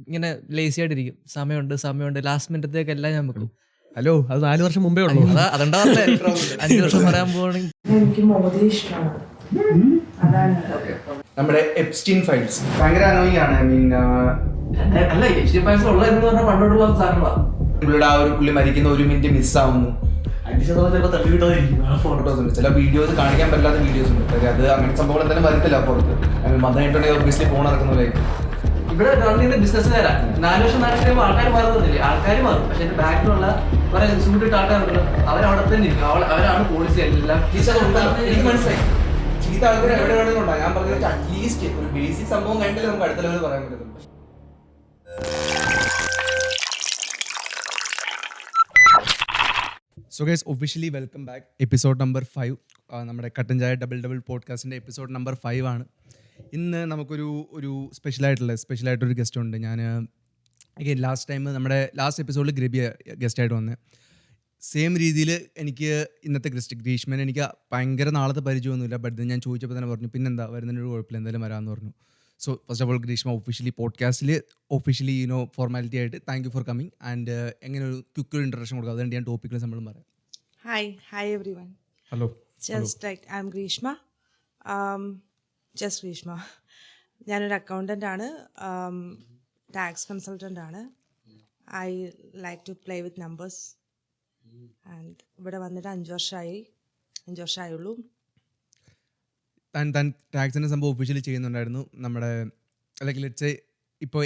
ഇങ്ങനെ ലേസി ആയിട്ടിരിക്കും. സമയമുണ്ട് ലാസ്റ്റ് മിനിറ്റത്തേക്കെല്ലാം ഞാൻ വെക്കും. ഹലോ, അത് 4 വർഷം മുമ്പേ ഉള്ളൂ. അതുകൊണ്ടാ 5 വർഷം പറയാൻ പോകണമെങ്കിൽ എനിക്ക് മോദി ഇഷ്ടമാണ്. അതാണ് നമ്മുടെ എപ്സ്റ്റീൻ ഫയൽസ് ഭയങ്കര അനോയിങ് ആണ്. ഐ മീൻ അല്ല ഉള്ളതെന്ന് പറഞ്ഞാൽ പണ്ടോട്ടുള്ള സാധനങ്ങളാണ്. പുള്ളിയുടെ ആ ഒരു പുള്ളി മരിക്കുന്ന 1 മിനിറ്റ് മിസ്സാവുന്നു. ഫോട്ടോസ് ഉണ്ട്, ചില വീഡിയോസ് കാണിക്കാൻ പറ്റാത്ത വീഡിയോസ് ഉണ്ട്. അത് അങ്ങനത്തെ സംഭവങ്ങൾ എന്തായാലും വരത്തില്ല പുറത്ത്. മതമായിട്ടുണ്ടെങ്കിൽ ഒബ്വിയസ്ലി ഫോൺ നടക്കുന്നതായിരിക്കും. ഇവിടെ ഗവൺമെന്റ് ബിസിനസ്സുകാരാ. 4 വർഷം കഴിയുമ്പോൾ ആൾക്കാർ മാറുന്നില്ലേ? ആൾക്കാർ മാറും, പക്ഷെ എന്റെ ബാക്കിലുള്ള കുറെ സൂട്ടിട്ട് ആൾക്കാരുണ്ടല്ലോ, അവരവിടെ തന്നെ ഇരിക്കും. അവരാണ് പോളിസി എല്ലാം. എനിക്ക് മനസ്സിലായി, ചീത്ത ആൾക്കാർ എവിടെ വേണമെങ്കിലും ഉണ്ടാകും. ഞാൻ പറഞ്ഞത് അറ്റ്ലീസ്റ്റ് ഒരു ബേസിക് സംഭവം കഴിഞ്ഞാൽ നമുക്ക് അടുത്ത ലെവൽ പറയാൻ പറ്റും. So guys, officially welcome back. Episode number 5, നമ്മുടെ കട്ടൻ ചായ ഡബിൾ പോഡ്കാസ്റ്റിൻ്റെ എപ്പിസോഡ് നമ്പർ 5 ആണ്. ഇന്ന് നമുക്കൊരു സ്പെഷ്യലായിട്ടൊരു ഗസ്റ്റ് ഉണ്ട്. ഞാൻ അഗൈൻ ലാസ്റ്റ് ടൈം നമ്മുടെ ലാസ്റ്റ് എപ്പിസോഡിൽ ഗ്രബിയ ഗസ്റ്റായിട്ട് വന്നത്. സെയിം രീതിയിൽ എനിക്ക് ഇന്നത്തെ ഗ്രീഷ്മൻ എനിക്ക് ഭയങ്കര നാളത്തെ പരിചയമൊന്നുമില്ല. ബട്ട് ഞാൻ ചോദിച്ചപ്പോൾ തന്നെ പറഞ്ഞു പിന്നെന്താ വരുന്നതിനൊരു കുഴപ്പമില്ല, എന്തായാലും വരാമെന്ന് പറഞ്ഞു. So first of all Greeshma officially പോഡ്കാസ്റ്റിൽ ഫോർമാലിറ്റി ആയിട്ട് thank you for coming. And എങ്ങനെ ഒരു ക്വിക്ക് ഇൻട്രഡക്ഷൻ കൊടുക്കുക, അതുകൊണ്ട് ഞാൻ ടോപ്പിക്കിൽ നമ്മളും പറയാം. Hi everyone. Hello. I'm Grishma. Just Grishma. ഞാനൊരു അക്കൗണ്ടൻ്റ് ആണ്, ടാക്സ് കൺസൾട്ടൻ്റ് ആണ്. I like to play with numbers. And ഇവിടെ വന്നിട്ട് 5 വർഷമായുള്ളൂ. താൻ ടാക്സിൻ്റെ സംഭവം ഒഫീഷ്യലി ചെയ്യുന്നുണ്ടായിരുന്നു. നമ്മുടെ അല്ലെങ്കിൽ ലെറ്റ്സ് ഇപ്പോൾ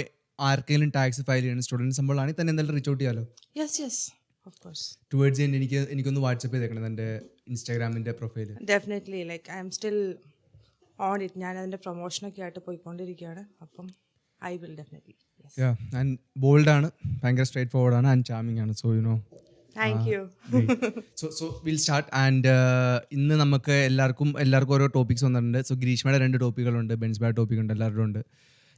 ആർക്കെങ്കിലും ടാക്സ് ഫയൽ ചെയ്യുന്ന സ്റ്റുഡൻറ്റ് സംഭവമാണെങ്കിൽ തന്നെ എന്തായാലും റീച്ച് ഔട്ട് ചെയ്യാലോ. Yes of course. ടുവേർഡ്സ് എനിക്കൊന്ന് വാട്സപ്പ് ചെയ്തേക്കണം എൻ്റെ ഇൻസ്റ്റാഗ്രാമിൻ്റെ profile. Definitely, like I'm still on it. ഞാൻ അതിൻ്റെ പ്രൊമോഷനൊക്കെ ആയിട്ട് പോയിക്കൊണ്ടിരിക്കുകയാണ്. അപ്പം ഐ വിൽ ഡെഫിനറ്റ്ലി. ആൻഡ് ബോൾഡാണ്, ഭയങ്കര സ്ട്രേറ്റ് ഫോർവേഡാണ് ആൻഡ് ചാമിങ് ആണ്. So thank you. So will start. And ഇന്ന് നമുക്ക് എല്ലാവർക്കും ഓരോ ടോപ്പിക്സ് വന്നിട്ടുണ്ട്. സോ ഗ്രീഷ്മയുടെ 2 ടോപ്പിക്കുകളുണ്ട്, ബെൻസ്ബായുടെ ടോപ്പിക്കുണ്ട്, എല്ലാവരുടെ ഉണ്ട്.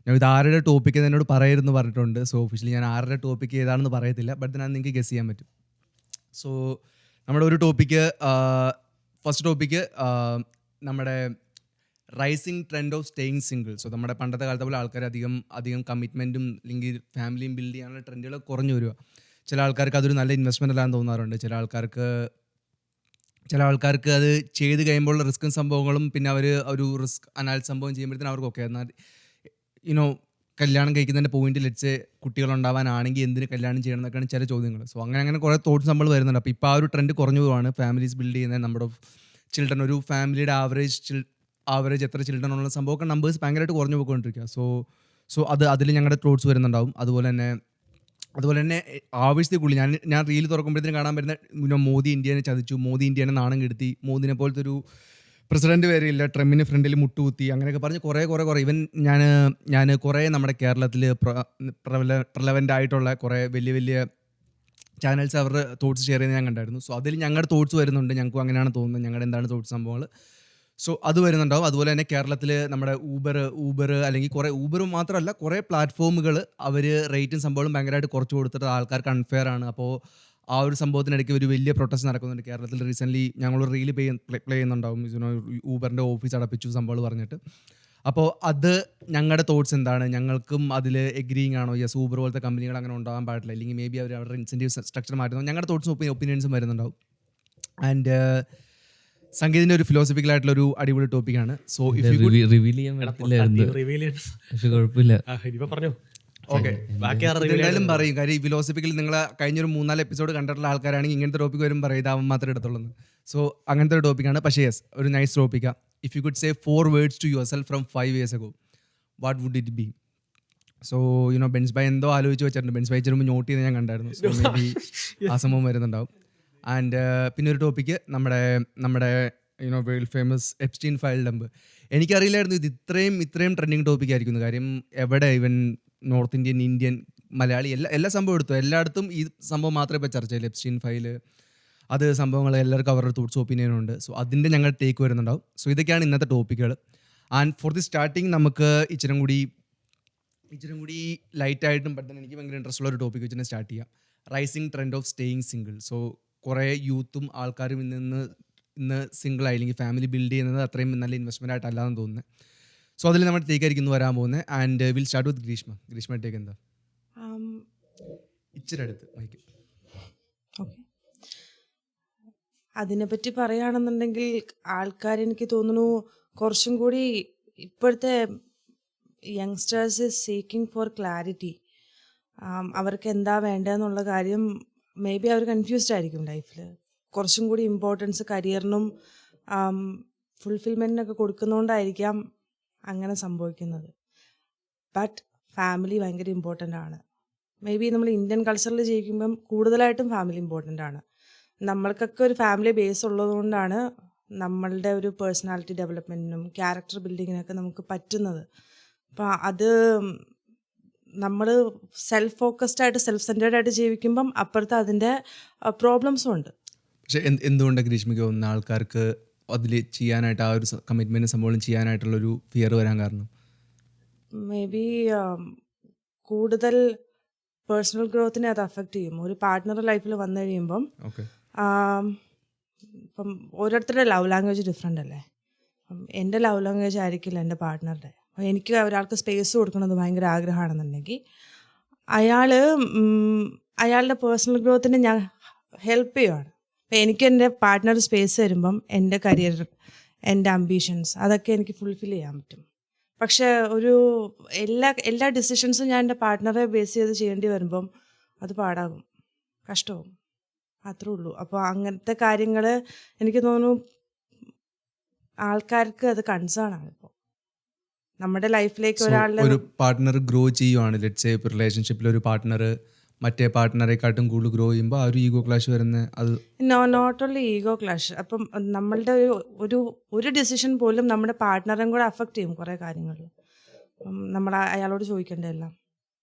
ഞാൻ ഇത് ആരുടെ ടോപ്പിക്ക് എന്നോട് പറയരുതെന്ന് പറഞ്ഞിട്ടുണ്ട്. സോ ഒഫീഷ്യലി ഞാൻ ആരുടെ ടോപ്പിക്ക് ഏതാണെന്ന് പറയത്തില്ല, ബട്ട് ഞാൻ നിങ്ങൾക്ക് ഗസ് ചെയ്യാൻ പറ്റും. സോ നമ്മുടെ ഒരു ടോപ്പിക്ക്, ഫസ്റ്റ് ടോപ്പിക്ക് നമ്മുടെ rising trend of staying single. So നമ്മുടെ പണ്ടത്തെ കാലത്തെ പോലെ ആൾക്കാർ അധികം കമ്മിറ്റ്മെൻറ്റും അല്ലെങ്കിൽ ഫാമിലിയും ബിൽഡ് ചെയ്യാനുള്ള ട്രെൻഡുകൾ കുറഞ്ഞു വരിക. ചില ആൾക്കാർക്ക് അതൊരു നല്ല ഇൻവെസ്റ്റ്മെൻ്റ് അല്ലാന്ന് തോന്നാറുണ്ട്. ചില ആൾക്കാർക്ക് അത് ചെയ്ത് കഴിയുമ്പോഴുള്ള റിസ്ക്കും സംഭവങ്ങളും പിന്നെ അവർ ഒരു റിസ്ക് അനാലിസിസ് സംഭവം ചെയ്യുമ്പോഴത്തേനും അവർക്കൊക്കെ എന്നാൽ കല്യാണം കഴിക്കുന്നതിൻ്റെ പോയിന്റ് ലെറ്റ്സ് കുട്ടികളുണ്ടാവാനാണെങ്കിൽ എന്തിന് കല്യാണം ചെയ്യണം എന്നൊക്കെയാണ് ചില ചോദ്യങ്ങൾ. സോ അങ്ങനെ കുറേ തോട്ട്സ് നമ്മൾ വരുന്നുണ്ട്. അപ്പോൾ ഇപ്പോൾ ആ ഒരു ട്രെൻഡ് കുറഞ്ഞു പോവാണ്. ഫാമിലീസ് ബിൽഡ് ചെയ്യുന്ന നമ്മുടെ ചിൽഡ്രൻ, ഒരു ഫാമിലിയുടെ ആവറേജ് എത്ര ചിൽഡ്രൻ ഉള്ള സംഭവമൊക്കെ നമ്പേഴ്സ് ഭയങ്കരമായിട്ട് കുറഞ്ഞു പോയിക്കൊണ്ടിരിക്കുക. സോ അതിൽ ഞങ്ങളുടെ തോട്ട്സ് വരുന്നുണ്ടാവും. അതുപോലെ തന്നെ ആവശ്യത്തിൽ കൂടുതൽ ഞാൻ റീൽ തുറക്കുമ്പോഴത്തേനും കാണാൻ പറ്റുന്ന മോദി ഇന്ത്യനെ ചതിച്ചു, മോദി ഇന്ത്യനെ നാണം കെടുത്തി, മോദിനെ പോലത്തെ ഒരു പ്രസിഡന്റ് വരെയില്ല, ട്രംപിന് ഫ്രണ്ടിൽ മുട്ടുകുത്തി, അങ്ങനെയൊക്കെ പറഞ്ഞ് കുറേ ഇവൻ ഞാൻ കുറേ നമ്മുടെ കേരളത്തിൽ പ്രലവൻ്റ് ആയിട്ടുള്ള കുറേ വലിയ ചാനൽസ് അവരുടെ തോട്ട്സ് ഷെയർ ചെയ്യുന്നത് ഞാൻ കണ്ടായിരുന്നു. സോ അതിൽ ഞങ്ങളുടെ തോട്ട്സ് വരുന്നുണ്ട്. ഞങ്ങൾക്കും അങ്ങനെയാണ് തോന്നുന്നത്, ഞങ്ങളുടെ എന്താണ് തോട്ട്സ് സംഭവങ്ങൾ. സോ അത് വരുന്നുണ്ടാവും. അതുപോലെ തന്നെ കേരളത്തിൽ നമ്മുടെ ഊബർ അല്ലെങ്കിൽ കുറേ ഊബർ മാത്രമല്ല കുറേ പ്ലാറ്റ്ഫോമുകൾ അവർ റേറ്റും സംഭവങ്ങളും ഭയങ്കരമായിട്ട് കുറച്ച് കൊടുത്തിട്ട് ആൾക്കാർക്ക് അൺഫെയർ ആണ്. അപ്പോൾ ആ ഒരു സംഭവത്തിനിടയ്ക്ക് ഒരു വലിയ പ്രൊട്ടസ്റ്റ് നടക്കുന്നുണ്ട് കേരളത്തിൽ. റീസെൻ്റ്ലി ഞങ്ങളൊരു റീൽ പ്ലേ ചെയ്യുന്നുണ്ടാവും, ഊബറിൻ്റെ ഓഫീസ് അടപ്പിച്ചു സംഭവങ്ങൾ പറഞ്ഞിട്ട്. അപ്പോൾ അത് ഞങ്ങളുടെ തോട്ട്സ് എന്താണ്, ഞങ്ങൾക്കും അതിൽ എഗ്രീയിങ് ആണോ? യെസ്, ഊബർ പോലത്തെ കമ്പനികൾ അങ്ങനെ ഉണ്ടാകാൻ പാടില്ല, അല്ലെങ്കിൽ മേ ബി അവരുടെ ഇൻസെൻറ്റീവ് സ്ട്രക്ചർ മാറ്റുന്നു. ഞങ്ങളുടെ തോട്ട്സും ഒപ്പീനിയൻസും വരുന്നുണ്ടാവും. ആൻഡ് സംഗീതത്തിൻ്റെ ഒരു ഫിലോസഫിക്കൽ ആയിട്ടുള്ള ഒരു അടിപൊളി ടോപ്പിക്കാണ്. സോ റിവീൽ ചെയ്യാൻ പറ്റത്തില്ലായിരുന്നു, പക്ഷെ കുഴപ്പമില്ല. ഓക്കെ, എന്തായാലും പറയും. കാര്യം ഈ ഫിലോസഫിക്കൽ നിങ്ങൾ കഴിഞ്ഞൊരു 3-4 എപ്പിസോഡ് കണ്ടിട്ടുള്ള ആൾക്കാരാണെങ്കിൽ ഇങ്ങനത്തെ ടോപ്പിക് വരും പറയും ഇതാവാൻ മാത്രമേ എടുത്തുള്ളൂ. സോ അങ്ങനത്തെ ഒരു ടോപ്പിക്കാണ്. പക്ഷേ യെസ്, ഒരു നൈസ് ടോപ്പിക്കാണ്. If you could say 4 words to yourself from 5 years ago, what would it be? So ബെൻസ് ബൈ എന്തോ ആലോചിച്ച് വെച്ചിട്ടുണ്ട്. ബെൻസ് ബൈ ചെറുമ്പോൾ നോട്ട് ചെയ്ത് ഞാൻ കണ്ടായിരുന്നു. സോ മേ ബി ആ സംഭവം വരുന്നുണ്ടാവും. ആൻഡ് പിന്നെ ഒരു ടോപ്പിക്ക് നമ്മുടെ world famous Epstein file dump. എനിക്കറിയില്ലായിരുന്നു ഇത് ഇത്രയും ട്രെൻഡിങ് ടോപ്പിക് ആയിരിക്കുന്നു. കാര്യം എവിടെ ഇവൻ നോർത്ത് ഇന്ത്യൻ മലയാളി എല്ലാ സംഭവം എടുത്തു, എല്ലായിടത്തും ഈ സംഭവം മാത്രമേ ഇപ്പോൾ ചർച്ച ചെയ്യില്ല. എപ്സ്റ്റീൻ ഫയൽ, അത് സംഭവങ്ങൾ എല്ലാവർക്കും അവരുടെ തോട്ട്സ് ഒപ്പീനിയനുണ്ട്. സോ അതിൻ്റെ ഞങ്ങൾ ടേക്ക് വരുന്നുണ്ടാവും. സോ ഇതൊക്കെയാണ് ഇന്നത്തെ ടോപ്പിക്കുകൾ. ആൻഡ് ഫോർ ദി സ്റ്റാർട്ടിങ് നമുക്ക് ഇച്ചിരി കൂടി ലൈറ്റായിട്ടും പെട്ടെന്ന് എനിക്ക് ഭയങ്കര ഇൻട്രസ്റ്റ് ഉള്ള ഒരു ടോപ്പിക്ക് വെച്ച് തന്നെ സ്റ്റാർട്ട് ചെയ്യാം. Rising trend of staying single. So കുറേ യൂത്തും ആൾക്കാരും ഇന്ന് സിംഗിൾ ആയി അല്ലെങ്കിൽ ഫാമിലി ബിൽഡ് ചെയ്യുന്നത് അത്രയും നല്ല ഇൻവെസ്റ്റ്മെൻ്റ് ആയിട്ടല്ലാന്ന് തോന്നുന്നത്. സോ അതിൽ നമ്മുടെ ടേക്കായിരിക്കും ഇന്ന് വരാൻ പോകുന്നത്. And will start with Greeshma take എന്താ ഇച്ചിരി അടുത്ത് മൈക്ക്. ഓക്കെ, അതിനെപ്പറ്റി പറയുകയാണെന്നുണ്ടെങ്കിൽ ആൾക്കാർ എനിക്ക് തോന്നുന്നു കുറച്ചും കൂടി ഇപ്പോഴത്തെ youngsters is seeking four clarity. അവർക്ക് എന്താ വേണ്ടതെന്നുള്ള കാര്യം മേ ബി അവർ കൺഫ്യൂസ്ഡ് ആയിരിക്കും ലൈഫിൽ. കുറച്ചും കൂടി ഇമ്പോർട്ടൻസ് കരിയറിനും ഫുൾഫിൽമെൻറ്റിനൊക്കെ കൊടുക്കുന്നതുകൊണ്ടായിരിക്കാം അങ്ങനെ സംഭവിക്കുന്നത്. ബട്ട് ഫാമിലി ഭയങ്കര ഇമ്പോർട്ടൻ്റ് ആണ്. മേ ബി നമ്മൾ ഇന്ത്യൻ കൾച്ചറിൽ ജീവിക്കുമ്പം കൂടുതലായിട്ടും ഫാമിലി ഇമ്പോർട്ടൻ്റ് ആണ്. നമ്മൾക്കൊക്കെ ഒരു ഫാമിലി ബേസ് ഉള്ളതുകൊണ്ടാണ് നമ്മളുടെ ഒരു പേഴ്സണാലിറ്റി ഡെവലപ്മെൻറ്റിനും ക്യാരക്ടർ ബിൽഡിങ്ങിനൊക്കെ നമുക്ക് പറ്റുന്നത്. അപ്പോൾ അത് നമ്മൾ സെൽഫ് ഫോക്കസ്ഡ് ആയിട്ട് സെൽഫ് സെൻറ്റേർഡ് ആയിട്ട് ജീവിക്കുമ്പം അപ്പുറത്ത് അതിൻ്റെ പ്രോബ്ലംസും ഉണ്ട്. പക്ഷെ എന്തുകൊണ്ടാണ് ഗ്രീഷ്മയ്ക്ക് തോന്നുന്ന ആൾക്കാർക്ക് അതിൽ ചെയ്യാനായിട്ട് ആ ഒരു കമ്മിറ്റ്മെൻറ്റ് സംഭവം ചെയ്യാനായിട്ടുള്ളൊരു ഫിയർ വരാൻ കാരണം? മേ ബി കൂടുതൽ പേഴ്സണൽ ഗ്രോത്തിനെ അത് അഫക്റ്റ് ചെയ്യും. ഒരു പാർട്ട്ണർ ലൈഫിൽ വന്നു കഴിയുമ്പം ഓക്കെ, ഇപ്പം ഓരോരുത്തരുടെ ലവ് ലാംഗ്വേജ് ഡിഫറെൻ്റ് അല്ലേ. എൻ്റെ ലവ് ലാംഗ്വേജ് ആയിരിക്കില്ല എൻ്റെ പാർട്ട്ണറുടെ. അപ്പോൾ എനിക്ക് ഒരാൾക്ക് സ്പേസ് കൊടുക്കണമെന്ന് ഭയങ്കര ആഗ്രഹമാണെന്നുണ്ടെങ്കിൽ അയാളുടെ പേഴ്സണൽ ഗ്രോത്തിന് ഞാൻ ഹെൽപ്പ് ചെയ്യുവാണ്. അപ്പോൾ എനിക്ക് എൻ്റെ പാർട്ട്ണർ സ്പേസ് തരുമ്പം എൻ്റെ കരിയർ, എൻ്റെ അംബീഷൻസ് അതൊക്കെ എനിക്ക് ഫുൾഫിൽ ചെയ്യാൻ പറ്റും. പക്ഷേ ഒരു എല്ലാ ഡിസിഷൻസും ഞാൻ എൻ്റെ പാർട്ട്ണറെ ബേസ് ചെയ്ത് ചെയ്യേണ്ടി വരുമ്പം അത് പാടാകും, കഷ്ടവും, അത്രേ ഉള്ളൂ. അപ്പോൾ അങ്ങനത്തെ കാര്യങ്ങൾ എനിക്ക് തോന്നുന്നു ആൾക്കാർക്ക് അത് കൺസേൺ ആണ്. ഇപ്പോൾ നമ്മുടെ ലൈഫിലേക്ക് ഒരാളുടെ ഒരു പാർട്ട്ണർ ഗ്രോ ചെയ്യുവാണ്, ലെറ്റ്സ് സേ ഇപ്പോൾ റിലേഷൻഷിപ്പിൽ ഒരു പാർട്ട്ണർ മറ്റേ പാർട്ട്ണറെക്കാട്ടും കൂടുതൽ ഗ്രോ ചെയ്യുമ്പോൾ ആ ഒരു ഈഗോ ക്ലാഷ് വരുന്നത് അത് നോട്ട് ഓൺലി ഈഗോ ക്ലാഷ്. അപ്പം നമ്മളുടെ ഒരു ഡിസിഷൻ പോലും നമ്മുടെ പാർട്ട്ണറും കൂടെ അഫക്റ്റ് ചെയ്യും കുറേ കാര്യങ്ങളിൽ. നമ്മൾ അയാളോട് ചോദിക്കണ്ടേ എല്ലാം,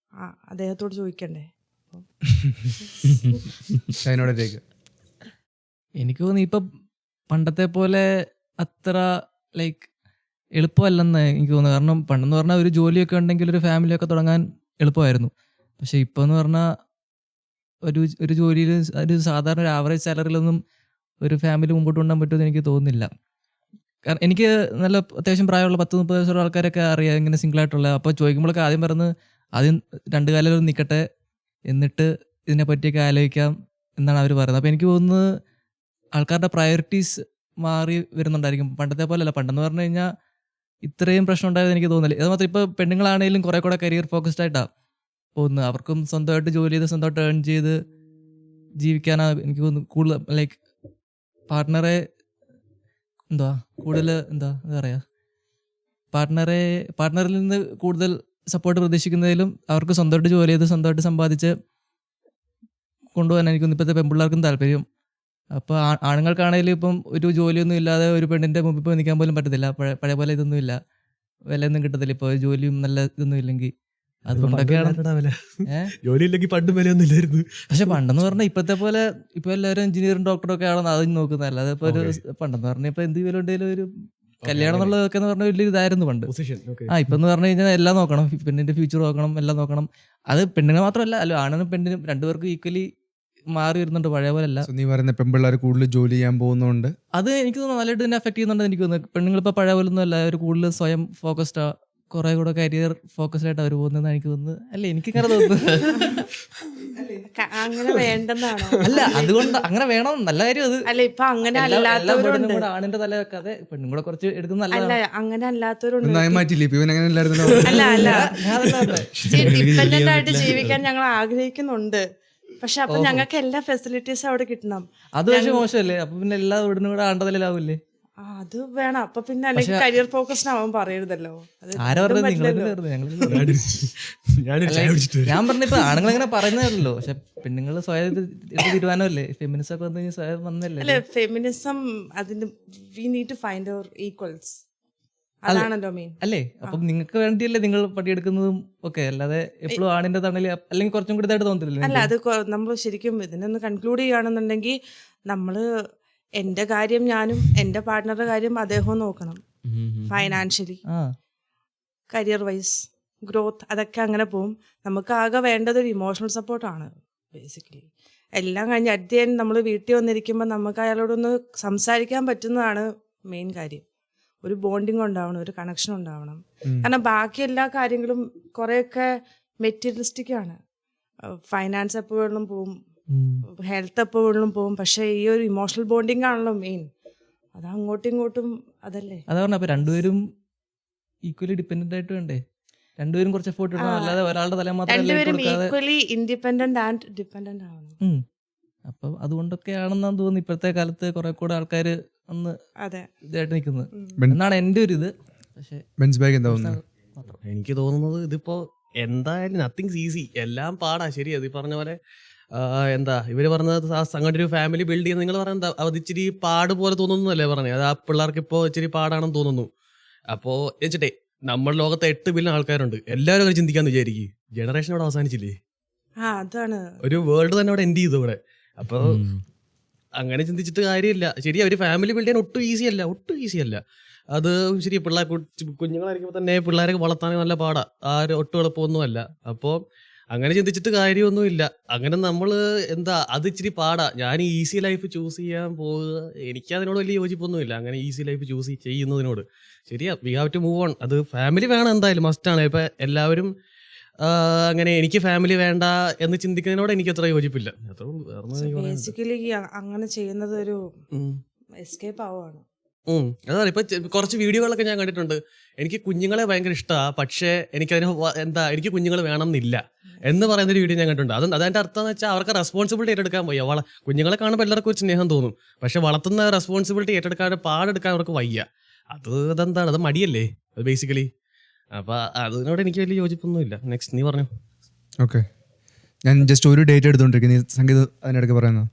അദ്ദേഹത്തോട് ചോദിക്കണ്ടേ. അതിനോടേക്ക് എനിക്ക് തോന്നുന്നു ഇപ്പം പണ്ടത്തെ പോലെ അത്ര ലൈക്ക് എളുപ്പമല്ലെന്ന് എനിക്ക് തോന്നുന്നു. കാരണം പണ്ടെന്ന് പറഞ്ഞാൽ ഒരു ജോലിയൊക്കെ ഉണ്ടെങ്കിൽ ഒരു ഫാമിലിയൊക്കെ തുടങ്ങാൻ എളുപ്പമായിരുന്നു. പക്ഷെ ഇപ്പോൾ എന്ന് പറഞ്ഞാൽ ഒരു ജോലിയിൽ ഒരു സാധാരണ ഒരു ആവറേജ് സാലറിയിലൊന്നും ഒരു ഫാമിലി മുമ്പോട്ട് കൊണ്ടുപോകാൻ പറ്റുമെന്ന് എനിക്ക് തോന്നുന്നില്ല. കാരണം എനിക്ക് നല്ല അത്യാവശ്യം പ്രായമുള്ള 10-30 വയസ്സുള്ള ആൾക്കാരൊക്കെ അറിയാം ഇങ്ങനെ സിംഗിളായിട്ടുള്ള. അപ്പോൾ ചോദിക്കുമ്പോഴൊക്കെ ആദ്യം പറയുന്നത് ആദ്യം 2 കാലം നിൽക്കട്ടെ എന്നിട്ട് ഇതിനെ പറ്റിയൊക്കെ ആലോചിക്കാം എന്നാണ് അവർ പറയുന്നത്. അപ്പോൾ എനിക്ക് തോന്നുന്നത് ആൾക്കാരുടെ പ്രയോറിറ്റീസ് മാറി വരുന്നുണ്ടായിരിക്കും. പണ്ടത്തെ പോലെയല്ല. പണ്ടെന്ന് പറഞ്ഞു കഴിഞ്ഞാൽ ഇത്രയും പ്രശ്നം ഉണ്ടായത് എനിക്ക് തോന്നില്ല. അത് മാത്രം ഇപ്പോൾ പെണ്ണുങ്ങളാണെങ്കിലും കുറേ കൂടെ കരിയർ ഫോക്കസ്ഡ് ആയിട്ടാണ് പോകുന്നത്. അവർക്കും സ്വന്തമായിട്ട് ജോലി ചെയ്ത് സ്വന്തമായിട്ട് ഏൺ ചെയ്ത് ജീവിക്കാനാണ് എനിക്ക് തോന്നുന്നു കൂടുതൽ ലൈക്ക് പാർട്ട്ണറെ കൂടുതൽ എന്താ പറയുക, പാർട്ട്ണറിൽ നിന്ന് കൂടുതൽ സപ്പോർട്ട് പ്രതീക്ഷിക്കുന്നതിലും അവർക്ക് സ്വന്തമായിട്ട് ജോലി ചെയ്ത് സ്വന്തമായിട്ട് സമ്പാദിച്ച് കൊണ്ടുപോകാൻ എനിക്ക് ഇപ്പോഴത്തെ പെൺപിള്ളേർക്കും താല്പര്യം. അപ്പോൾ ആണുങ്ങൾക്കാണെങ്കിലും ഇപ്പം ഒരു ജോലിയൊന്നും ഇല്ലാതെ ഒരു പെണ്ണിൻ്റെ മുമ്പിൽ പോയി നിൽക്കാൻ പോലും പറ്റത്തില്ല. പഴയ പോലെ ഇതൊന്നും ഇല്ല, വിലയൊന്നും കിട്ടത്തില്ല. ഇപ്പോൾ ജോലിയും നല്ല ഇതൊന്നും ഇല്ലെങ്കിൽ അതുകൊണ്ടൊക്കെയാണ് ജോലി ഇല്ലെങ്കിൽ പണ്ടും വിലയൊന്നും ഇല്ലായിരുന്നു. പക്ഷെ പണ്ടെന്ന് പറഞ്ഞാൽ ഇപ്പോഴത്തെ പോലെ ഇപ്പൊ എല്ലാവരും എഞ്ചിനീയറും ഡോക്ടറും ഒക്കെ ആണെന്ന് അതും നോക്കുന്നത്. അല്ലാതെ ഇപ്പൊ ഒരു പണ്ടെന്ന് പറഞ്ഞാൽ ഇപ്പൊ എന്ത് വില ഉണ്ടെങ്കിലും ഒരു കല്യാണം എന്നുള്ളതൊക്കെ എന്ന് പറഞ്ഞാൽ വലിയ ഇതായിരുന്നു പണ്ട്. ഇപ്പൊ എന്ന് പറഞ്ഞു കഴിഞ്ഞാൽ എല്ലാം നോക്കണം, പെണ്ണിന്റെ ഫ്യൂച്ചർ നോക്കണം, എല്ലാം നോക്കണം. അത് പെണ്ണുങ്ങൾ മാത്രമല്ല, അല്ല ആണിനും പെണ്ണിനും രണ്ടുപേർക്കും ഈക്വലി മാറി വരുന്നുണ്ട്, പഴയ പോലെ അല്ല. നീ പറയുന്ന പെൺപിള്ളേർ കൂടുതൽ ജോലി ചെയ്യാൻ പോകുന്നുണ്ട്, അത് എനിക്ക് തോന്നുന്നു നല്ലതായിട്ട് തന്നെ എഫക്ട് ചെയ്യുന്നുണ്ട്. എനിക്ക് തോന്നുന്നു പെണ്ണുങ്ങൾ ഇപ്പൊ പഴയ പോലെ ഒന്നും അല്ല, അവർ കൂടുതൽ സ്വയം ഫോക്കസ്ഡാ, കുറെ കൂടെ കരിയർ ഫോക്കസ്ഡ് ആയിട്ട് അവർ പോകുന്നതെന്ന് എനിക്ക് തോന്നുന്നത്. അല്ലേ, എനിക്ക് ഇങ്ങനെ തോന്നുന്നു. അങ്ങനെ വേണ്ടെന്നാണോ? അല്ല, അതുകൊണ്ട് അങ്ങനെ വേണം, നല്ല കാര്യം അത്. അല്ല, ഇപ്പൊ അങ്ങനെ അല്ലാത്തവരുണ്ട്. ആണിന്റെ തല വെക്കാതെ പെണ്ണും കൂടെ കുറച്ച് എടുക്കുന്ന അല്ല, അങ്ങനെ അല്ലാത്തവരുണ്ട്. മാറ്റില്ലേ ഇവൻ അങ്ങനെ എല്ലായിരുന്നു. അല്ല ഡിപ്പെൻഡന്റ് ആയിട്ട് ജീവിക്കാൻ ഞങ്ങൾ ആഗ്രഹിക്കുന്നുണ്ട്. പക്ഷെ അപ്പൊ ഞങ്ങൾക്ക് എല്ലാ ഫെസിലിറ്റീസും അവിടെ കിട്ടണം. അത് പക്ഷെ മോശമല്ലേ? അപ്പൊ പിന്നെ എല്ലാ വീടിനും കൂടെ ആണ്ടതിലാവില്ലേ? അത് വേണം. അപ്പൊ പിന്നെ അല്ലെങ്കിൽ കരിയർ ഫോക്കസ്ഡ് ആവാൻ പറയരുതല്ലോ. ആരാ പറഞ്ഞത്? ഞാൻ പറഞ്ഞിപ്പോ ആണുങ്ങൾ അങ്ങനെ പറയുന്നതല്ലോ, പക്ഷെ പെണ്ണുങ്ങൾ സ്വയം തീരുമാനമല്ലേ. ഫെമിനിസം ഒക്കെ വന്നു സ്വയം വന്നല്ലേ. അല്ലെ, ഫെമിനിസം അതിന് we need to find our equals, അതാണല്ലോ മെയിൻ അല്ലേ? അപ്പം നിങ്ങൾക്ക് വേണ്ടിയല്ലേ നിങ്ങൾ പണിയെടുക്കുന്നതും ഒക്കെ, അല്ലാതെ എപ്പോഴും ആണിന്റെ തണല് അല്ലെങ്കിൽ കുറച്ചും കൂടി ഇതായിട്ട് തോന്നുന്നില്ല. അല്ല, അത് നമ്മൾ ശരിക്കും ഇതിനൊന്ന് കൺക്ലൂഡ് ചെയ്യുകയാണെന്നുണ്ടെങ്കിൽ നമ്മള് എന്റെ കാര്യം ഞാനും എന്റെ പാർട്ട്ണറുടെ കാര്യം അദ്ദേഹവും നോക്കണം. ഫൈനാൻഷ്യലി, കരിയർ വൈസ്, ഗ്രോത്ത്, അതൊക്കെ അങ്ങനെ പോവും. നമുക്ക് ആകെ വേണ്ടത് ഒരു ഇമോഷണൽ സപ്പോർട്ടാണ് ബേസിക്കലി. എല്ലാം കഴിഞ്ഞ് അറ്റ് ദി എൻഡ് നമ്മൾ വീട്ടിൽ വന്നിരിക്കുമ്പോൾ നമുക്ക് അയാളോടൊന്ന് സംസാരിക്കാൻ പറ്റുന്നതാണ് മെയിൻ കാര്യം. ഒരു ബോണ്ടിങ് ഉണ്ടാവണം, ഒരു കണക്ഷൻ ഉണ്ടാവണം. കാരണം ബാക്കി എല്ലാ കാര്യങ്ങളും കുറേയൊക്കെ മെറ്റീരിയലിസ്റ്റിക് ആണ്. ഫൈനാൻസ് എപ്പോൾ വേണമെങ്കിലും പോവും, ഹെൽത്ത് എപ്പോൾ വേണമെങ്കിലും പോവും. പക്ഷേ ഈ ഒരു ഇമോഷണൽ ബോണ്ടിങ് ആണല്ലോ മെയിൻ. അത് അങ്ങോട്ടും ഇങ്ങോട്ടും അതല്ലേ. അതാ പറഞ്ഞ അപ്പൊ രണ്ടുപേരും ഈക്വലി ഡിപ്പെൻഡന്റ് ആയിട്ട് വേണ്ടേ? രണ്ടുപേരും കുറച്ച് എഫോർട്ട് ഇടണം, അല്ലാതെ ഒരാളുടെ തല മാത്രം രണ്ടുപേരും ഈക്വലി ഇൻഡിപെൻഡന്റ് ആൻഡ് ഡിപ്പെൻഡന്റ് ആവണം. അപ്പൊ അതുകൊണ്ടൊക്കെയാണെന്നാണ് തോന്നുന്നു ഇപ്പോഴത്തെ കാലത്ത് കുറെ കൂടെ ആൾക്കാര് ഒന്ന് അതെ, ഇതായിട്ട് നിൽക്കുന്നത് എന്നാണ് എൻ്റെ ഒരു ഇത്. പക്ഷെ ബെൻസ് ബാഗ് എന്താ തോന്നുന്നത്? എനിക്ക് തോന്നുന്നത് ഇതിപ്പോ എന്തായാലും നത്തിങ്സ് ഈസി, എല്ലാം പാടാ. ശരി, അത് ഈ പറഞ്ഞ പോലെ എന്താ ഇവര് പറഞ്ഞത് അങ്ങോട്ട് ഒരു ഫാമിലി ബിൽഡ് ചെയ്യുന്ന നിങ്ങൾ പറയുന്നത് അത് ഇച്ചിരി പാട് പോലെ തോന്നുന്നല്ലേ പറഞ്ഞത്. അത് ആ പിള്ളേർക്ക് ഇപ്പോൾ ഇച്ചിരി പാടാണെന്ന് തോന്നുന്നു. അപ്പോൾ വെച്ചിട്ടേ നമ്മുടെ ലോകത്തെ 8 ബില്യൺ ആൾക്കാരുണ്ട്, എല്ലാവരും അങ്ങനെ ചിന്തിക്കാന്ന് വിചാരിക്കും. ജനറേഷൻ ഇവിടെ അവസാനിച്ചില്ലേ, അതാണ് ഒരു വേൾഡ് തന്നെ അവിടെ എൻഡ് ചെയ്തു ഇവിടെ. അപ്പോൾ അങ്ങനെ ചിന്തിച്ചിട്ട് കാര്യമില്ല. ശരി, ഒരു ഫാമിലി ബിൽഡ് ചെയ്യാൻ ഒട്ടും ഈസി അല്ല. അത് ശരി, കുഞ്ഞുങ്ങളായിരിക്കുമ്പോൾ തന്നെ പിള്ളേരൊക്കെ വളർത്താൻ നല്ല പാടാ, ഒട്ടും എളുപ്പമൊന്നുമല്ല. അപ്പോൾ അങ്ങനെ ചിന്തിച്ചിട്ട് കാര്യമൊന്നുമില്ല. അങ്ങനെ നമ്മൾ എന്താ അത് ഇച്ചിരി പാടാ. ഞാൻ ഈസി ലൈഫ് ചൂസ് ചെയ്യാൻ പോകുക, എനിക്കതിനോട് വലിയ യോജിപ്പൊന്നുമില്ല, അങ്ങനെ ഈസി ലൈഫ് ചൂസ് ചെയ്യുന്നതിനോട്. ശരിയാ, we have to move on. അത് ഫാമിലി വേണം, എന്തായാലും മസ്റ്റാണ്. ഇപ്പം എല്ലാവരും അങ്ങനെ എനിക്ക് ഫാമിലി വേണ്ട എന്ന് ചിന്തിക്കുന്നതിനോട് എനിക്ക് അത്ര യോജിപ്പില്ല. ബേസിക്കലി അങ്ങനെ ചെയ്യുന്നത് ഒരു എസ്കേപ്പ് ആവുകയാണ്. അതാണ് ഇപ്പൊ കുറച്ച് വീഡിയോകളൊക്കെ ഞാൻ കണ്ടിട്ടുണ്ട്. എനിക്ക് കുഞ്ഞുങ്ങളെ ഭയങ്കര ഇഷ്ടമാണ്, പക്ഷേ എനിക്കതിന് എനിക്ക് കുഞ്ഞുങ്ങൾ വേണം എന്നില്ല എന്ന് പറയുന്നൊരു വീഡിയോ ഞാൻ കണ്ടിട്ടുണ്ട്. അതിന്റെ അർത്ഥം എന്ന് വെച്ചാൽ അവർക്ക് റെസ്പോൺസിബിലിറ്റി ഏറ്റെടുക്കാൻ വയ്യ. കുഞ്ഞുങ്ങളെ കാണുമ്പോൾ എല്ലാവർക്കും ഒരു സ്നേഹം തോന്നും, പക്ഷെ വളർത്തുന്ന റെസ്പോൺസിബിലിറ്റി ഏറ്റെടുക്കാൻ പാടെടുക്കാൻ അവർക്ക് വയ്യ. അതെന്താണ്, അത് മടിയല്ലേ അത് ബേസിക്കലി. അപ്പൊ അതിനോട് എനിക്ക് വലിയ യോജിപ്പൊന്നുമില്ല. നെക്സ്റ്റ് നീ പറഞ്ഞു. ഓക്കെ, ഞാൻ ജസ്റ്റ് ഒരു ഡേറ്റ് എടുത്തുകൊണ്ടിരിക്കുന്നു, സംഗീതം അതിനിടയ്ക്ക് പറയുന്നത്.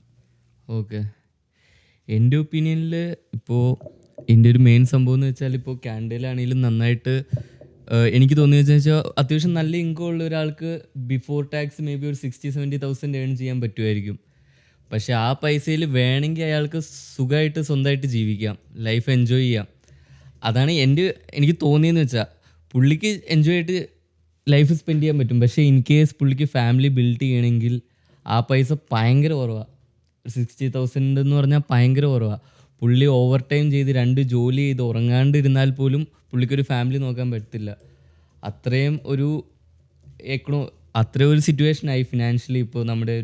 ഓക്കെ, എൻ്റെ ഒപ്പീനിയനിൽ ഇപ്പോൾ എൻ്റെ ഒരു മെയിൻ സംഭവം എന്ന് വെച്ചാൽ ഇപ്പോൾ ക്യാൻഡയിലാണെങ്കിലും നന്നായിട്ട് എനിക്ക് തോന്നിയെന്ന് വെച്ചാൽ അത്യാവശ്യം നല്ല ഇൻകം ഉള്ള ഒരാൾക്ക് ബിഫോർ ടാക്സ് മേ ബി ഒരു 60,000-70,000 ഏൺ ചെയ്യാൻ പറ്റുമായിരിക്കും. പക്ഷേ ആ പൈസയിൽ വേണമെങ്കിൽ അയാൾക്ക് സുഖമായിട്ട് സ്വന്തമായിട്ട് ജീവിക്കാം, ലൈഫ് എൻജോയ് ചെയ്യാം. അതാണ് എനിക്ക് തോന്നിയെന്ന് വെച്ചാൽ പുള്ളിക്ക് എൻജോയ് ആയിട്ട് ലൈഫ് സ്പെൻഡ് ചെയ്യാൻ പറ്റും. പക്ഷേ ഇൻ കേസ് പുള്ളിക്ക് ഫാമിലി ബിൽഡ് ചെയ്യണമെങ്കിൽ ആ പൈസ ഭയങ്കര കുറവാണ്. 60,000 എന്ന് പറഞ്ഞാൽ ഭയങ്കര കുറവാണ്. പുള്ളി ഓവർ ടൈം ചെയ്ത് 2 ജോലി ചെയ്ത് ഉറങ്ങാണ്ടിരുന്നാൽ പോലും പുള്ളിക്കൊരു ഫാമിലി നോക്കാൻ പറ്റത്തില്ല. അത്രയും ഒരു സിറ്റുവേഷനായി ഫിനാൻഷ്യലി ഇപ്പോൾ നമ്മുടെ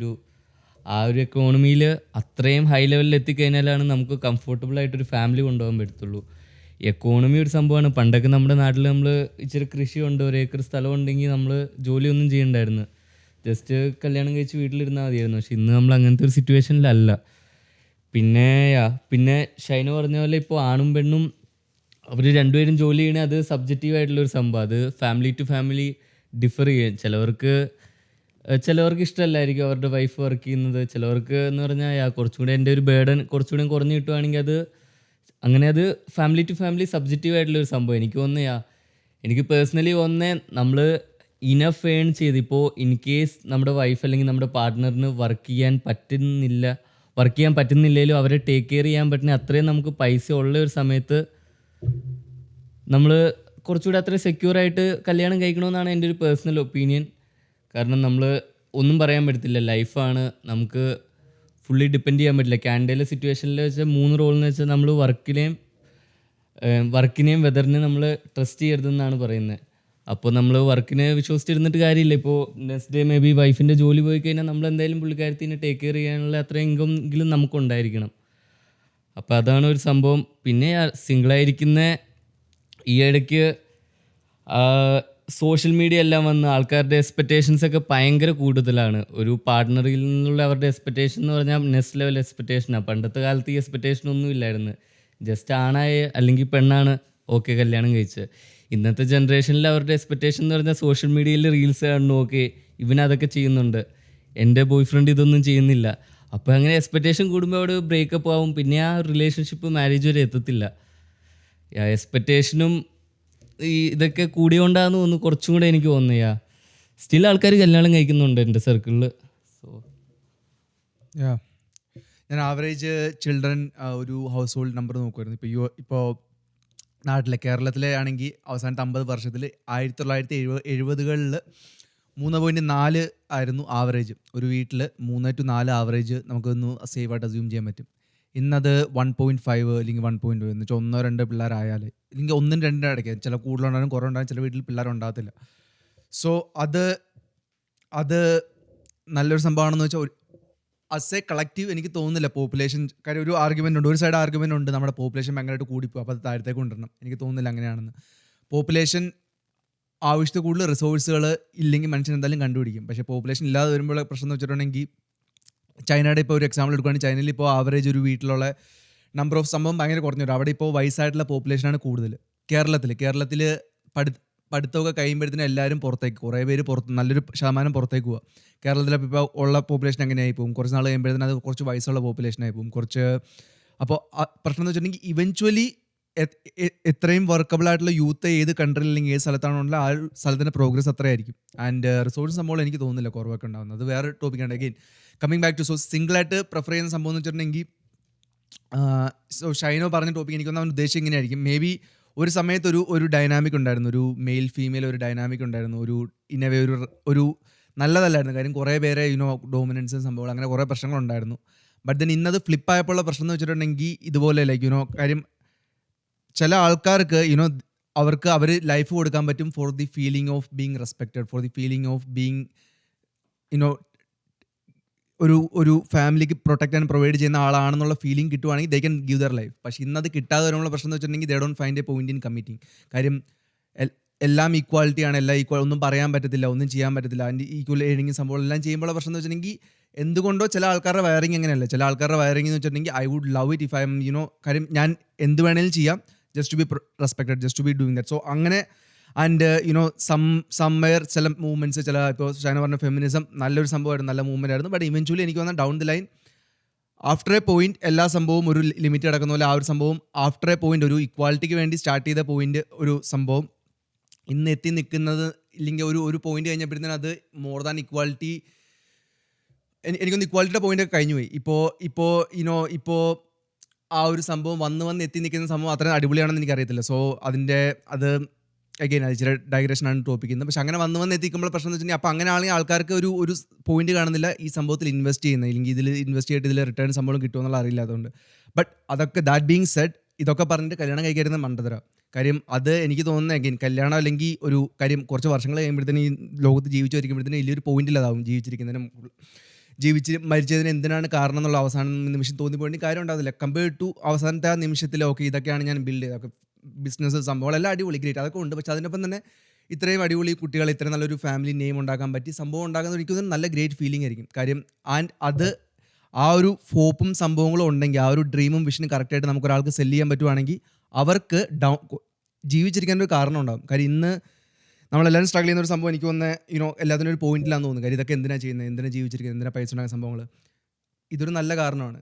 ആ ഒരു എക്കോണമിയിൽ അത്രയും ഹൈ ലെവലിൽ എത്തിക്കഴിഞ്ഞാലാണ് നമുക്ക് കംഫർട്ടബിളായിട്ടൊരു ഫാമിലി കൊണ്ടുപോകാൻ പറ്റത്തുള്ളൂ. എക്കോണമി ഒരു സംഭവമാണ്. പണ്ടൊക്കെ നമ്മുടെ നാട്ടിൽ നമ്മൾ ഇച്ചിരി കൃഷിയുണ്ട്, 1 ഏക്കർ സ്ഥലം ഉണ്ടെങ്കിൽ നമ്മൾ ജോലിയൊന്നും ചെയ്യണ്ടായിരുന്നു, ജസ്റ്റ് കല്യാണം കഴിച്ച് വീട്ടിലിരുന്നാൽ മതിയായിരുന്നു. പക്ഷെ ഇന്ന് നമ്മൾ അങ്ങനത്തെ ഒരു സിറ്റുവേഷനിലല്ല. പിന്നെ ഷൈന പറഞ്ഞ പോലെ ഇപ്പോൾ ആണും പെണ്ണും അവർ രണ്ടുപേരും ജോലി ചെയ്യണേ അത് സബ്ജക്റ്റീവായിട്ടുള്ളൊരു സംഭവം. അത് ഫാമിലി ടു ഫാമിലി ഡിഫർ ചെയ്യും. ചിലവർക്ക് ഇഷ്ടമല്ലായിരിക്കും അവരുടെ വൈഫ് വർക്ക് ചെയ്യുന്നത്. ചിലവർക്ക് എന്ന് പറഞ്ഞാൽ കുറച്ചുകൂടെ എൻ്റെ ഒരു ബേർഡൻ കുറച്ചുകൂടെ കുറഞ്ഞ് കിട്ടുവാണെങ്കിൽ അത് ഫാമിലി ടു ഫാമിലി സബ്ജക്റ്റീവായിട്ടുള്ളൊരു സംഭവം. എനിക്ക് പേഴ്സണലി നമ്മൾ ഇനഫ് ഏൺ ചെയ്ത് ഇപ്പോൾ ഇൻ കേസ് നമ്മുടെ വൈഫ് അല്ലെങ്കിൽ നമ്മുടെ പാർട്ട്ണറിന് വർക്ക് ചെയ്യാൻ പറ്റുന്നില്ലെങ്കിലും അവരെ ടേക്ക് കെയർ ചെയ്യാൻ പറ്റുന്ന അത്രയും നമുക്ക് പൈസ ഉള്ള ഒരു സമയത്ത് നമ്മൾ കുറച്ചുകൂടി അത്രയും സെക്യൂറായിട്ട് കല്യാണം കഴിക്കണമെന്നാണ് എൻ്റെ ഒരു പേഴ്സണൽ ഒപ്പീനിയൻ. കാരണം നമ്മൾ ഒന്നും പറയാൻ പറ്റത്തില്ല, ലൈഫാണ്, നമുക്ക് ഫുള്ളി ഡിപ്പെൻഡ് ചെയ്യാൻ പറ്റില്ല. ക്യാൻഡയിലെ സിറ്റുവേഷനിൽ വെച്ചാൽ 3 റോൾ എന്ന് വെച്ചാൽ നമ്മൾ വർക്കിനെയും വെതറിനെയും നമ്മൾ ട്രസ്റ്റ് ചെയ്യരുതെന്നാണ് പറയുന്നത്. അപ്പോൾ നമ്മൾ വർക്കിനെ വിശ്വസിച്ചിരുന്നിട്ട് കാര്യമില്ല. ഇപ്പോൾ നെക്സ്റ്റ് ഡേ മേ ബി വൈഫിൻ്റെ ജോലി പോയി കഴിഞ്ഞാൽ നമ്മൾ എന്തായാലും പുള്ളിക്കാരത്തിനെ ടേക്ക് കെയർ ചെയ്യാനുള്ള അത്രയും ഇൻകമെങ്കിലും നമുക്കുണ്ടായിരിക്കണം. അപ്പോൾ അതാണ് ഒരു സംഭവം. പിന്നെ സിംഗിളായിരിക്കുന്ന ഈ ഇടയ്ക്ക് സോഷ്യൽ മീഡിയ എല്ലാം വന്ന് ആൾക്കാരുടെ എക്സ്പെക്റ്റേഷൻസൊക്കെ ഭയങ്കര കൂടുതലാണ്. ഒരു പാർട്ട്ണറിൽ നിന്നുള്ള അവരുടെ എക്സ്പെക്റ്റേഷൻ എന്ന് പറഞ്ഞാൽ നെക്സ്റ്റ് ലെവൽ എക്സ്പെക്റ്റേഷനാണ്. പണ്ടത്തെ കാലത്ത് ഈ എക്സ്പെക്റ്റേഷനൊന്നും ഇല്ലായിരുന്നു. ജസ്റ്റ് ആണായ അല്ലെങ്കിൽ പെണ്ണാണ് ഓക്കെ കല്യാണം കഴിച്ചത്. ഇന്നത്തെ ജനറേഷനിൽ അവരുടെ എക്സ്പെക്റ്റേഷൻ എന്ന് പറഞ്ഞാൽ സോഷ്യൽ മീഡിയയിൽ റീൽസ് കാണുന്നു, ഓക്കെ ഇവനതൊക്കെ ചെയ്യുന്നുണ്ട്, എൻ്റെ ബോയ് ഫ്രണ്ട് ഇതൊന്നും ചെയ്യുന്നില്ല. അപ്പോൾ അങ്ങനെ എക്സ്പെക്റ്റേഷൻ കൂടുമ്പോൾ അവിടെ ബ്രേക്കപ്പ് ആവും. പിന്നെ ആ റിലേഷൻഷിപ്പ് മാരേജ് വരെ എത്തത്തില്ല. എക്സ്പെക്റ്റേഷനും ഇതൊക്കെ കൂടിയോണ്ടാന്ന് തോന്നുന്നു കുറച്ചും കൂടെ എനിക്ക് തോന്നുക. സ്റ്റിൽ ആൾക്കാർ കല്യാണം കഴിക്കുന്നുണ്ട് എൻ്റെ സർക്കിളിൽ. സോ ഞാൻ ആവറേജ് ചിൽഡ്രൻ ഒരു ഹൗസ് ഹോൾഡ് നമ്പർ നോക്കുമായിരുന്നു. ഇപ്പോൾ നാട്ടിലെ കേരളത്തിലെ ആണെങ്കിൽ അവസാനത്തെ 50 വർഷത്തിൽ 1970-കളിൽ 3.4 ആയിരുന്നു ആവറേജ്. ഒരു വീട്ടിൽ 3 to 4 ആവറേജ് നമുക്കൊന്ന് സേഫായിട്ട് അസ്യൂം ചെയ്യാൻ പറ്റും. ഇന്നത് 1.5 അല്ലെങ്കിൽ 1.2 എന്ന് വെച്ചാൽ 1-2 പിള്ളേരായാൽ അല്ലെങ്കിൽ 1-2 ഇടയ്ക്ക് ചില കൂടുതലുണ്ടാകും കുറേ ഉണ്ടാകും, ചില വീട്ടിൽ പിള്ളേരുണ്ടാകത്തില്ല. സോ അത് നല്ലൊരു സംഭവമാണെന്ന് വെച്ചാൽ അസ് എ കളക്റ്റീവ് എനിക്ക് തോന്നുന്നില്ല പോപ്പുലേഷൻ, കാര്യം ഒരു ആർഗ്യുമെൻ്റ് ഉണ്ട്, ഒരു സൈഡ് ആർഗ്യുമെൻ്റ് ഉണ്ട് നമ്മുടെ പോപ്പുലേഷൻ ഭയങ്കരമായിട്ട് കൂടിപ്പോകും അപ്പോൾ അത് താഴത്തേക്ക് കൊണ്ടുവരണം. എനിക്ക് തോന്നുന്നില്ല അങ്ങനെയാണെന്ന്. പോപ്പുലേഷൻ ആവശ്യത്തിൽ കൂടുതൽ റിസോഴ്സുകൾ ഇല്ലെങ്കിൽ മനുഷ്യൻ എന്തായാലും കണ്ടുപിടിക്കും. പക്ഷേ പോപ്പുലേഷൻ ഇല്ലാതെ വരുമ്പോൾ പ്രശ്നം എന്ന് വെച്ചിട്ടുണ്ടെങ്കിൽ ചൈനയുടെ ഇപ്പോൾ ഒരു എക്സാമ്പിൾ എടുക്കുകയാണെങ്കിൽ ചൈനയിൽ ഇപ്പോൾ ആവറേജ് ഒരു വീട്ടിലുള്ള നമ്പർ ഓഫ് സംഭവം ഭയങ്കര കുറഞ്ഞു വരും. അവിടെ ഇപ്പോൾ വയസ്സായിട്ടുള്ള പോപ്പുലേഷനാണ് കൂടുതൽ. കേരളത്തിൽ പഠിത്തമൊക്കെ കഴിയുമ്പോഴത്തേനും എല്ലാവരും പുറത്തേക്ക്, കുറേ പേര് നല്ലൊരു ശതമാനം പുറത്തേക്ക് പോവുക. കേരളത്തിൽ ഇപ്പോൾ ഉള്ള പോപ്പുലേഷൻ എങ്ങനെയായി പോകും, കുറച്ച് നാൾ കഴിയുമ്പോഴത്തേനും അത് കുറച്ച് വയസ്സുള്ള പോപ്പുലേഷനായി പോകും കുറച്ച്. അപ്പോൾ പ്രശ്നം എന്ന് വെച്ചിട്ടുണ്ടെങ്കിൽ ഇവൻച്വലി എത്രയും വർക്കബിൾ ആയിട്ടുള്ള യൂത്ത് ഏത് കൺട്രിയിൽ അല്ലെങ്കിൽ ഏത് സ്ഥലത്താണുള്ള ആ ഒരു സ്ഥലത്തിൻ്റെ പ്രോഗ്രസ് അത്രയായിരിക്കും. ആൻഡ് റിസോഴ്സ് സംഭവം എനിക്ക് തോന്നുന്നില്ല കുറവൊക്കെ ഉണ്ടാകുന്നത്. അത് വേറെ ടോപ്പിക്കാണ്. അഗെയിൻ കമ്മിങ് ബാക്ക് ടു സിംഗിളായിട്ട് പ്രിഫർ ചെയ്യുന്ന സംഭവം എന്ന് വെച്ചിട്ടുണ്ടെങ്കിൽ ഷൈനോ പറഞ്ഞ ടോപ്പിക് എനിക്കൊന്നും അവൻ ഉദ്ദേശിച്ച് ഇങ്ങനെയായിരിക്കും. മേ ബി ഒരു സമയത്ത് ഒരു ഡൈനാമിക് ഉണ്ടായിരുന്നു, ഒരു മെയിൽ ഫീമെയിൽ ഒരു ഡൈനാമിക് ഉണ്ടായിരുന്നു, ഒരു ഇന്നവേ ഒരു നല്ലതല്ലായിരുന്നു. കാര്യം കുറേ പേരെ ഡോമിനൻസ് സംഭവങ്ങൾ അങ്ങനെ കുറേ പ്രശ്നങ്ങളുണ്ടായിരുന്നു. ബട്ട് ദെൻ ഇന്നത് ഫ്ലിപ്പായപ്പോഴുള്ള പ്രശ്നം എന്ന് വെച്ചിട്ടുണ്ടെങ്കിൽ ഇതുപോലെ കാര്യം ചില ആൾക്കാർക്ക് അവർക്ക് അവർ ലൈഫ് കൊടുക്കാൻ പറ്റും for the feeling of being respected, for the feeling of being ഒരു ഫാമിലിക്ക് പ്രൊട്ടക്റ്റ് ആൻഡ് പ്രൊവൈഡ് ചെയ്യുന്ന ആളാണെന്നുള്ള ഫീലിംഗ് കിട്ടുവാണെങ്കിൽ they can give their life. പക്ഷേ ഇന്നത് കിട്ടാതെ വരുമ്പോൾ പ്രശ്നം എന്ന് വെച്ചിട്ടുണ്ടെങ്കിൽ they don't find A point in committing. കാര്യം എല്ലാം ഈക്വാലിറ്റിയാണ്, എല്ലാം ഈക്വൽ, ഒന്നും പറയാൻ പറ്റത്തില്ല, ഒന്നും ചെയ്യാൻ പറ്റത്തില്ല, അതിൻ്റെ ഈക്വൽ ഏണിങ് സംഭവം എല്ലാം ചെയ്യുമ്പോൾ പ്രശ്നം എന്ന് വെച്ചിട്ടുണ്ടെങ്കിൽ എന്തുകൊണ്ടോ ചില ആൾക്കാരുടെ വയറിങ് എങ്ങനെയല്ല. ചില ആൾക്കാരുടെ വയറിങ് എന്ന് വെച്ചിട്ടുണ്ടെങ്കിൽ I would love it if I am കാര്യം ഞാൻ എന്ത് വേണേലും ചെയ്യാം, just to be respected, just to be doing that. So അങ്ങനെ ആൻഡ് സംവെയർ ചില മൂവ്മെൻറ്റ്സ്, ചില ഇപ്പോൾ ഷൈന പറഞ്ഞ ഫെമിനിസം നല്ലൊരു സംഭവമായിരുന്നു, നല്ല മൂവ്മെൻ്റ് ആയിരുന്നു. ബട്ട് ഇവൻച്വലി എനിക്ക് വന്നാൽ down the line after A point എല്ലാ സംഭവവും ഒരു ലിമിറ്റ് കിടക്കുന്ന പോലെ ആ ഒരു സംഭവം ആഫ്റ്റർ എ പോയിന്റ് ഒരു ഇക്വാലിറ്റിക്ക് വേണ്ടി സ്റ്റാർട്ട് ചെയ്ത പോയിന്റ് ഒരു സംഭവം ഇന്ന് എത്തി നിൽക്കുന്നത് ഇല്ലെങ്കിൽ ഒരു പോയിന്റ് കഴിഞ്ഞപ്പോഴത്തേനും അത് മോർ ദാൻ ഇക്വാലിറ്റി, എനിക്കൊന്ന് ഇക്വാലിറ്റിയുടെ പോയിന്റ് ഒക്കെ കഴിഞ്ഞു പോയി. ഇപ്പോൾ ആ ഒരു സംഭവം വന്ന് എത്തി നിൽക്കുന്ന സംഭവം അത്രയും അടിപൊളിയാണെന്ന് എനിക്കറിയത്തില്ല. സോ അത് അഗെയിൻ അത് ചില ഡൈഗ്രഷനാണ് ടോപ്പിക്കുന്നത്. പക്ഷെ അങ്ങനെ വന്ന് എത്തിക്കുമ്പോൾ പ്രശ്നം എന്ന് വെച്ചിട്ടുണ്ടെങ്കിൽ അപ്പോൾ അങ്ങനെ ആണെങ്കിൽ ആൾക്കാർക്ക് ഒരു പോയിന്റ് കാണുന്നില്ല ഈ സംഭവത്തിൽ ഇൻവെസ്റ്റ് ചെയ്യുന്നത്, ഇല്ലെങ്കിൽ ഇതിൽ ഇൻവെസ്റ്റ് ചെയ്തിട്ട് ഇതിൽ റിട്ടേൺ സംഭവം കിട്ടുമെന്നുള്ള അറിയില്ല. അതുകൊണ്ട് ബട്ട് അതൊക്കെ ദാറ്റ് ബീങ് സെഡ് ഇതൊക്കെ പറഞ്ഞിട്ട് കല്യാണം കഴിക്കരുന്ന മണ്ടത്തരം. കാര്യം അത് എനിക്ക് തോന്നുന്നത് അഗെയിൻ കല്യാണം അല്ലെങ്കിൽ ഒരു കാര്യം കുറച്ച് വർഷങ്ങൾ കഴിയുമ്പോഴത്തേനും ഈ ലോകത്ത് ജീവിച്ചിരിക്കുമ്പോഴത്തേനും വലിയൊരു പോയിന്റില്ലാതാവും. മരിച്ചതിന് എന്തിനാണ് കാരണം എന്നുള്ള അവസാന നിമിഷം തോന്നിപ്പോയി കാര്യം ഉണ്ടാവില്ല. കമ്പയർ ടു അവസാനത്തെ ആ നിമിഷത്തിൽ ഓക്കെ ഇതൊക്കെയാണ് ഞാൻ ബിൽഡ് ചെയ്തത്, ബിസിനസ് സംഭവം എല്ലാം അടിപൊളി ഗ്രേറ്റ് അതൊക്കെ ഉണ്ട്. പക്ഷെ അതിനൊപ്പം തന്നെ ഇത്രയും അടിപൊളി കുട്ടികൾ, ഇത്രയും നല്ലൊരു ഫാമിലി നെയിം ഉണ്ടാക്കാൻ പറ്റി സംഭവം ഉണ്ടാകുന്നത് എനിക്ക് തോന്നുന്നു നല്ല ഗ്രേറ്റ് ഫീലിംഗ് ആയിരിക്കും. കാര്യം ആൻഡ് അത് ആ ഒരു ഹോപ്പും സംഭവങ്ങളും ഉണ്ടെങ്കിൽ, ആ ഒരു ഡ്രീമും വിഷനും കറക്റ്റായിട്ട് നമുക്ക് ഒരാൾക്ക് സെല്ല് ചെയ്യാൻ പറ്റുവാണെങ്കിൽ അവർക്ക് ജീവിച്ചിരിക്കാൻ ഒരു കാരണം ഉണ്ടാകും. കാര്യം ഇന്ന് നമ്മളെല്ലാവരും സ്ട്രഗിൾ ചെയ്യുന്ന ഒരു സംഭവം എനിക്ക് തോന്നുന്നത് എല്ലാത്തിനും ഒരു പോയിന്റിലാന്ന് തോന്നുന്നു. കാര്യം ഇതൊക്കെ എന്തിനാണ് ചെയ്യുന്നത്, എന്തിനാണ് ജീവിച്ചിരിക്കുന്നത്, എന്തിനാണ് പൈസ ഉണ്ടാകുന്ന സംഭവങ്ങൾ. ഇതൊരു നല്ല കാരണമാണ്.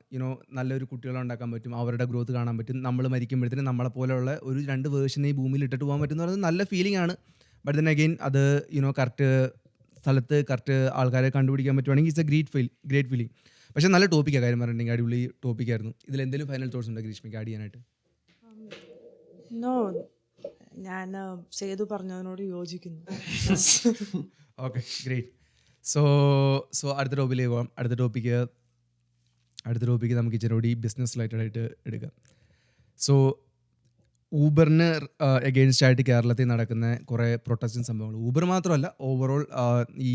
നല്ലൊരു കുട്ടികളെ ഉണ്ടാക്കാൻ പറ്റും, അവരുടെ ഗ്രോത്ത് കാണാൻ പറ്റും. നമ്മൾ മരിക്കുമ്പോഴത്തേനും നമ്മളെ പോലെയുള്ള ഒരു 2 വേർഷനെ ഈ ഭൂമിയിൽ ഇട്ടിട്ട് പോകാൻ പറ്റും എന്ന് പറയുന്നത് നല്ല ഫീലിംഗ് ആണ്. ബട്ട് ദെൻ അഗെയിൻ അത് കറക്റ്റ് സ്ഥലത്ത് കറക്റ്റ് ആൾക്കാരെ കണ്ടുപിടിക്കാൻ പറ്റുവാണെങ്കിൽ ഇറ്റ്സ് എ ഗ്രേറ്റ് ഫീലിംഗ്. പക്ഷേ നല്ല ടോപ്പിക്കാണ് കാര്യം പറഞ്ഞിട്ടുണ്ടെങ്കിൽ അടിപൊളി ടോപ്പിക്കായിരുന്നു. ഇതിൽ എന്തെങ്കിലും ഫൈനൽ തോട്ട്സ് ഉണ്ടോ ഗ്രീഷ്മയ്ക്ക് ആഡ് ചെയ്യാനായിട്ട്? നോ, ഞാൻ സേതു പറഞ്ഞതിനോട് യോജിക്കുന്നു. Okay great. സോ അടുത്ത ടോപ്പിലേക്ക് പോകാം. അടുത്ത ടോപ്പിക്ക് നമുക്ക് ഇച്ചിരി ബിസിനസ് റിലേറ്റഡ് ആയിട്ട് എടുക്കാം. സോ ഊബറിന് എഗെയിൻസ്റ്റ് ആയിട്ട് കേരളത്തിൽ നടക്കുന്ന കുറേ പ്രൊട്ടക്ഷൻ സംഭവങ്ങൾ, ഊബർ മാത്രമല്ല ഓവറോൾ ഈ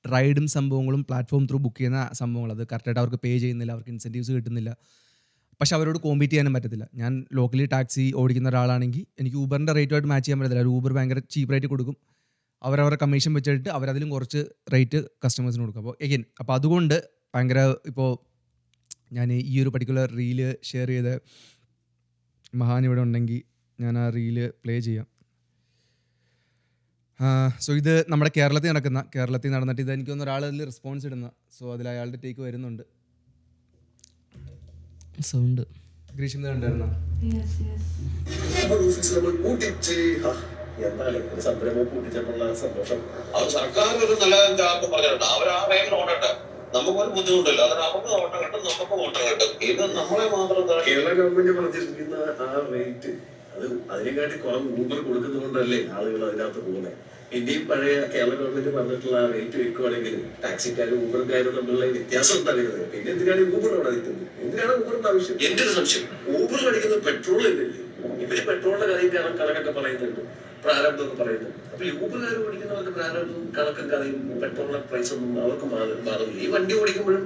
റൈഡും സംഭവങ്ങളും പ്ലാറ്റ്ഫോം ത്രൂ ബുക്ക് ചെയ്യുന്ന സംഭവങ്ങൾ, അത് കറക്റ്റായിട്ട് അവർക്ക് പേ ചെയ്യുന്നില്ല, അവർക്ക് ഇൻസെൻറ്റീവ്സ് കിട്ടുന്നില്ല. പക്ഷെ അവരോട് കോമ്പീറ്റ് ചെയ്യാനും പറ്റത്തില്ല. ഞാൻ ലോക്കലി ടാക്സി ഓടിക്കുന്ന ഒരാളാണെങ്കിൽ എനിക്ക് ഊബറിൻ്റെ റേറ്റുമായിട്ട് മാച്ച് ചെയ്യാൻ പറ്റത്തില്ല. ഊബർ ഭയങ്കര ചീപ്പ് റേറ്റ് കൊടുക്കും, അവരവരുടെ കമ്മീഷൻ വെച്ചിട്ട് അവരതിലും കുറച്ച് റേറ്റ് കസ്റ്റമേഴ്സിന് കൊടുക്കും. അപ്പോൾ അതുകൊണ്ട് ഭയങ്കര ഇപ്പോൾ ഞാൻ ഈ ഒരു പർട്ടിക്കുലർ റീല് ഷെയർ ചെയ്ത മഹാൻ ഇവിടെ ഉണ്ടെങ്കിൽ ഞാൻ ആ റീല് പ്ലേ ചെയ്യാം. സോ ഇത് നമ്മുടെ കേരളത്തിൽ നടന്നിട്ട് ഇത് എനിക്ക് തോന്നുന്നു ഒരാൾ അതിൽ റെസ്പോൺസ് ഇടുന്ന. സോ അതിൽ അയാളുടെ ടേക്ക് വരുന്നുണ്ട്. സൗണ്ട് ഗ്രീഷ്മ കണ്ടായിരുന്നോ? സന്തോഷം അവർ സർക്കാർ ഒരു നല്ല പറഞ്ഞിട്ടുണ്ട്. അവർ ആ വേഗം ഓടട്ടെ, നമുക്കൊരു ബുദ്ധിമുട്ടില്ല. അത് അവർക്ക് ഓട്ടം കിട്ടും, നമുക്ക് ഓട്ടം കിട്ടും. ഇത് നമ്മളെ മാത്രം കേരള ഗവൺമെന്റ് പറഞ്ഞിരിക്കുന്ന ആ റേറ്റ് അത് അതിനെക്കാട്ടി കുറവ് ഊബർ കൊടുക്കുന്നതുകൊണ്ടല്ലേ ആളുകൾ അതിനകത്ത് പോകുന്നത്. ഇന്ത്യയും പഴയ കേരള ഗവൺമെന്റ് പറഞ്ഞിട്ടുള്ള റേറ്റ് വെക്കുവാണെങ്കിൽ ടാക്സിക്കാരും ഊബർക്കാരും തമ്മിലുള്ള വ്യത്യാസം എന്താകുന്നത്? പിന്നെ എന്തിനാണ് ഊബർ അവിടെ നിൽക്കുന്നത്? എന്തിനാണ് ഊബറിന്റെ ആവശ്യം? എന്റെ ഒരു സംശയം, ഊബർ അടിക്കുന്നത് പെട്രോൾ തന്നെയല്ലേ? ഇവര് പെട്രോളിന്റെ കാര്യം കണക്കൊക്കെ പറയുന്നുണ്ട്, പ്രാരംഭമൊക്കെ പറയുന്നുണ്ട്. അപ്പൊ ഈ ഊബർകാർ ഓടിക്കുന്നവർക്ക് പ്രാരംഭവും കണക്കും കഥയും പെട്രോളിന്റെ പ്രൈസ് ഒന്നും അവർക്ക് ബാധമില്ല. ഈ വണ്ടി ഓടിക്കുമ്പോഴും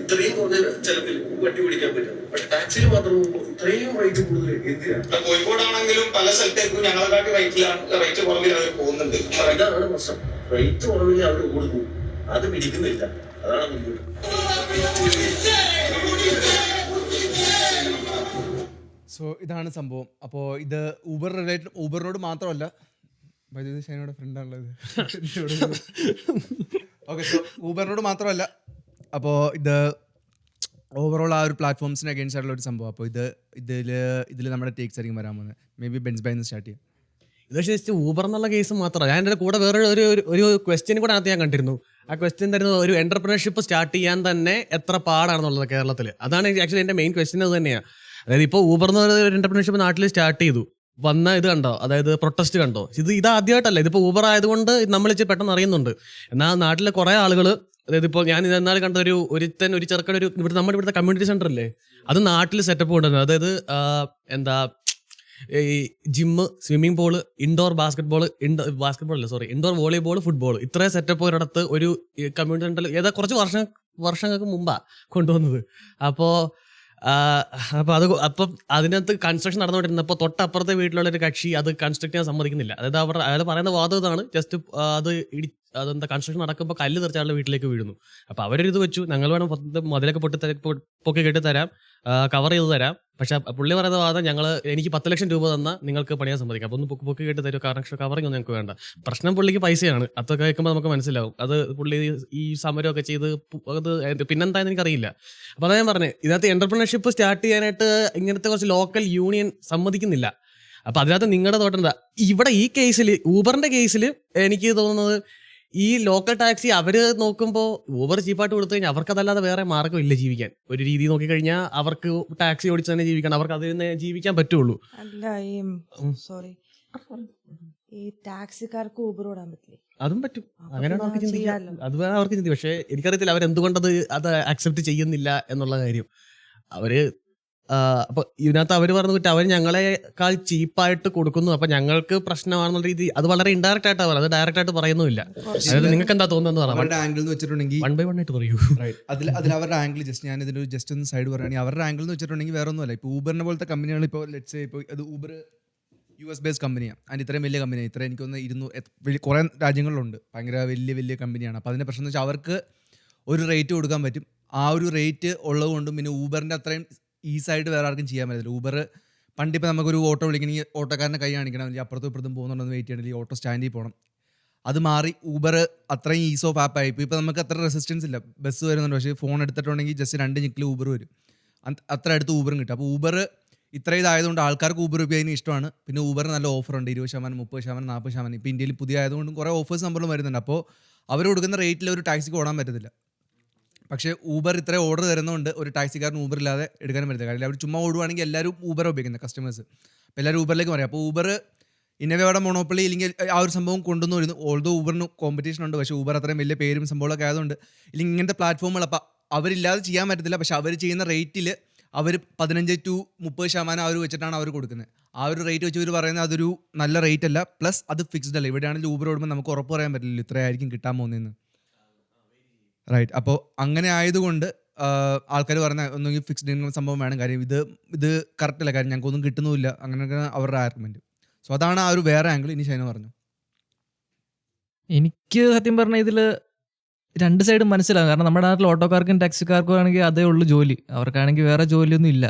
ഇത്രയും കുറഞ്ഞ ചെലവിൽ വണ്ടി ഓടിക്കാൻ പറ്റുന്നത്. പക്ഷെ ടാക്സിയിൽ മാത്രം ഇത്രയും റേറ്റ് കൂടുതൽ എന്തിനാണ്? കോഴിക്കോടാണെങ്കിലും പല സ്ഥലത്തേക്കും ഞങ്ങളെക്കാട്ടി റേറ്റ് കുറവിൽ അവർ പോകുന്നുണ്ട്. ഇതാണ് പ്രശ്നം, റേറ്റ് കുറവിൽ അവർ ഓടുന്നു, അത് പിടിക്കുന്നില്ല. അതാണ് ബുദ്ധിമുട്ട്. സോ ഇതാണ് സംഭവം. അപ്പോൾ ഇത് ഊബർ റിലേറ്റഡ്, ഊബറിനോട് മാത്രമല്ല, വൈദ്യുതി ഷൈനോടെ ഫ്രണ്ടാണുള്ളത്. ഓക്കെ, സോ ഊബറിനോട് മാത്രമല്ല, അപ്പോൾ ഇത് ഓവറോൾ ആ ഒരു പ്ലാറ്റ്ഫോംസിന് അഗെയിൻസ്റ്റ് ആയിട്ടുള്ള ഒരു സംഭവം. അപ്പോൾ ഇതിൽ നമ്മുടെ ടേക്സ് ആയിരിക്കും വരാൻ പോകുന്നത്. മേ ബി ബെൻസ് ബൈന്ന് സ്റ്റാർട്ട് ചെയ്യാം. ഇത് പക്ഷേ ജസ്റ്റ് ഊബർ എന്നുള്ള കേസ് മാത്രമല്ല, ഞാൻ എൻ്റെ കൂടെ വേറെ ഒരു ക്വസ്റ്റ്യൻ കൂടെ അകത്ത് ഞാൻ കണ്ടിരുന്നു. ആ ക്വസ്റ്റ്യൻ തരുന്നത് ഒരു എന്റർപ്രണർഷിപ്പ് സ്റ്റാർട്ട് ചെയ്യാൻ തന്നെ എത്ര പാടാണെന്നുള്ളത് കേരളത്തിൽ. അതാണ് ആക്ച്വലി എൻ്റെ മെയിൻ ക്വസ്റ്റ്യൻ. അത് തന്നെയാണ്. അതായത് ഇപ്പോൾ ഊബർ എന്ന് പറയുന്ന ഒരു എന്റർപ്രണർഷിപ്പ് നാട്ടിൽ സ്റ്റാർട്ട് ചെയ്തു, വന്ന ഇത് കണ്ടോ, അതായത് പ്രൊട്ടസ്റ്റ് കണ്ടോ? ഇത് ആദ്യമായിട്ടല്ല, ഇതിപ്പോൾ ഊബർ ആയതുകൊണ്ട് നമ്മൾ പെട്ടെന്ന് അറിയുന്നുണ്ട്. എന്നാൽ നാട്ടിലെ കുറേ ആളുകൾ, അതായത് ഇപ്പോൾ ഞാൻ ഇന്നാൾ കണ്ട ഒരു ചെറുക്കൻ നമ്മുടെ ഇവിടുത്തെ കമ്മ്യൂണിറ്റി സെന്റർ അല്ലേ, അത് നാട്ടിൽ സെറ്റപ്പ് കൊണ്ടുവരുന്നത്. അതായത് ഈ gym, swimming pool, indoor basketball indoor volleyball, football, ഇത്രയും സെറ്റപ്പ് ഒരിടത്ത് ഒരു കമ്മ്യൂണിറ്റി സെന്ററിൽ കുറച്ച് വർഷങ്ങൾക്ക് മുമ്പാ കൊണ്ടുവന്നത്. അപ്പോൾ അതിനകത്ത് കൺസ്ട്രക്ഷൻ നടന്നുകൊണ്ടിരുന്നപ്പോൾ തൊട്ടപ്പുറത്തെ വീട്ടിലുള്ള ഒരു കക്ഷി അത് കൺസ്ട്രക്ട് ചെയ്യാൻ സമ്മതിക്കുന്നില്ല. അതായത് അയാൾ പറയുന്ന വാദം ഇതാണ്, ജസ്റ്റ് അതെന്താ കൺസ്ട്രക്ഷൻ നടക്കുമ്പോൾ കല്ല് തെറിച്ച് ആളുടെ വീട്ടിലേക്ക് വീഴുന്നു. അപ്പോൾ അവരൊരിത് വെച്ചു, ഞങ്ങൾ വേണം മതിലൊക്കെ പൊക്കി കെട്ടി തരാം, കവർ ചെയ്ത് തരാം. പക്ഷെ പുള്ളി പറയുന്ന വാദം, എനിക്ക് 10 ലക്ഷം രൂപ തന്നാൽ നിങ്ങൾക്ക് പണിയാൻ സമ്മതിക്കാം, അപ്പോൾ ഒന്ന് പൊക്കി കെട്ടി തരും, കവറിങ് ഒന്നും ഞങ്ങൾക്ക് വേണ്ട. പ്രശ്നം പുള്ളിക്ക് പൈസയാണ്. അതൊക്കെ കേൾക്കുമ്പോൾ നമുക്ക് മനസ്സിലാവും. അത് പുള്ളി ഈ സമരമൊക്കെ ചെയ്ത് അത് പിന്നെന്തായെന്ന് എനിക്കറിയില്ല. അപ്പോൾ അതാ ഞാൻ പറഞ്ഞത്, ഇതിനകത്ത് എന്റർപ്രണർഷിപ്പ് സ്റ്റാർട്ട് ചെയ്യാനായിട്ട് ഇങ്ങനത്തെ കുറച്ച് ലോക്കൽ യൂണിയൻ സമ്മതിക്കുന്നില്ല. അപ്പോൾ അതിനകത്ത് നിങ്ങളുടെ തോട്ടെന്താ? ഇവിടെ ഈ കേസിൽ, ഊബറിന്റെ കേസിൽ എനിക്ക് തോന്നുന്നത്, ഈ ലോക്കൽ ടാക്സി അവര് നോക്കുമ്പോൾ ഊബർ ചീപ്പായിട്ട് കൊടുത്തു കഴിഞ്ഞാൽ അവർക്കതല്ലാതെ വേറെ മാർഗ്ഗമില്ല ജീവിക്കാൻ. ഒരു രീതി നോക്കിക്കഴിഞ്ഞാൽ അവർക്ക് ടാക്സി ഓടിച്ച് തന്നെ ജീവിക്കണം, അവർക്ക് അതിൽ നിന്ന് ജീവിക്കാൻ പറ്റുള്ളൂ. അല്ല, സോറി, ഈ ടാക്സിക്കാർക്ക് ഊബർ ഓടാൻ പറ്റില്ലേ? അതും പറ്റും, അങ്ങനെയാണ് അവർക്ക് ചിന്തിക്കാം. അത് വേണം അവർക്ക് ചിന്തിക്കും. പക്ഷേ എനിക്കറിയത്തില്ല അവരെന്തുകൊണ്ടത് അത് അക്സെപ്റ്റ് ചെയ്യുന്നില്ല എന്നുള്ള കാര്യം. അവര് അപ്പൊ ഇതിനകത്ത് അവർ പറഞ്ഞു, അവർ ഞങ്ങളെക്കാൾ ചീപ്പായിട്ട് കൊടുക്കുന്നു, അപ്പൊ ഞങ്ങൾക്ക് പ്രശ്നമാണെന്നുള്ള രീതി. അത് വളരെ ഇൻഡയറക്റ്റ് ആയിട്ടാണ് പറയുന്നത്, അത് ഡയറക്റ്റ് ആയിട്ട് പറയുന്നില്ല. അതായത് നിങ്ങൾക്ക് എന്താ തോന്നുന്നത് അവരുടെ ആംഗിൾ എന്ന് വെച്ചിട്ടുണ്ടെങ്കിൽ വൺ ബൈ വൺ ആയിട്ട് പറയൂ. അതിൽ അവരുടെ ആംഗിൾ ഞാൻ ഇതിന്റെ ജസ്റ്റ് ഒന്ന് സൈഡ് പറയുകയാണെങ്കിൽ, അവരുടെ ആംഗിൾ എന്ന് വെച്ചിട്ടുണ്ടെങ്കിൽ വേറെ ഒന്നുമല്ല. ഇപ്പോൾ ഊബറിനെ പോലത്തെ കമ്പനികൾ, ഇപ്പോൾ ലെറ്റ്സ് ഇപ്പോൾ അത് ഊബർ US ബേസ്ഡ് കമ്പനിയാണ്. ആൻഡ് ഇത്രയും വലിയ കമ്പനിയാണ്, ഇത്ര എനിക്കൊന്ന് കുറേ രാജ്യങ്ങളിലുണ്ട്, ഭയങ്കര വലിയ കമ്പനിയാണ്. അപ്പോൾ അതിൻ്റെ പ്രശ്നം എന്ന് വെച്ചാൽ അവർക്ക് ഒരു റേറ്റ് കൊടുക്കാൻ പറ്റും. ആ ഒരു റേറ്റ് ഉള്ളതുകൊണ്ടും പിന്നെ ഊബറിൻ്റെ അത്രയും ഈസായിട്ട് വേറെ ആർക്കും ചെയ്യാൻ പറ്റില്ല. ഊബർ പണ്ടിപ്പോൾ നമുക്കൊരു ഓട്ടോ വിളിക്കണമെങ്കിൽ ഓട്ടോക്കാരനെ കൈ കാണിക്കണം, അല്ലെങ്കിൽ അപ്പുറത്തും ഇപ്പുറത്തും പോകുന്നുണ്ടെന്ന് വെയിറ്റ് ചെയ്യണം, അല്ലെങ്കിൽ ഓട്ടോ സ്റ്റാൻഡിൽ പോകണം. അത് മാറി ഊബർ അത്രയും ഈസ് ഓഫ് ആപ്പ് ആയി. ഇപ്പോൾ നമുക്ക് അത്ര റെസിസ്റ്റൻസ് ഇല്ല. ബസ് വരുന്നുണ്ട്, പക്ഷേ ഫോൺ എടുത്തിട്ടുണ്ടെങ്കിൽ ജസ്റ്റ് 2 ഞെക്കിൽ ഊബർ വരും. അത്ര അടുത്ത് ഊബറും കിട്ടും. അപ്പോൾ ഊബർ ഇത്ര ഇതായതുകൊണ്ട് ആൾക്കാർക്ക് ഊബർ ഉപയോഗിക്കാൻ ഇഷ്ടമാണ്. പിന്നെ ഊബർ നല്ല ഓഫറുണ്ട്, 20%, 30%, 40%. ഇപ്പോൾ ഇന്ത്യയിൽ പുതിയ ആയതുകൊണ്ടും കുറേ ഓഫേഴ്സ് നമ്മളും വരുന്നുണ്ട്. അപ്പോൾ അവർ കൊടുക്കുന്ന റേറ്റിൽ ഒരു ടാക്സിക്ക് ഓടാൻ പറ്റത്തില്ല. പക്ഷേ ഊബർ ഇത്രയും ഓർഡർ തരുന്നതുകൊണ്ട് ഒരു ടാക്സിക്കാരന് ഊബർ ഇല്ലാതെ എടുക്കാനും പറ്റില്ല. കാരണം അവർ ചുമ്മാ ഓടുവാണെങ്കിൽ എല്ലാവരും ഊബർ ഉപയോഗിക്കുന്നത് കസ്റ്റമേഴ്സ്. അപ്പോൾ എല്ലാവരും ഊബറിലേക്ക് പറയാം. അപ്പോൾ ഊബർ ഇന്നോവയുടെ മോണോപ്പൊളി ഇല്ലെങ്കിൽ ആ ഒരു സംഭവം കൊണ്ടുവന്നു വരുന്നു. ഓൾദോ ഊബറിന് കോമ്പറ്റീഷൻ ഉണ്ട്, പക്ഷേ ഊബർ അത്രയും വലിയ പേരും സംഭവങ്ങളൊക്കെ ആയതുകൊണ്ട് ഇല്ലെങ്കിൽ ഇങ്ങനത്തെ പ്ലാറ്റ്ഫോമുകൾ അപ്പോൾ അവരില്ലാതെ ചെയ്യാൻ പറ്റത്തില്ല. പക്ഷേ അവർ ചെയ്യുന്ന റേറ്റിൽ അവർ 15 to 30% അവർ വെച്ചിട്ടാണ് അവർ കൊടുക്കുന്നത്. ആ ഒരു റേറ്റ് വെച്ച് ഇവർ പറയുന്നത് അതൊരു നല്ല റേറ്റ് അല്ല, പ്ലസ് അത് ഫിക്സ്ഡ് അല്ല. ഇവിടെയാണെങ്കിൽ ഊബർ ഓടുമ്പോൾ നമുക്ക് ഉറപ്പ് പറയാൻ പറ്റില്ല ഇത്രയായിരിക്കും കിട്ടാൻ പോകുന്നതെന്ന്. റൈറ്റ്. അപ്പോൾ അങ്ങനെ ആയതുകൊണ്ട് ആൾക്കാർ പറഞ്ഞ ഒന്നെങ്കിൽ ഫിക്സ്ഡ് ഇൻകം സംഭവം വേണം. കാര്യം ഇത് കറക്റ്റ് അല്ല, കാര്യം ഞങ്ങൾക്കൊന്നും കിട്ടുന്നുമില്ല, അങ്ങനെയൊക്കെ അവരുടെ ആർഗ്യുമെൻറ്റ്. സോ അതാണ് ആ ഒരു വേറെ ആംഗിൾ. ഇനി ഷൈന പറഞ്ഞു. എനിക്ക് സത്യം പറഞ്ഞാൽ ഇതിൽ 2 സൈഡും മനസ്സിലാകും. കാരണം നമ്മുടെ നാട്ടിൽ ഓട്ടോക്കാർക്കും ടാക്സിക്കാർക്കും ആണെങ്കിൽ അതേ ഉള്ളൂ ജോലി, അവർക്കാണെങ്കിൽ വേറെ ജോലിയൊന്നും ഇല്ല.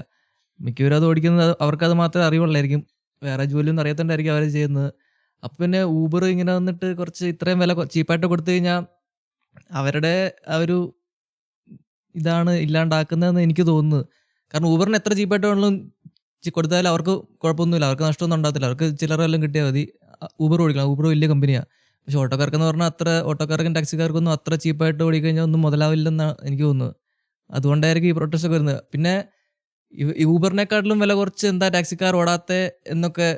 മിക്കവരും അത് ഓടിക്കുന്നത് അവർക്കത് മാത്രമേ അറിയുള്ളായിരിക്കും, വേറെ ജോലിയൊന്നും അറിയാത്തതുകൊണ്ടായിരിക്കും അവർ ചെയ്യുന്നത്. അപ്പം പിന്നെ ഊബർ ഇങ്ങനെ വന്നിട്ട് കുറച്ച് ഇത്രയും വില ചീപ്പായിട്ട് കൊടുത്തു കഴിഞ്ഞാൽ അവരുടെ ആ ഒരു ഇതാണ് ഇല്ലാണ്ടാക്കുന്നതെന്ന് എനിക്ക് തോന്നുന്നത്. കാരണം ഊബറിന് എത്ര ചീപ്പായിട്ട് വേണമെങ്കിലും കൊടുത്താലും അവർക്ക് കുഴപ്പമൊന്നുമില്ല, അവർക്ക് നഷ്ടമൊന്നും ഉണ്ടാകത്തില്ല. അവർക്ക് ചിലരെല്ലാം കിട്ടിയാൽ മതി, ഊബർ ഓടിക്കണം. ഊബർ വലിയ കമ്പനിയാണ്. പക്ഷെ ഓട്ടോക്കാർക്കെന്ന് പറഞ്ഞാൽ ഓട്ടോക്കാർക്കും ടാക്സിക്കാർക്കൊന്നും അത്ര ചീപ്പായിട്ട് ഓടിക്കഴിഞ്ഞാൽ ഒന്നും മുതലാവില്ലെന്നാണ് എനിക്ക് തോന്നുന്നത്. അതുകൊണ്ടായിരിക്കും ഈ പ്രൊട്ടസ്റ്റ് ഒക്കെ വരുന്നത്. പിന്നെ ഈ ഊബറിനെക്കാട്ടിലും വില കുറച്ച് എന്താ ടാക്സിക്കാർ ഓടാത്തെ എന്നൊക്കെ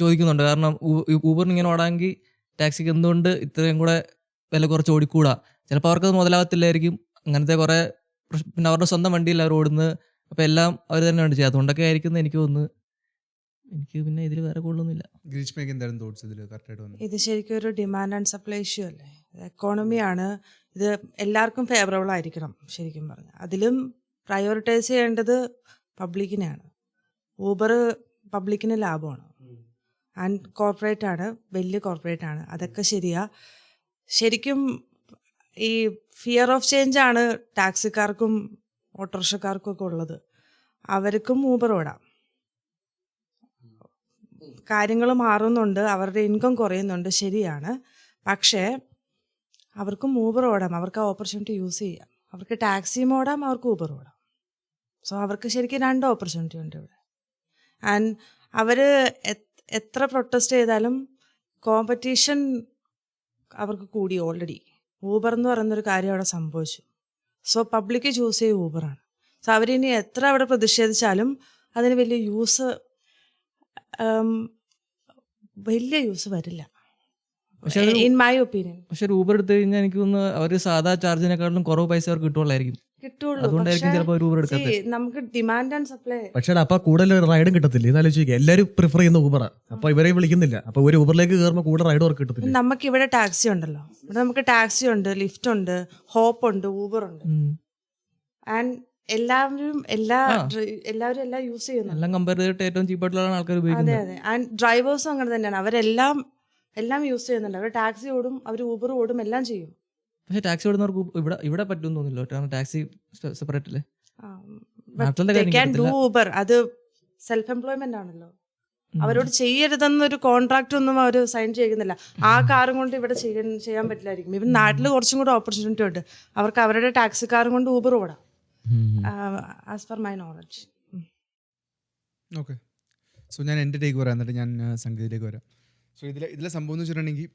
ചോദിക്കുന്നുണ്ട്. കാരണം ഊബറിന് ഇങ്ങനെ ഓടാമെങ്കിൽ ടാക്സിക്ക് എന്തുകൊണ്ട് ഇത്രയും കൂടെ വില കുറച്ച് ഓടിക്കൂടാ? ചിലപ്പോൾ അവർക്കത് മുതലാവത്തില്ലായിരിക്കും. അങ്ങനത്തെ കുറേ പിന്നെ അവരുടെ സ്വന്തം വണ്ടിയിൽ അവർ ഓടുന്നത്. അപ്പോൾ എല്ലാം അവർ തന്നെയാണ് ചെയ്യുക. അതുകൊണ്ടൊക്കെ ആയിരിക്കും എനിക്ക് തോന്നുന്നത്. എനിക്ക് പിന്നെ ഇതിൽ വേറെ കൂടുതലൊന്നുമില്ല. ഗ്രീഷ്മയ്ക്ക് എന്തായാലും തോട്ട്സ് ഇതിൽ കറക്റ്റായിട്ട് വന്നു? ഇത് ശരിക്കും ഒരു ഡിമാൻഡ് ആൻഡ് സപ്ലൈ ഇഷ്യൂ അല്ലേ? എക്കോണമിയാണ്. ഇത് എല്ലാവർക്കും ഫേവറബിൾ ആയിരിക്കണം ശരിക്കും പറഞ്ഞാൽ. അതിലും പ്രയോറിറ്റൈസ് ചെയ്യേണ്ടത് പബ്ലിക്കിനെയാണ്. ഊബർ പബ്ലിക്കിന് ലാഭമാണ് ആൻഡ് കോർപ്പറേറ്റ് ആണ്, വലിയ കോർപ്പറേറ്റ് ആണ്. അതൊക്കെ ശരിയാ. ശരിക്കും ഈ ഫിയർ ഓഫ് ചേഞ്ച് ആണ് ടാക്സിക്കാർക്കും ഓട്ടോറിക്ഷക്കാർക്കും ഒക്കെ ഉള്ളത്. അവർക്കും ഊബർ ഓടാം. കാര്യങ്ങൾ മാറുന്നുണ്ട്, അവരുടെ ഇൻകം കുറയുന്നുണ്ട്, ശരിയാണ്. പക്ഷേ അവർക്കും ഊബർ ഓടാം. അവർക്ക് ആ ഓപ്പർച്യൂണിറ്റി യൂസ് ചെയ്യാം. അവർക്ക് ടാക്സിയും ഓടാം, അവർക്ക് ഊബർ ഓടാം. സോ അവർക്ക് ശരിക്കും 2 ഓപ്പർച്യൂണിറ്റി ഉണ്ട് ഇവിടെ. ആൻഡ് അവർ എത്ര പ്രൊട്ടസ്റ്റ് ചെയ്താലും കോമ്പറ്റീഷൻ അവർക്ക് കൂടി ഓൾറെഡി. ഊബർ എന്ന് പറയുന്നൊരു കാര്യം അവിടെ സംഭവിച്ചു. സോ പബ്ലിക് ചൂസ് ചെയ്യും ഊബറാണ്. സോ അവരിനി എത്ര അവിടെ പ്രതിഷേധിച്ചാലും അതിന് വലിയ യൂസ് വരില്ല, പക്ഷേ ഇൻ മൈ ഒപ്പീനിയൻ. പക്ഷെ ഒരു ഊബർ എടുത്തു കഴിഞ്ഞാൽ എനിക്ക് തോന്നുന്നു അവർ സാധാ ചാർജിനെക്കാളും കുറവ് പൈസ അവർക്ക് കിട്ടുള്ളായിരിക്കും. കിട്ടുള്ളൂ. അതുകൊണ്ടായിരിക്കും ചിലപ്പോൾ ഒരു ഊബർ എടുക്കാത്തത്. നമുക്ക് ഡിമാൻഡ് ആൻഡ് സപ്ലൈ. പക്ഷേ അപ്പൊ കൂടുതൽ റൈഡും കിട്ടത്തില്ല. ഇതാലോചിക്കുക, എല്ലാവരും പ്രിഫർ ചെയ്യുന്ന ഊബറാ. അപ്പൊ ഇവരെ വിളിക്കുന്നില്ല. അപ്പൊ ഒരു ഊബറിലേക്ക് കയറുമ്പോൾ കൂടുതൽ റൈഡ് അവർക്ക് കിട്ടത്തില്ല. നമുക്ക് ഇവിടെ ടാക്സി ഉണ്ടല്ലോ. ഇവിടെ നമുക്ക് ടാക്സി ഉണ്ട്, ലിഫ്റ്റ് ഉണ്ട്, ഹോപ്പ് ഉണ്ട്, ഊബർ ഉണ്ട്. ആൻഡ് എല്ലാവരും എല്ലാം യൂസ് ചെയ്യുന്നു. എല്ലാം കമ്പയർ ചെയ്തിട്ട് ഏറ്റവും ചീപ്പായിട്ടുള്ള ആൾക്കാർ ഉപയോഗിക്കുന്നത്. അതെ. ആൻഡ് ഡ്രൈവേഴ്സും അങ്ങനെ തന്നെയാണ്. അവരെല്ലാം യൂസ് ചെയ്യുന്നുണ്ട്. അവർ ടാക്സി ഓടും, അവർ ഊബർ ഓടും, എല്ലാം ചെയ്യും. പക്ഷെ ടാക്സി ഓടുന്നവർക്ക് ഇവിടെ പറ്റുമെന്ന് തോന്നില്ല. കാരണം ടാക്സി സെപ്പറേറ്റ് അല്ലേ. They can do Uber. അത് സെൽഫ് എംപ്ലോയ്മെന്റ് ആണല്ലോ. അവരോട് ചെയ്യരുതെന്നൊരു കോൺട്രാക്ട് ഒന്നും അവർ സൈൻ ചെയ്യുന്നില്ല. ആ കാറും കൊണ്ട് ഇവിടെ ചെയ്യാൻ പറ്റില്ലായിരിക്കും. ഇവൻ നാട്ടിൽ കുറച്ചും കൂടെ ഓപ്പർച്യൂണിറ്റി ഉണ്ട്. അവർക്ക് അവരുടെ ടാക്സി കാറും കൊണ്ട് ഊബർ ഓടാം, as per my knowledge. Okay. So ഞാൻ എൻ്റെ ടേക്ക് പറയാം, എന്നിട്ട് ഞാൻ സംഗീതത്തിലേക്ക് വരാം. സോ ഇതിലെ സംഭവം എന്ന് വെച്ചിട്ടുണ്ടെങ്കിൽ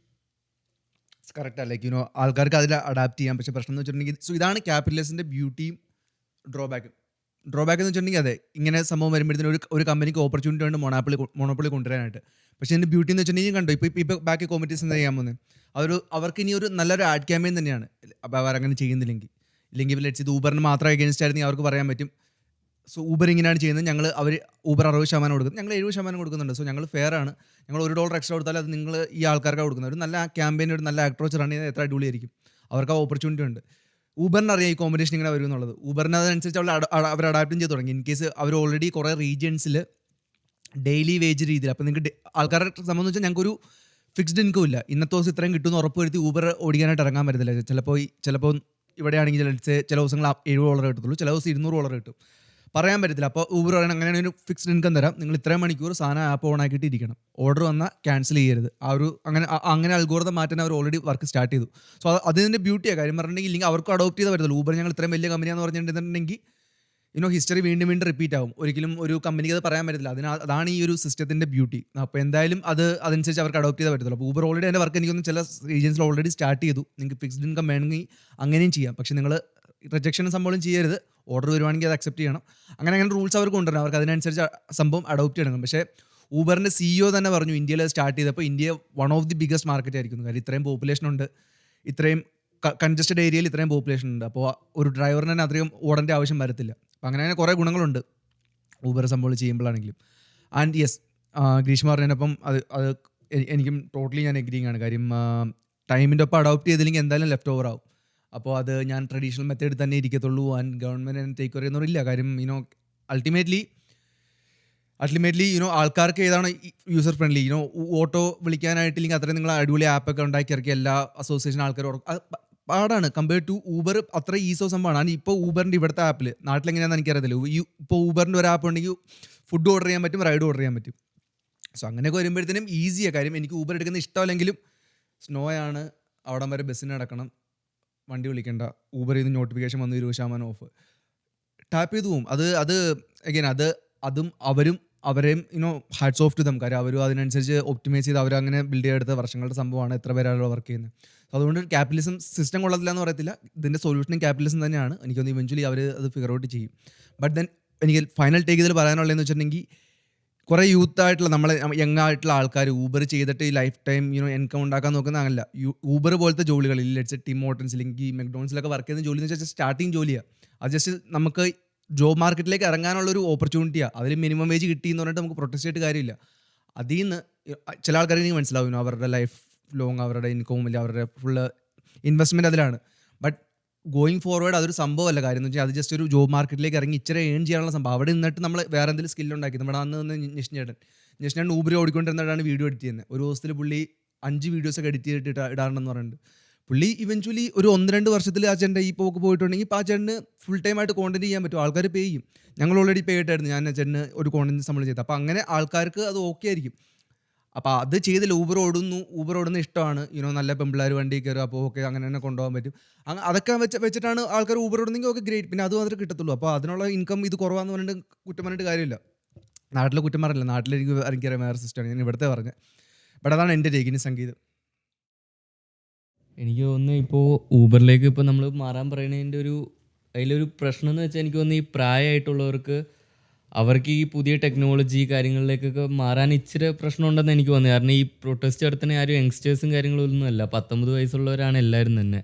കറക്റ്റ് ലൈക്ക് യുനോ ആൾക്കാർക്ക് അതിൽ അഡാപ്റ്റ് ചെയ്യാം. പക്ഷേ പ്രശ്നം എന്ന് വെച്ചിട്ടുണ്ടെങ്കിൽ സോ ഇതാണ് ക്യാപിറ്റലിസത്തിൻ്റെ ബ്യൂട്ടിയും ഡ്രോബാക്ക് എന്ന് വെച്ചിട്ടുണ്ടെങ്കിൽ അതെ, ഇങ്ങനെ സംഭവം വരുമ്പോഴത്തേനും ഒരു കമ്പനിക്ക് ഓപ്പർച്യൂണിറ്റി ഉണ്ട് മൊണോപ്പൊളി കൊണ്ടുവരാനായിട്ട്. പക്ഷേ എൻ്റെ ബ്യൂട്ടി എന്ന് വെച്ചിട്ടുണ്ടെങ്കിൽ കണ്ടോ ഇപ്പോൾ ബാക്കി കോമ്പറ്റീഷൻ എന്താ ചെയ്യാൻ പോകുന്നത്? അവർക്ക് ഇനി ഒരു നല്ലൊരു ആഡ് ക്യാമ്പയിൻ തന്നെയാണ്. അപ്പോൾ അവരങ്ങനെ ചെയ്യുന്നില്ലെങ്കിൽ ലെറ്റ്സ് ഇത് ഊബറിന് മാത്രം അഗേൻസ്റ്റ് ആയിരുന്നെങ്കിൽ അവർക്ക് പറയാൻ പറ്റും, സോ ഊബർ ഇങ്ങനെയാണ് ചെയ്യുന്നത്, അവർ ഊബർ 60% കൊടുക്കുന്നത്, ഞങ്ങൾ 70% കൊടുക്കുന്നുണ്ട്, സോ ഞങ്ങൾ ഫെയർ ആണ്, ഞങ്ങൾ $1 എക്സ്ട്രാ കൊടുത്താൽ അത് നിങ്ങൾ ഈ ആൾക്കാർക്കാണ് കൊടുക്കുന്നത്. ഒരു നല്ല ക്യാമ്പയിൻ, ഒരു നല്ല അപ്രോച്ച് റൺ ചെയ്താൽ എത്ര അടിപൊളിയായിരിക്കും. അവർക്ക് ആ ഓപ്പർച്യൂണിറ്റി ഉണ്ട്. ഊബറിന് അറിയാം ഈ കോമ്പറ്റീഷൻ ഇങ്ങനെ വരും എന്നുള്ളത്. ഊബറിന് അതനുസരിച്ച് അവർ അഡാപ്റ്റും ചെയ്ത് തുടങ്ങി. ഇൻ കേസ് അവർ ഓൾറെഡി കുറേ റീജിയൻസിൽ ഡെയിലി വേജ് രീതിയിൽ, അപ്പോൾ നിങ്ങൾക്ക് ആൾക്കാരുടെ സംബന്ധിച്ച് വെച്ചാൽ ഞങ്ങൾക്കൊരു ഫിക്സ്ഡ് ഇൻകം ഇല്ല, ഇന്നത്തെ ദിവസം ഇത്രയും കിട്ടുമെന്ന് ഉറപ്പ് വരുത്തി ഊബർ ഓടിക്കാനായിട്ട് ഇറങ്ങാൻ പറ്റത്തില്ല. ചിലപ്പോൾ ഇവിടെയാണെങ്കിൽ ചില ദിവസങ്ങൾ $70 കിട്ടത്തുള്ളൂ, ചില ദിവസം $200 കിട്ടും, പറയാൻ പറ്റത്തില്ല. അപ്പോൾ ഊബർ പറയണം അങ്ങനെയാണ് ഒരു ഫിക്സ്ഡ് ഇൻകം തരാം, നിങ്ങൾ ഇത്രയും മണിക്കൂർ സാധനം ആപ്പ് ഓൺ ആക്കിയിട്ട് ഇരിക്കണം, ഓർഡർ വന്നാൽ ക്യാൻസൽ ചെയ്യരുത്. അങ്ങനെ അൽഗോരിതം മാറ്റാൻ അവർ ഓൾറെഡി വർക്ക് സ്റ്റാർട്ട് ചെയ്തു. സോ അതിൻ്റെ ബ്യൂട്ടിയാണ്. കാര്യം പറഞ്ഞിട്ടുണ്ടെങ്കിൽ ഇല്ലെങ്കിൽ അവർക്ക് അഡോപ്റ്റ് ചെയ്താൽ പറ്റത്തുള്ളൂ. ഊബർ ഞങ്ങൾ ഇത്രയും വലിയ കമ്പനിയാണെന്ന് പറഞ്ഞിട്ടുണ്ടെങ്കിൽ ഹിസ്റ്ററി വീണ്ടും റിപ്പീറ്റ് ആവും. ഒരിക്കലും ഒരു കമ്പനിക്ക് അത് പറയാൻ പറ്റില്ല. അതാണ് ഈ ഒരു സിസ്റ്റത്തിൻ്റെ ബ്യൂട്ടി. അപ്പോൾ എന്തായാലും അതനുസരിച്ച് അവർക്ക് അഡോപ്റ്റ് ചെയ്താൽ പറ്റത്തുള്ളൂ. അപ്പോൾ ഊബർ ഓൾറെഡി അതിൻ്റെ വർക്ക് എനിക്കൊന്നും ചില റീജിയൻസിൽ ഓൾറെഡി സ്റ്റാർട്ട് ചെയ്തു. നിങ്ങൾക്ക് ഫിക്സ്ഡ് ഇൻകം വേണമെങ്കിൽ അങ്ങനെയും ചെയ്യാം. പക്ഷേ നിങ്ങൾ റിജക്ഷനും സംഭവം ചെയ്യരുത്. ഓർഡർ വരുവാണെങ്കിൽ അത് അക്സെപ്റ്റ് ചെയ്യണം. അങ്ങനെ റൂൾസ് അവർക്ക് കൊണ്ടുവരണം. അവർക്ക് അതിനനുസരിച്ച് സംഭവം അഡോപ്റ്റ് ചെയ്യണം. പക്ഷേ ഊബറിൻ്റെ CEO തന്നെ പറഞ്ഞു ഇന്ത്യയിൽ സ്റ്റാർട്ട് ചെയ്തപ്പോൾ India one of the biggest market ആയിരിക്കും. കാര്യം ഇത്രയും പോപ്പുലേഷൻ ഉണ്ട്, ഇത്രയും കൺജസ്റ്റഡ് ഏരിയയിൽ ഇത്രയും പോപ്പുലേഷൻ ഉണ്ട്. അപ്പോൾ ഒരു ഡ്രൈവറിന് തന്നെ അത്രയും ഓടേണ്ട ആവശ്യം വരത്തില്ല. അപ്പോൾ അങ്ങനെ കുറേ ഗുണങ്ങളുണ്ട് ഊബർ സംഭവം ചെയ്യുമ്പോഴാണെങ്കിലും. ആൻഡ് യെസ്, ഗ്രീഷ്മ പറഞ്ഞതിനൊപ്പം അത് എനിക്കും ടോട്ടലി ഞാൻ എഗ്രീങ് ആണ്. കാര്യം ടൈമിൻ്റെ ഒപ്പം അഡോപ്റ്റ് ചെയ്തില്ലെങ്കിൽ എന്തായാലും ലെഫ്റ്റ് ഓവർ ആവും. അപ്പോൾ അത് ഞാൻ ട്രഡീഷണൽ മെത്തേഡ് തന്നെ ഇരിക്കത്തുള്ളൂ ആൻഡ് ഗവൺമെൻറ് ടേക്ക് ഓവർ ചെയ്യുന്നവരില്ല. കാര്യം അൾട്ടിമേറ്റ്ലി ആൾക്കാർക്ക് ഏതാണ് യൂസർ ഫ്രണ്ട്ലി, ഓട്ടോ വിളിക്കാനായിട്ടില്ലെങ്കിൽ അത്രയും നിങ്ങൾ അടിപൊളി ആപ്പൊക്കെ ഉണ്ടാക്കി ഇറക്കി എല്ലാ അസോസിയേഷൻ ആൾക്കാരും പാടാണ്. കമ്പയർഡ് ടു ഊബർ അത്ര ഈസോ സംഭവമാണ്. ആൻഡ് ഇപ്പോൾ ഊബറിൻ്റെ ഇവിടുത്തെ ആപ്പിൽ നാട്ടിലെങ്ങനെയാണെന്ന് എനിക്കറിയത്തില്ല. ഇപ്പോൾ ഊബറിൻ്റെ ഒരു ആപ്പ് ഉണ്ടെങ്കിൽ ഫുഡ് ഓർഡർ ചെയ്യാൻ പറ്റും, റൈഡ് ഓർഡർ ചെയ്യാൻ പറ്റും. സോ അങ്ങനെയൊക്കെ വരുമ്പോഴത്തേനും ഈസിയാണ്. കാര്യം എനിക്ക് ഊബർ എടുക്കുന്ന ഇഷ്ടമല്ലെങ്കിലും സ്നോയാണ്, അവിടം വരെ ബസ്സിന് നടക്കണം, വണ്ടി വിളിക്കേണ്ട, ഊബർ ചെയ്ത് നോട്ടിഫിക്കേഷൻ വന്ന് 20% ഓഫ് ടാപ്പ് ചെയ്തു പോകും. അത് അഗൈൻ അതും അവരെയും ഹാറ്റ്സ് ഓഫ് ടു ദം. കാര്യം അവരും അതിനനുസരിച്ച് ഒപ്റ്റിമൈസ് ചെയ്ത് അവരങ്ങനെ ബിൽഡ് ചെയ്തെടുത്ത വർഷങ്ങളുടെ സംഭവമാണ്. എത്ര പേരാണല്ലോ വർക്ക് ചെയ്യുന്നത്. അതുകൊണ്ട് ക്യാപിറ്റലിസം സിസ്റ്റം കൊള്ളത്തില്ല എന്ന് പറയത്തില്ല. ഇതിൻ്റെ സൊല്യൂഷനും ക്യാപിറ്റലിസം തന്നെയാണ്. എനിക്കൊന്ന് ഇവഞ്ച്വലി അവർ അത് ഫിഗർ ഔട്ട് ചെയ്യും. ബട്ട് ദെൻ എനിക്ക് ഫൈനൽ ടേക്ക് ഇതിൽ പറയാനുള്ളതെന്ന് വെച്ചിട്ടുണ്ടെങ്കിൽ കുറേ യൂത്ത് ആയിട്ടുള്ള നമ്മളെ യങ് ആയിട്ടുള്ള ആൾക്കാർ ഊബർ ചെയ്തിട്ട് ഈ ലൈഫ് ടൈം ഇൻകം ഉണ്ടാക്കാൻ നോക്കുന്ന അങ്ങനല്ല. ഊബർ പോലത്തെ ജോലികൾ ലെറ്റ്സ് ടിം ഹോട്ടൽസ് അല്ലെങ്കിൽ മെക്ഡോണൽസിലൊക്കെ വർക്ക് ചെയ്യുന്ന ജോലി എന്ന് വെച്ചാൽ സ്റ്റാർട്ടിങ് ജോലിയാണ്. അത് ജസ്റ്റ് നമുക്ക് ജോബ് മാർക്കറ്റിലേക്ക് ഇറങ്ങാനുള്ള ഒരു ഓപ്പർച്യൂണിറ്റിയാണ്. അതിൽ മിനിമം വേജ് കിട്ടി എന്ന് പറഞ്ഞിട്ട് നമുക്ക് പ്രൊട്ടസ്റ്റ് ചെയ്തിട്ട് കാര്യമില്ല. അതിൽ നിന്ന് ചില ആൾക്കാർക്ക് എനിക്ക് മനസ്സിലാവും അവരുടെ ലൈഫ് ലോങ് അവരുടെ ഇൻകവും ഇല്ല അവരുടെ ഫുള്ള് ഇൻവെസ്റ്റ്മെൻറ്റ് അതിലാണ്. ബട്ട് ഗോയിങ് ഫോർവേഡ് അതൊരു സംഭവമല്ല. കാര്യം എന്ന് വെച്ചാൽ അത് ജസ്റ്റ് ഒരു ജോബ് മാർക്കറ്റിലേക്ക് ഇറങ്ങി ഇച്ചിരി ഏൺ ചെയ്യാനുള്ള സംഭവം. അവിടെ നിന്നിട്ട് നമ്മൾ വേറെ എന്തെങ്കിലും സ്കില്ലുണ്ടാക്കി. നമ്മുടെ അന്ന് നിന്ന് നിഷ്ണേട്ടൻ ഊബർ ഓടിക്കൊണ്ടിരുന്നിട്ടാണ് വീഡിയോ എഡിറ്റ് ചെയ്യുന്നത്. ഒരു ദിവസത്തിൽ പുള്ളി 5 വീഡിയോസൊക്കെ എഡിറ്റ് ചെയ്തിട്ട് ഇടാണെന്ന് പറയുന്നുണ്ട്. പുള്ളി ഇവൻച്വലി ഒരു 1-2 വർഷത്തിൽ ആ ചേട്ടൻ്റെ ഈ പോക്ക് പോയിട്ടുണ്ടെങ്കിൽ ഇപ്പോൾ ആ ചേട്ടന് ഫുൾ ടൈം ആയിട്ട് കോണ്ടന്റ് ചെയ്യാൻ പറ്റും. ആൾക്കാർ പേ ചെയ്യും. ഞങ്ങൾ ഓൾറെഡി പേ ആയിട്ടായിരുന്നു ഞാൻ ചേട്ടന് ഒരു കോണ്ടന്റ് നമ്മൾ ചെയ്തത്. അപ്പോൾ അങ്ങനെ ആൾക്കാർക്ക് അത് ഓക്കെ ആയിരിക്കും. അപ്പോൾ അത് ചെയ്തില്ല. ഊബർ ഓടുന്ന ഇഷ്ടമാണ്. നല്ല പെമ്പിള്ളേർ വണ്ടി കയറുക. അപ്പോൾ ഓക്കെ അങ്ങനെ തന്നെ കൊണ്ടുപോകാൻ പറ്റും. അതൊക്കെ വെച്ചിട്ടാണ് ആൾക്കാർ ഊബർ ഓടുന്നെങ്കിൽ ഓക്കെ ഗ്രേറ്റ്. പിന്നെ അത് മാത്രമേ കിട്ടത്തുള്ളൂ. അപ്പോൾ അതിനുള്ള ഇൻകം ഇത് കുറവാന്ന് പറഞ്ഞിട്ട് കുറ്റം പറഞ്ഞിട്ട് കാര്യമില്ല. നാട്ടിലെ കുറ്റം പറഞ്ഞില്ല. നാട്ടിൽ എനിക്കറിയാം വേറെ സിസ്റ്റമാണ്. ഞാൻ ഇവിടുത്തെ പറഞ്ഞത്. ബട്ട് അതാണ് എൻ്റെ ടേക്കിന് സംഗീതം. എനിക്ക് തോന്നുന്നു ഇപ്പോൾ ഊബറിലേക്ക് ഇപ്പോൾ നമ്മൾ മാറാൻ പറയുന്നതിൻ്റെ അതിലൊരു പ്രശ്നം എന്ന് വെച്ചാൽ എനിക്ക് തോന്നുന്നു ഈ പ്രായമായിട്ടുള്ളവർക്ക് അവർക്ക് ഈ പുതിയ ടെക്നോളജി കാര്യങ്ങളിലേക്കൊക്കെ മാറാൻ ഇച്ചിരി പ്രശ്നമുണ്ടെന്ന് എനിക്ക് തോന്നുന്നു. കാരണം ഈ പ്രൊട്ടസ്റ്റ് നടത്തുന്ന ആരും യങ്സ്റ്റേഴ്സും കാര്യങ്ങളൊന്നും അല്ല, 19 വയസ്സുള്ളവരാണ് എല്ലാവരും തന്നെ.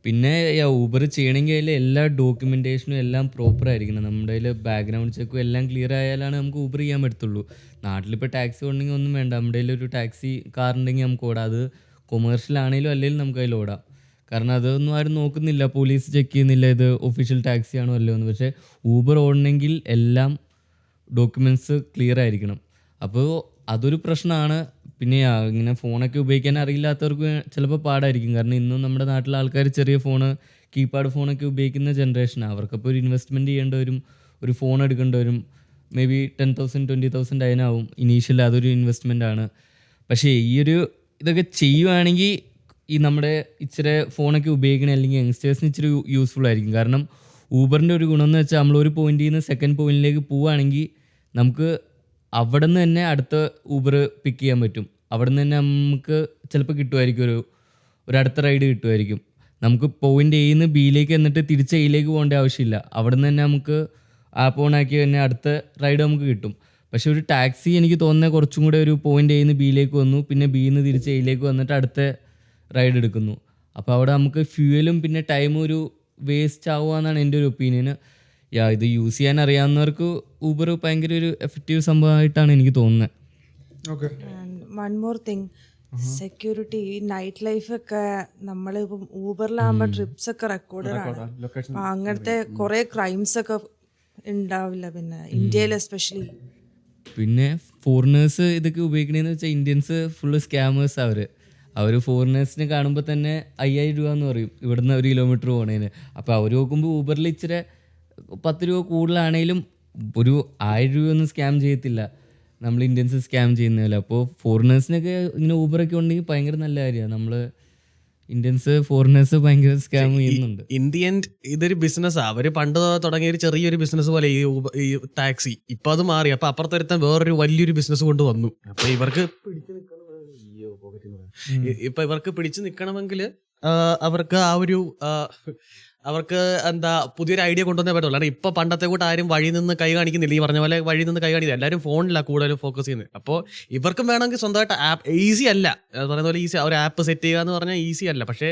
പിന്നെ ഊബർ ചെയ്യണമെങ്കിൽ അതിൽ എല്ലാ ഡോക്യുമെൻറ്റേഷനും എല്ലാം പ്രോപ്പർ ആയിരിക്കണം. നമ്മുടെ കയ്യിൽ ബാക്ക്ഗ്രൗണ്ട് ചെക്കും എല്ലാം ക്ലിയർ ആയാലാണ് നമുക്ക് ഊബർ ചെയ്യാൻ പറ്റത്തുള്ളൂ. നാട്ടിലിപ്പോൾ ടാക്സി ഉണ്ടെങ്കിൽ ഒന്നും വേണ്ട, നമ്മുടെ കയ്യിൽ ഒരു ടാക്സി കാർ ഉണ്ടെങ്കിൽ നമുക്ക് ഓടാം. അത് കൊമേഴ്ഷ്യൽ ആണെങ്കിലും അല്ലെങ്കിൽ നമുക്ക് അതിൽ ഓടാം. കാരണം അതൊന്നും ആരും നോക്കുന്നില്ല, പോലീസ് ചെക്ക് ചെയ്യുന്നില്ല ഇത് ഒഫീഷ്യൽ ടാക്സി ആണോ അല്ലോ എന്ന്. പക്ഷേ ഊബർ ഓടണമെങ്കിൽ എല്ലാം ഡോക്യുമെൻറ്റ്സ് ക്ലിയർ ആയിരിക്കണം. അപ്പോൾ അതൊരു പ്രശ്നമാണ്. പിന്നെ ഇങ്ങനെ ഫോണൊക്കെ ഉപയോഗിക്കാൻ അറിയില്ലാത്തവർക്ക് ചിലപ്പോൾ പാടായിരിക്കും. കാരണം ഇന്നും നമ്മുടെ നാട്ടിലെ ആൾക്കാർ ചെറിയ ഫോണ്, കീപാഡ് ഫോണൊക്കെ ഉപയോഗിക്കുന്ന ജനറേഷനാണ്. അവർക്കപ്പോൾ ഒരു ഇൻവെസ്റ്റ്മെൻറ്റ് ചെയ്യേണ്ടി വരും, ഒരു ഫോൺ എടുക്കേണ്ടി വരും. മേ ബി 10,000 20,000 അതിനാവും ഇനീഷ്യൽ. അതൊരു ഇൻവെസ്റ്റ്മെൻ്റ് ആണ്. പക്ഷേ ഇതൊക്കെ ചെയ്യുവാണെങ്കിൽ ഈ നമ്മുടെ ഇച്ചിരി ഫോണൊക്കെ ഉപയോഗിക്കണേ അല്ലെങ്കിൽ യങ്സ്റ്റേഴ്സിന് ഇച്ചിരി യൂസ്ഫുൾ ആയിരിക്കും. കാരണം ഊബറിൻ്റെ ഒരു ഗുണം എന്ന് വെച്ചാൽ നമ്മൾ ഒരു പോയിന്റിൽ നിന്ന് സെക്കൻഡ് പോയിന്റിലേക്ക് പോവുകയാണെങ്കിൽ നമുക്ക് അവിടെ നിന്ന് തന്നെ അടുത്ത ഊബർ പിക്ക് ചെയ്യാൻ പറ്റും. അവിടെ നിന്ന് തന്നെ നമുക്ക് ചിലപ്പോൾ കിട്ടുമായിരിക്കും ഒരു അടുത്ത റൈഡ് കിട്ടുമായിരിക്കും. നമുക്ക് പോയിന്റ് എയിൽ നിന്ന് ബിയിലേക്ക് എന്നിട്ട് തിരിച്ച് എയിലേക്ക് പോകേണ്ട ആവശ്യമില്ല. അവിടെ നിന്ന് തന്നെ നമുക്ക് ആപ്പ് ഓൺ ആക്കി തന്നെ അടുത്ത റൈഡ് നമുക്ക് കിട്ടും. പക്ഷേ ഒരു ടാക്സി എനിക്ക് തോന്നുന്നത് കുറച്ചും കൂടെ ഒരു പോയിന്റ് എയിൽ നിന്ന് ബിയിലേക്ക് വന്നു, പിന്നെ ബിയിൽ നിന്ന് തിരിച്ച് എയിലേക്ക് വന്നിട്ട് അടുത്ത റൈഡ് എടുക്കുന്നു. അപ്പോൾ അവിടെ നമുക്ക് ഫ്യൂവലും പിന്നെ ടൈമും ഒരു വേസ്റ്റ് ആവുക എന്നാണ് എൻ്റെ ഒരു ഒപ്പീനിയന്. ഇത് യൂസ് ചെയ്യാൻ അറിയാവുന്നവർക്ക് ഊബർ ഭയങ്കര ഒരു എഫക്റ്റീവ് സംഭവമായിട്ടാണ് എനിക്ക് തോന്നുന്നത്. Okay. One more thing, security. Night ലൈഫൊക്കെ നമ്മളിപ്പം ഊബറിലാകുമ്പോൾ ട്രിപ്സ് ഒക്കെ റെക്കോർഡാണ്. അപ്പം അങ്ങനത്തെ കുറേ ക്രൈംസ് ഒക്കെ ഉണ്ടാവില്ല. പിന്നെ ഇന്ത്യയിൽ എസ്പെഷ്യലി. പിന്നെ ഫോറിനേഴ്സ് ഇതൊക്കെ ഉപയോഗിക്കണേന്ന് വെച്ചാൽ ഇന്ത്യൻസ് ഫുള്ള് സ്കാമേഴ്സ്. അവർ ഫോറിനേഴ്സിനെ കാണുമ്പോൾ തന്നെ 5,000 രൂപ എന്ന് പറയും ഇവിടുന്ന് 1 കിലോമീറ്റർ പോകണേന്. അപ്പോൾ അവർ നോക്കുമ്പോൾ ഊബറിൽ ഇച്ചിരി 10 രൂപ കൂടുതലാണെങ്കിലും ഒരു 1000 രൂപയൊന്നും സ്കാം ചെയ്യത്തില്ല നമ്മൾ ഇന്ത്യൻസ് സ്കാം ചെയ്യുന്നതല്ല. അപ്പോൾ ഫോറിനേഴ്സിനൊക്കെ ഇങ്ങനെ ഊബറൊക്കെ ഉണ്ടെങ്കിൽ ഭയങ്കര നല്ല കാര്യമാണ്. നമ്മൾ ഇന്ത്യൻസ് ഫോറിനേഴ്സ് ഭയങ്കര സ്കാം ചെയ്യുന്നുണ്ട്. ഇന്ത്യൻ ഇതൊരു ബിസിനസ്സാണ്. അവർ പണ്ട് തുടങ്ങിയ ഒരു ചെറിയൊരു ബിസിനസ് പോലെ ഈ ടാക്സി. ഇപ്പം അത് മാറി. അപ്പം അപ്പുറത്തൊരുത്തൻ വേറൊരു വലിയൊരു ബിസിനസ് കൊണ്ട് വന്നു. അപ്പം ഇവർക്ക് പിടിച്ചു നിൽക്കണമെങ്കിൽ അവർക്ക് അവർക്ക് പുതിയൊരു ഐഡിയ കൊണ്ടുവന്നേ പറ്റുള്ളൂ. കാരണം ഇപ്പൊ പണ്ടത്തെ കൂട്ട് ആരും വഴി നിന്ന് കൈ കാണിക്കുന്നില്ല. ഈ പറഞ്ഞ പോലെ വഴി നിന്ന് കൈ കാണിക്കില്ല. എല്ലാവരും ഫോണിലാണ് കൂടുതലും ഫോക്കസ് ചെയ്യുന്നത്. അപ്പോൾ ഇവർക്കും വേണമെങ്കിൽ സ്വന്തമായിട്ട് ആപ്പ്, ഈസി അല്ല പറയുന്ന പോലെ ഈസി, ഒരു ആപ്പ് സെറ്റ് ചെയ്യുക എന്ന് പറഞ്ഞാൽ ഈസി അല്ല. പക്ഷേ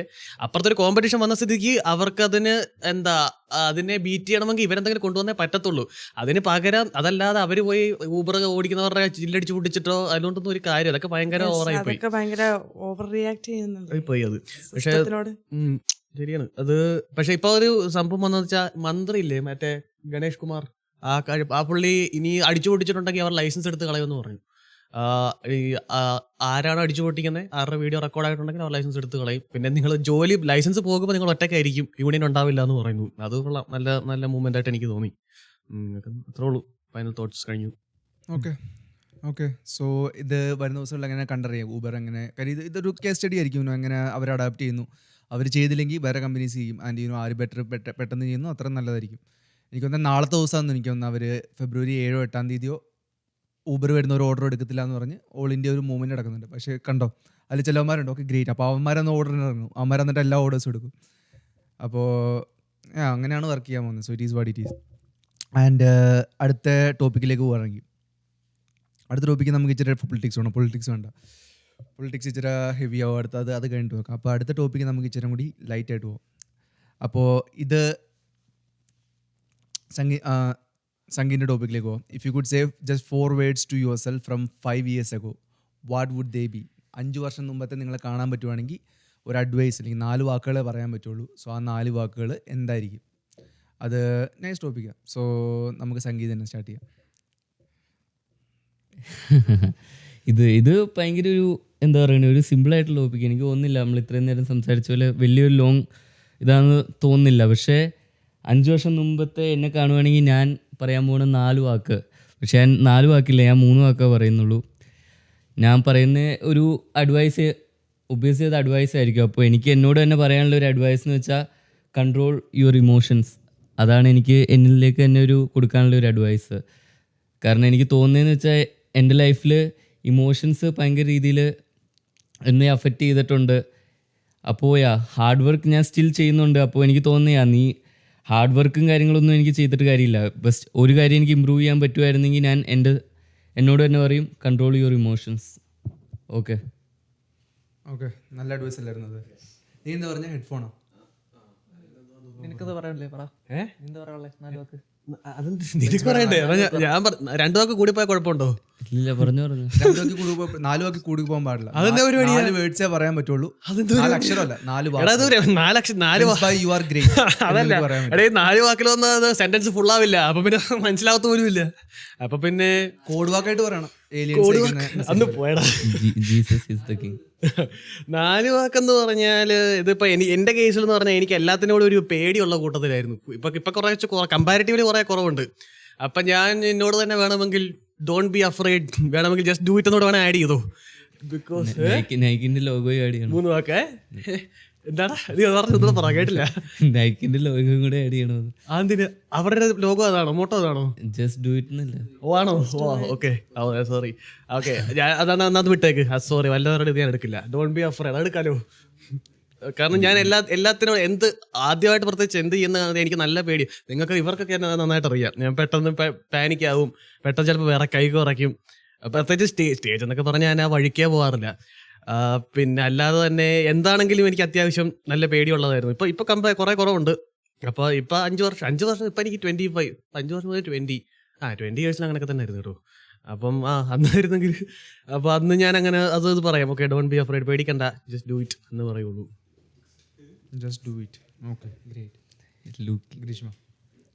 അപ്പുറത്തൊരു കോമ്പറ്റീഷൻ വന്ന സ്ഥിതിക്ക് അവർക്കതിന് അതിനെ ബീറ്റ് ചെയ്യണമെങ്കിൽ ഇവരെന്തെങ്കിലും കൊണ്ടുവന്നേ പറ്റത്തുള്ളൂ. അതിന് പകരം അതല്ലാതെ അവർ പോയി ഊബർ ഓടിക്കുന്നവരുടെ ചില്ലടിച്ച് പൊട്ടിച്ചിട്ടോ അതിനോണ്ടൊന്നും ഒരു കാര്യം. അതൊക്കെ ഭയങ്കര ഓവറായി ഓവർ റിയാക്ട് ചെയ്യുന്നുണ്ട് പോയി അത്. പക്ഷേ ശരിയാണ് അത്. പക്ഷെ ഇപ്പൊ ഒരു സംഭവം വന്നെന്ന് വെച്ചാൽ മന്ത്രി ഇല്ലേ മറ്റേ ഗണേഷ് കുമാർ, ആ പുള്ളി ഇനി അടിച്ചു പൊട്ടിച്ചിട്ടുണ്ടെങ്കിൽ അവർ ലൈസൻസ് എടുത്ത് കളയുമെന്ന് പറഞ്ഞു. ആരാണ് അടിച്ചു പൊട്ടിക്കുന്നത്, ആരുടെ വീഡിയോ റെക്കോർഡ് ആയിട്ടുണ്ടെങ്കിൽ അവർ ലൈസൻസ് എടുത്ത് കളയും. പിന്നെ നിങ്ങൾ ലൈസൻസ് പോകുമ്പോൾ നിങ്ങൾ ഒറ്റയ്ക്കായിരിക്കും, യൂണിയൻ ഉണ്ടാവില്ല എന്ന് പറയുന്നു. അത് നല്ല നല്ല മൂവ്മെന്റ് ആയിട്ട് എനിക്ക് തോന്നി. അത്രേ ഉള്ളൂ. ഫൈനൽ തോട്ട്സ് കഴിഞ്ഞു. ഓക്കെ. സോ ഇത് വരുന്ന ദിവസങ്ങളിൽ എങ്ങനെ കണ്ടറിയാം ഊബർ എങ്ങനെ, കാര്യം ഇതൊരു കേസ് സ്റ്റഡി ആയിരിക്കും. എങ്ങനെ അവർ അഡാപ്റ്റ് ചെയ്യുന്നു. അവർ ചെയ്തില്ലെങ്കിൽ വേറെ കമ്പനീസ് ചെയ്യും. ആൻഡ് ആര് പെട്ടെന്ന് ചെയ്യുന്നു അത്ര നല്ലതായിരിക്കും. എനിക്കൊന്ന് നാളത്തെ ദിവസമാണെന്ന് എനിക്കൊന്ന് അവർ ഫെബ്രുവരി 7 8 തീയതിയോ ഊബർ വരുന്ന ഒരു ഓർഡർ എടുക്കത്തില്ല എന്ന് പറഞ്ഞ് ഓൾ ഇന്ത്യ ഒരു മൂവ്മെൻറ്റ് നടക്കുന്നുണ്ട്. പക്ഷേ കണ്ടോ, അതിൽ ചിലവന്മാരുണ്ട് ഓക്കെ ഗ്രേറ്റ്. അപ്പോൾ അവന്മാരൊന്ന് ഓർഡറിന് ഇറങ്ങും, അവന്മാർ എന്നിട്ട് എല്ലാ ഓർഡേഴ്സും എടുക്കും. അപ്പോൾ അങ്ങനെയാണ് വർക്ക് ചെയ്യാൻ പോകുന്നത്. So it is what it is. And അടുത്ത ടോപ്പിക്കിലേക്ക് പോകണമെങ്കിൽ അടുത്ത ടോപ്പിക്ക് നമുക്ക് ഇച്ചിരി പൊളിറ്റിക്സ് വേണം. പൊളിറ്റിക്സ് വേണ്ട, പൊളിറ്റിക്സ് ഇച്ചിരി ഹെവി ആവും. അത് കഴിഞ്ഞിട്ട് നോക്കാം. അപ്പോൾ അടുത്ത ടോപ്പിക്ക് നമുക്ക് ഇച്ചിരി കൂടി ലൈറ്റായിട്ട് പോകും. അപ്പോൾ ഇത് സംഗീൻ്റെ ടോപ്പിക്കിലേക്ക് പോകാം. If you could save just 4 words to yourself from 5 years ago, what would they be? 5 വർഷം മുമ്പത്തെ നിങ്ങളെ കാണാൻ പറ്റുവാണെങ്കിൽ ഒരു അഡ്വൈസ് അല്ലെങ്കിൽ 4 വാക്കുകളെ പറയാൻ പറ്റുള്ളൂ. സോ ആ 4 വാക്കുകൾ എന്തായിരിക്കും? അത് നൈസ് ടോപ്പിക്കാണ്. സോ നമുക്ക് സംഗീതം തന്നെ സ്റ്റാർട്ട് ചെയ്യാം. ഇത് ഭയങ്കര ഒരു എന്താ പറയുക, ഒരു സിമ്പിളായിട്ടുള്ള ടോപ്പിക്ക്. എനിക്ക് തോന്നുന്നില്ല നമ്മൾ ഇത്രയും നേരം സംസാരിച്ച പോലെ വലിയൊരു ലോങ് ഇതാണെന്ന് തോന്നുന്നില്ല. പക്ഷേ 5 വർഷം മുമ്പത്തെ എന്നെ കാണുവാണെങ്കിൽ ഞാൻ പറയാൻ പോകുന്ന 4 വാക്ക്, പക്ഷേ ഞാൻ 4 വാക്കില്ല, ഞാൻ 3 വാക്കേ പറയുന്നുള്ളൂ. ഞാൻ പറയുന്ന ഒരു അഡ്വൈസ് ഒബ്വിയസ്ലി അത് അഡ്വൈസ് ആയിരിക്കും. അപ്പോൾ എനിക്ക് എന്നോട് തന്നെ പറയാനുള്ള ഒരു അഡ്വൈസ് എന്ന് വെച്ചാൽ കൺട്രോൾ യുവർ ഇമോഷൻസ്. അതാണ് എനിക്ക് എന്നിലേക്ക് തന്നെ ഒരു കൊടുക്കാനുള്ള ഒരു അഡ്വൈസ്. കാരണം എനിക്ക് തോന്നുന്നതെന്ന് വെച്ചാൽ എൻ്റെ ലൈഫിൽ ഇമോഷൻസ് ഭയങ്കര രീതിയിൽ എന്നെ അഫക്റ്റ് ചെയ്തിട്ടുണ്ട്. അപ്പോൾ ഹാർഡ് വർക്ക് ഞാൻ സ്റ്റിൽ ചെയ്യുന്നുണ്ട്. അപ്പോൾ എനിക്ക് തോന്നിയാ നീ ഹാർഡ് വർക്കും കാര്യങ്ങളൊന്നും എനിക്ക് ചെയ്തിട്ട് കാര്യമില്ല. ബസ് ഒരു കാര്യം എനിക്ക് ഇമ്പ്രൂവ് ചെയ്യാൻ പറ്റുമായിരുന്നെങ്കിൽ ഞാൻ എന്നോട് തന്നെ പറയും കൺട്രോൾ യുവർ ഇമോഷൻസ്. ഓക്കെ, നല്ല അഡ്വൈസ് അല്ലായിരുന്നു അത്. നീ എന്താ പറഞ്ഞ? ഹെഡ്ഫോണോ? നിനക്കത് പറയാനില്ലേ? പറ, എന്താ പറയാനുള്ളത്? 4 വാക്ക്. നിനക്ക് പറയണ്ടേ? ഞാൻ 2 വാക്ക് കൂടി പോയാൽ കുഴപ്പമുണ്ടോ? ഇല്ല, പറഞ്ഞു 4 വാക്ക് കൂടി പോകാൻ പാടില്ല. അതെന്താ പരിപാടി? 4 വേർഡ്സേ പറയാൻ പറ്റുള്ളൂ. 4 അക്ഷരമല്ല, 4 വാക്ക്. You are great. അതല്ല എടേ, 4 വാക്കിൽ വന്ന സെന്റൻസ് ഫുൾ ആവില്ല. അപ്പൊ പിന്നെ മനസ്സിലാവത്ത പോലും ഇല്ല. അപ്പൊ പിന്നെ കോഡ് വാക്കായിട്ട് പറയണം. അന്ന് പോയടാ. Jesus is the king. 4 വാക്കെന്ന് പറഞ്ഞാല് ഇതിപ്പോ എന്റെ കേസിൽ എന്ന് പറഞ്ഞാൽ എനിക്ക് എല്ലാത്തിനോടും ഒരു പേടിയുള്ള കൂട്ടത്തിലായിരുന്നു. ഇപ്പൊ കുറച്ച് കമ്പാരിറ്റീവ്ലി കുറെ കുറവുണ്ട്. അപ്പൊ ഞാൻ എന്നോട് തന്നെ വേണമെങ്കിൽ ഡോണ്ട് ബി അഫ്രൈഡ്, വേണമെങ്കിൽ ജസ്റ്റ് ഡു ഇറ്റ് എന്നോട് വേണം ആഡ് ചെയ്തോ. ബിക്കോസ് നൈക്കിന്റെ ലോഗോ ആഡ് ചെയ്യണം. 3 വാക്കേ എന്താടാ നീ പറഞ്ഞ പറ കേട്ടില്ല. നൈക്കിന്റെ ലോഗോ കൂടെ ആഡ് ചെയ്യണോ? അതിന് അവരുടെ ലോഗോ അതാണോ, മോട്ടോ അതാണോ? ജസ്റ്റ് ഡു ഇറ്റ് എന്നല്ല. ഓ ആണോ? ഓ ഓക്കെ, സോറി. ഓക്കെ, അതാണ് അത് വിട്ടേക്ക്. സോറി, വല്ലവരുടെ ഇത് ഞാൻ എടുക്കില്ല. ഡോണ്ട് ബി അഫ്രൈഡ് അതെടുക്കാലോ. കാരണം ഞാൻ എല്ലാത്തിനും ആദ്യമായിട്ട് പ്രത്യേകിച്ച് എന്ത് ചെയ്യുന്ന എനിക്ക് നല്ല പേടി. നിങ്ങൾക്ക് ഇവർക്കൊക്കെ എന്നെ നന്നായിട്ട് അറിയാം. ഞാൻ പെട്ടെന്ന് പാനിക് ആവും, പെട്ടെന്ന് ചിലപ്പോൾ വേറെ കൈ കുറയ്ക്കും. പ്രത്യേകിച്ച് സ്റ്റേജ് എന്നൊക്കെ പറഞ്ഞാൽ ഞാൻ ആ വഴിക്കേ പോകാറില്ല. പിന്നെ അല്ലാതെ തന്നെ എന്താണെങ്കിലും എനിക്ക് അത്യാവശ്യം നല്ല പേടിയുള്ളതായിരുന്നു. ഇപ്പൊ കുറെ കുറവുണ്ട്. അപ്പൊ ഇപ്പൊ 5 വർഷം ഇപ്പൊ എനിക്ക് 25, 5 വർഷം മുതൽ 20 years അങ്ങനെയൊക്കെ തന്നെ ആയിരുന്നു കേട്ടോ. അപ്പം അന്നായിരുന്നെങ്കിൽ അപ്പൊ അന്ന് ഞാൻ അങ്ങനെ അത് പറയാം. ഓക്കെ, ഡോണ്ട് ബി അഫ്രൈഡ്, പേടിക്കണ്ട, ജസ്റ്റ് ഡു ഇറ്റ് എന്ന് പറയുള്ളൂ. Just do it. Okay, great. Greeshma,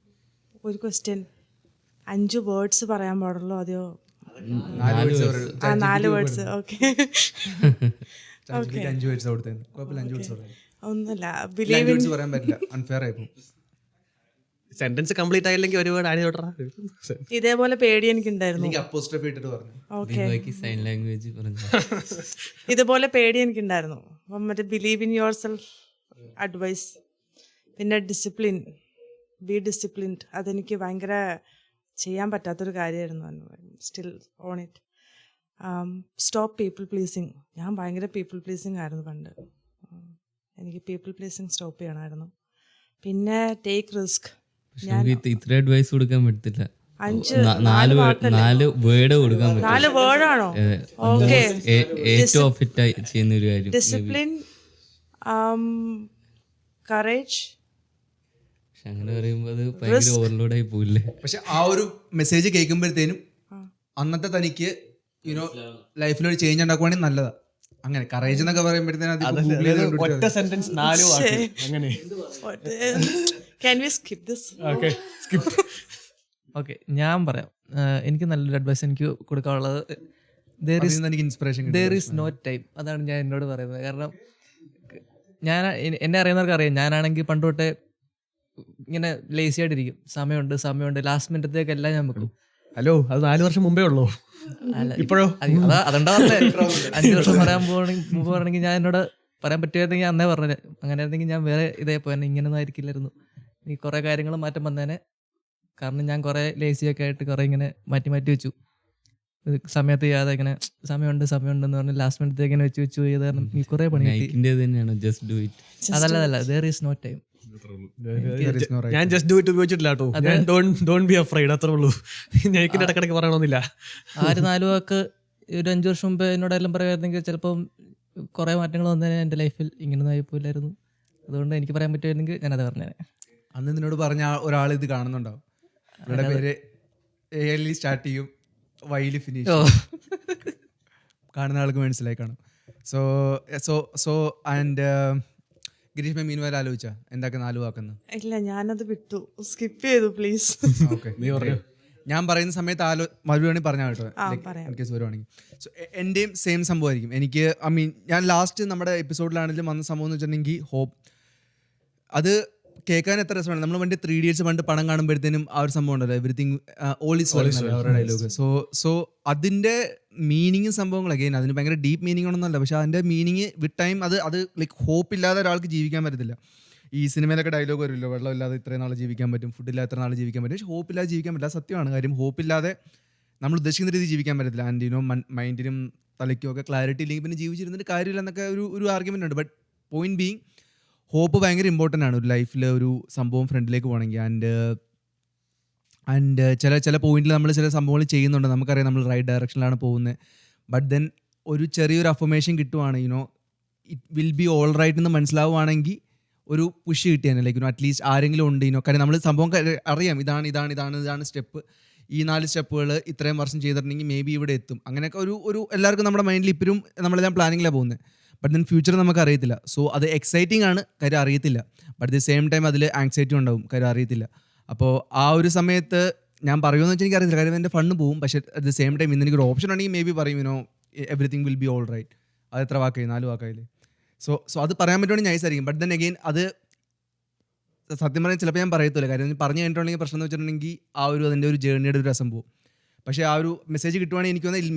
ഒരു ക്വസ്റ്റ്യൻ. 5 വേർഡ്സ് പറയാൻ പാടുള്ളൂ? അതെയോ? 4 വേർഡ്സ്. ഓക്കെ, 5 വേർഡ്സ് കൊടുത്തേ. കുഴപ്പമില്ല, 5 വേർഡ്സ് പറയാം. ഒന്നുമില്ല. 5 ബിലീവ് വേർഡ്സ് പറയാൻ പറ്റില്ല, അൺഫെയർ ആയി പോകും. സെന്റൻസ് കംപ്ലീറ്റ് ആയില്ലെങ്കിൽ ഒരുപാട് ആഡ് ചെയ്തോട്ടാ. ഇതേപോലെ പേടി എനിക്കുണ്ടായിരുന്നു. എനിക്ക് അപ്പോസ്ട്രോഫി ഇട്ടിട്ട് പറഞ്ഞു. ഓക്കെ, സൈൻ ലാംഗ്വേജ് പറഞ്ഞു. ഇതുപോലെ പേടി എനിക്കുണ്ടായിരുന്നു. അപ്പം മറ്റേ believe in yourself advice. പിന്നെ ഡിസിപ്ലിൻ, ബി ഡിസിപ്ലിൻഡ്. അതെനിക്ക് ഭയങ്കര ചെയ്യാൻ പറ്റാത്തൊരു കാര്യമായിരുന്നു. Still on it. Stop people pleasing. ഞാൻ ഭയങ്കര പീപ്പിൾ പ്ലീസിങ് ആയിരുന്നു പണ്ട്. എനിക്ക് പീപ്പിൾ പ്ലീസിങ് സ്റ്റോപ്പ് ചെയ്യണമായിരുന്നു. പിന്നെ ടേക്ക് റിസ്ക്. ഇത്ര അഡ്വൈസ് കൊടുക്കാൻ പറ്റത്തില്ല. 4 വേർഡ് കൊടുക്കാൻ പറ്റും. 4 വേർഡാണോ? ഓക്കെ. ഏറ്റവും ഫിറ്റ് ചെയ്യുന്ന ഒരു കാര്യം ഡിസിപ്ലിൻ, കറേജ്. പക്ഷെ അങ്ങനെ പറയുമ്പോൾ അത് ഭയങ്കര ഓവർലോഡ് ആയി പോയില്ലേ? പക്ഷെ ആ ഒരു മെസ്സേജ് കേൾക്കുമ്പോഴത്തേനും അന്നത്തെ തനിക്ക് യുനോ ലൈഫിലൊരു ചേഞ്ച് ഉണ്ടാക്കുവാണെങ്കിൽ നല്ലതാ. അങ്ങനെ കറേജ് എന്നൊക്കെ പറയുമ്പോഴത്തേനും ഒറ്റ സെന്റൻസ് 4 വാക്ക് അങ്ങനെ. Can we skip this? Okay, skip. Okay, ഞാൻ പറയാം. എനിക്ക് നല്ലൊരു അഡ്വൈസ് എനിക്ക് കൊടുക്കാനുള്ളത്, എനിക്ക് inspiration. there is no time. അതാണ് ഞാൻ എന്നോട് പറയുന്നത്. കാരണം എന്നെ അറിയുന്നവർക്ക് അറിയാം, ഞാനാണെങ്കിൽ പണ്ട് തൊട്ടേ ഇങ്ങനെ ലേസി ആയിട്ടിരിക്കും. സമയമുണ്ട് ലാസ്റ്റ് മിനിറ്റത്തേക്കെല്ലാം ഞാൻ വെക്കും. ഹലോ, അത് 4 വർഷം മുമ്പേ ഉള്ളൂ. ഇപ്പോഴോ? അതുകൊണ്ടാ 5 വർഷം മുമ്പ് പറയണമെങ്കിൽ ഞാൻ എന്നോട് പറയാൻ പറ്റുമായിരുന്നെങ്കിൽ അന്നേ പറഞ്ഞത്. അങ്ങനെ ആയിരുന്നെങ്കിൽ ഞാൻ വേറെ ഇതേ പോയെന്നെ, ഇങ്ങനെയൊന്നും ആയിരിക്കില്ലായിരുന്നു. ഈ കുറേ കാര്യങ്ങൾ മാറ്റം വന്നേനെ. കാരണം ഞാൻ കുറേ ലേസിയൊക്കെ ആയിട്ട് കുറേ ഇങ്ങനെ മാറ്റി വെച്ചു. സമയത്ത് ചെയ്യാതെ ഇങ്ങനെ സമയമുണ്ടെന്ന് പറഞ്ഞ് ലാസ്റ്റ് മിനിറ്റത്തേക്ക് ഇങ്ങനെ വെച്ച് ചെയ്ത് കാരണം ഈ കുറേ പണി. തന്നെയാണ് ജസ്റ്റ് ഡു ഇറ്റ്. അതല്ല there is no time. There is no right ഞാൻ ജസ്റ്റ് ഡു ഇറ്റ് ഉപയോഗിച്ചിട്ടില്ല കേട്ടോ. ഞാൻ ഡോണ്ട് ബി അഫ്രൈഡ്, അത്രേ ഉള്ളൂ. ഞാൻ ഇടക്കിടക്ക് പറയണമെന്നില്ല. ആ ഒരു 4 വാക്ക് ഒരു 5 വർഷം മുമ്പ് എന്നോടെല്ലാം പറയുമായിരുന്നെങ്കിൽ ചിലപ്പം കുറേ മാറ്റങ്ങൾ വന്നതിന് എൻ്റെ ലൈഫിൽ ഇങ്ങനൊന്നും ആയിപ്പോയില്ലായിരുന്നു. അതുകൊണ്ട് എനിക്ക് പറയാൻ പറ്റുമായിരുന്നെങ്കിൽ ഞാനത് പറഞ്ഞേനെ. അന്ന് നിന്നോട് പറഞ്ഞ ഒരാൾ ഇത് കാണുന്നുണ്ടാവും. ഇവരുടെ പേര് എ സ്റ്റാർട്ട് ചെയ്യും, വൈലി ഫിനിഷ്. കാണുന്ന ആൾക്ക് മനസ്സിലായി കാണും. So so so and Girish മീൻ വരെ ആലോചിച്ചാ എന്തൊക്കെ 4 വാക്കെന്ന്? ഇല്ല, ഞാനത് വിട്ടു, സ്കിപ്പ് ചെയ്തു പ്ലീസ്. ഓക്കെ, ഞാൻ പറയുന്ന സമയത്ത് മറുപടി പറഞ്ഞാൽ കേട്ടോ, പറയാം. എനിക്ക് വരുവാണെങ്കിൽ. സോ എൻ്റെയും സെയിം സംഭവമായിരിക്കും. എനിക്ക് ഞാൻ ലാസ്റ്റ് നമ്മുടെ എപ്പിസോഡിലാണെങ്കിലും വന്ന സംഭവം എന്ന് വെച്ചിട്ടുണ്ടെങ്കിൽ ഹോപ്പ്. അത് കേൾക്കാൻ എത്ര രസമാണ്. നമ്മൾ പണ്ട് 3 Idiots പണ്ട് പടം കാണുമ്പോഴത്തേനും ആ ഒരു സംഭവം ഉണ്ടല്ലോ, എവറിത്തിങ് ഓൾ ഈസ് വെൽ അവരുടെ ഡയലോഗ്. സോ അതിൻ്റെ മീനിങ്ങും സംഭവങ്ങളൊക്കെ അതിന് ഭയങ്കര ഡീപ്പ് മീനിങ് ഒന്നുമല്ല, പക്ഷെ അതിൻ്റെ മീനിങ് വിത്ത് ടൈം അത് ലൈക്ക് ഹോപ്പ് ഇല്ലാതെ ഒരാൾക്ക് ജീവിക്കാൻ പറ്റത്തില്ല. ഈ സിനിമയിലൊക്കെ ഡയലോഗ് വരുമല്ലോ, വെള്ളമില്ലാതെ ഇത്രയും നാൾ ജീവിക്കാൻ പറ്റും, ഫുഡില്ലാതെ ഇത്ര നാൾ ജീവിക്കാൻ പറ്റും. പക്ഷേ ഹോപ്പില്ലാതെ ജീവിക്കാൻ പറ്റില്ല, സത്യമാണ് കാര്യം. ഹോപ്പില്ലാതെ നമ്മൾ ഉദ്ദേശിക്കുന്ന രീതി ജീവിക്കാൻ പറ്റത്തില്ല. ആൻഡ് മൈൻഡിനും തലയ്ക്കും ഒക്കെ ക്ലാരിറ്റി ഇല്ലെങ്കിൽ പിന്നെ ജീവിച്ചിരുന്നിട്ട് കാര്യമില്ല എന്നൊക്കെ ഒരു ആർഗ്യുമെൻ്റ് ഉണ്ട്. ബട്ട് പോയിന്റ് ബീങ് ഹോപ്പ് ഭയങ്കര ഇമ്പോർട്ടൻ്റ് ആണ് ഒരു ലൈഫിൽ, ഒരു സംഭവം ഫ്രണ്ടിലേക്ക് പോകണമെങ്കിൽ. ആൻഡ് ചില പോയിന്റിൽ നമ്മൾ ചില സംഭവങ്ങൾ ചെയ്യുന്നുണ്ട്, നമുക്കറിയാം നമ്മൾ റൈറ്റ് ഡയറക്ഷനിലാണ് പോകുന്നത്. ബട്ട് ദെൻ ഒരു ചെറിയൊരു അഫർമേഷൻ കിട്ടുവാണ്, it will be all right എന്ന് മനസ്സിലാവുകയാണെങ്കിൽ ഒരു പുഷ് കിട്ടിയാണ്. ലൈക്ക് അറ്റ്ലീസ്റ്റ് ആരെങ്കിലും ഉണ്ട് കാര്യം നമ്മൾ സംഭവം അറിയാം, ഇതാണ് സ്റ്റെപ്പ്, ഈ 4 സ്റ്റെപ്പുകൾ ഇത്രയും വർഷം ചെയ്തിട്ടുണ്ടെങ്കിൽ മേ ബി ഇവിടെ എത്തും. അങ്ങനെയൊക്കെ ഒരു എല്ലാവർക്കും നമ്മുടെ മൈൻഡിൽ ഇപ്പോഴും നമ്മളെല്ലാം പ്ലാനിങ്ങിലാണ് പോകുന്നത്. ബട്ട് ദെൻ ഫ്യൂച്ചർ നമുക്ക് അറിയത്തില്ല. സോ അത് എക്സൈറ്റിംഗ് ആണ്, കാര്യം അറിയത്തില്ല. ബട്ട് ദി സെയിം ടൈം അതിൽ ആങ്സൈറ്റി ഉണ്ടാവും, കാര്യം അറിയത്തില്ല. അപ്പോൾ ആ ഒരു സമയത്ത് ഞാൻ പറയുമെന്ന് വെച്ചാൽ എനിക്ക് അറിയത്തില്ല, കാര്യം എൻ്റെ ഫണ്ട് പോവും. പക്ഷേ അറ്റ് ദി സെയിം ടൈം ഇന്ന് എനിക്കൊരു ഓപ്ഷൻ ഉണ്ടെങ്കിൽ മേ ബി പറയും everything will be all right. അത് എത്ര വാക്കായി? 4 വാക്കായില്ലേ? സോ അത് പറയാൻ പറ്റുവാണെങ്കിൽ നൈസ് ആയിരിക്കും. ബട്ട് ദെൻ അഗെയിൻ അത് സത്യം പറഞ്ഞാൽ ചിലപ്പോൾ ഞാൻ പറയത്തില്ല, കാര്യം പറഞ്ഞു കഴിഞ്ഞിട്ടുണ്ടെങ്കിൽ പ്രശ്നം എന്ന് വെച്ചിട്ടുണ്ടെങ്കിൽ അതിൻ്റെ ഒരു ജേർണിയുടെ ഒരു രസം പോകും. പക്ഷേ ആ ഒരു മെസ്സേജ് കിട്ടുവാണെങ്കിൽ എനിക്ക് തോന്നുന്നത്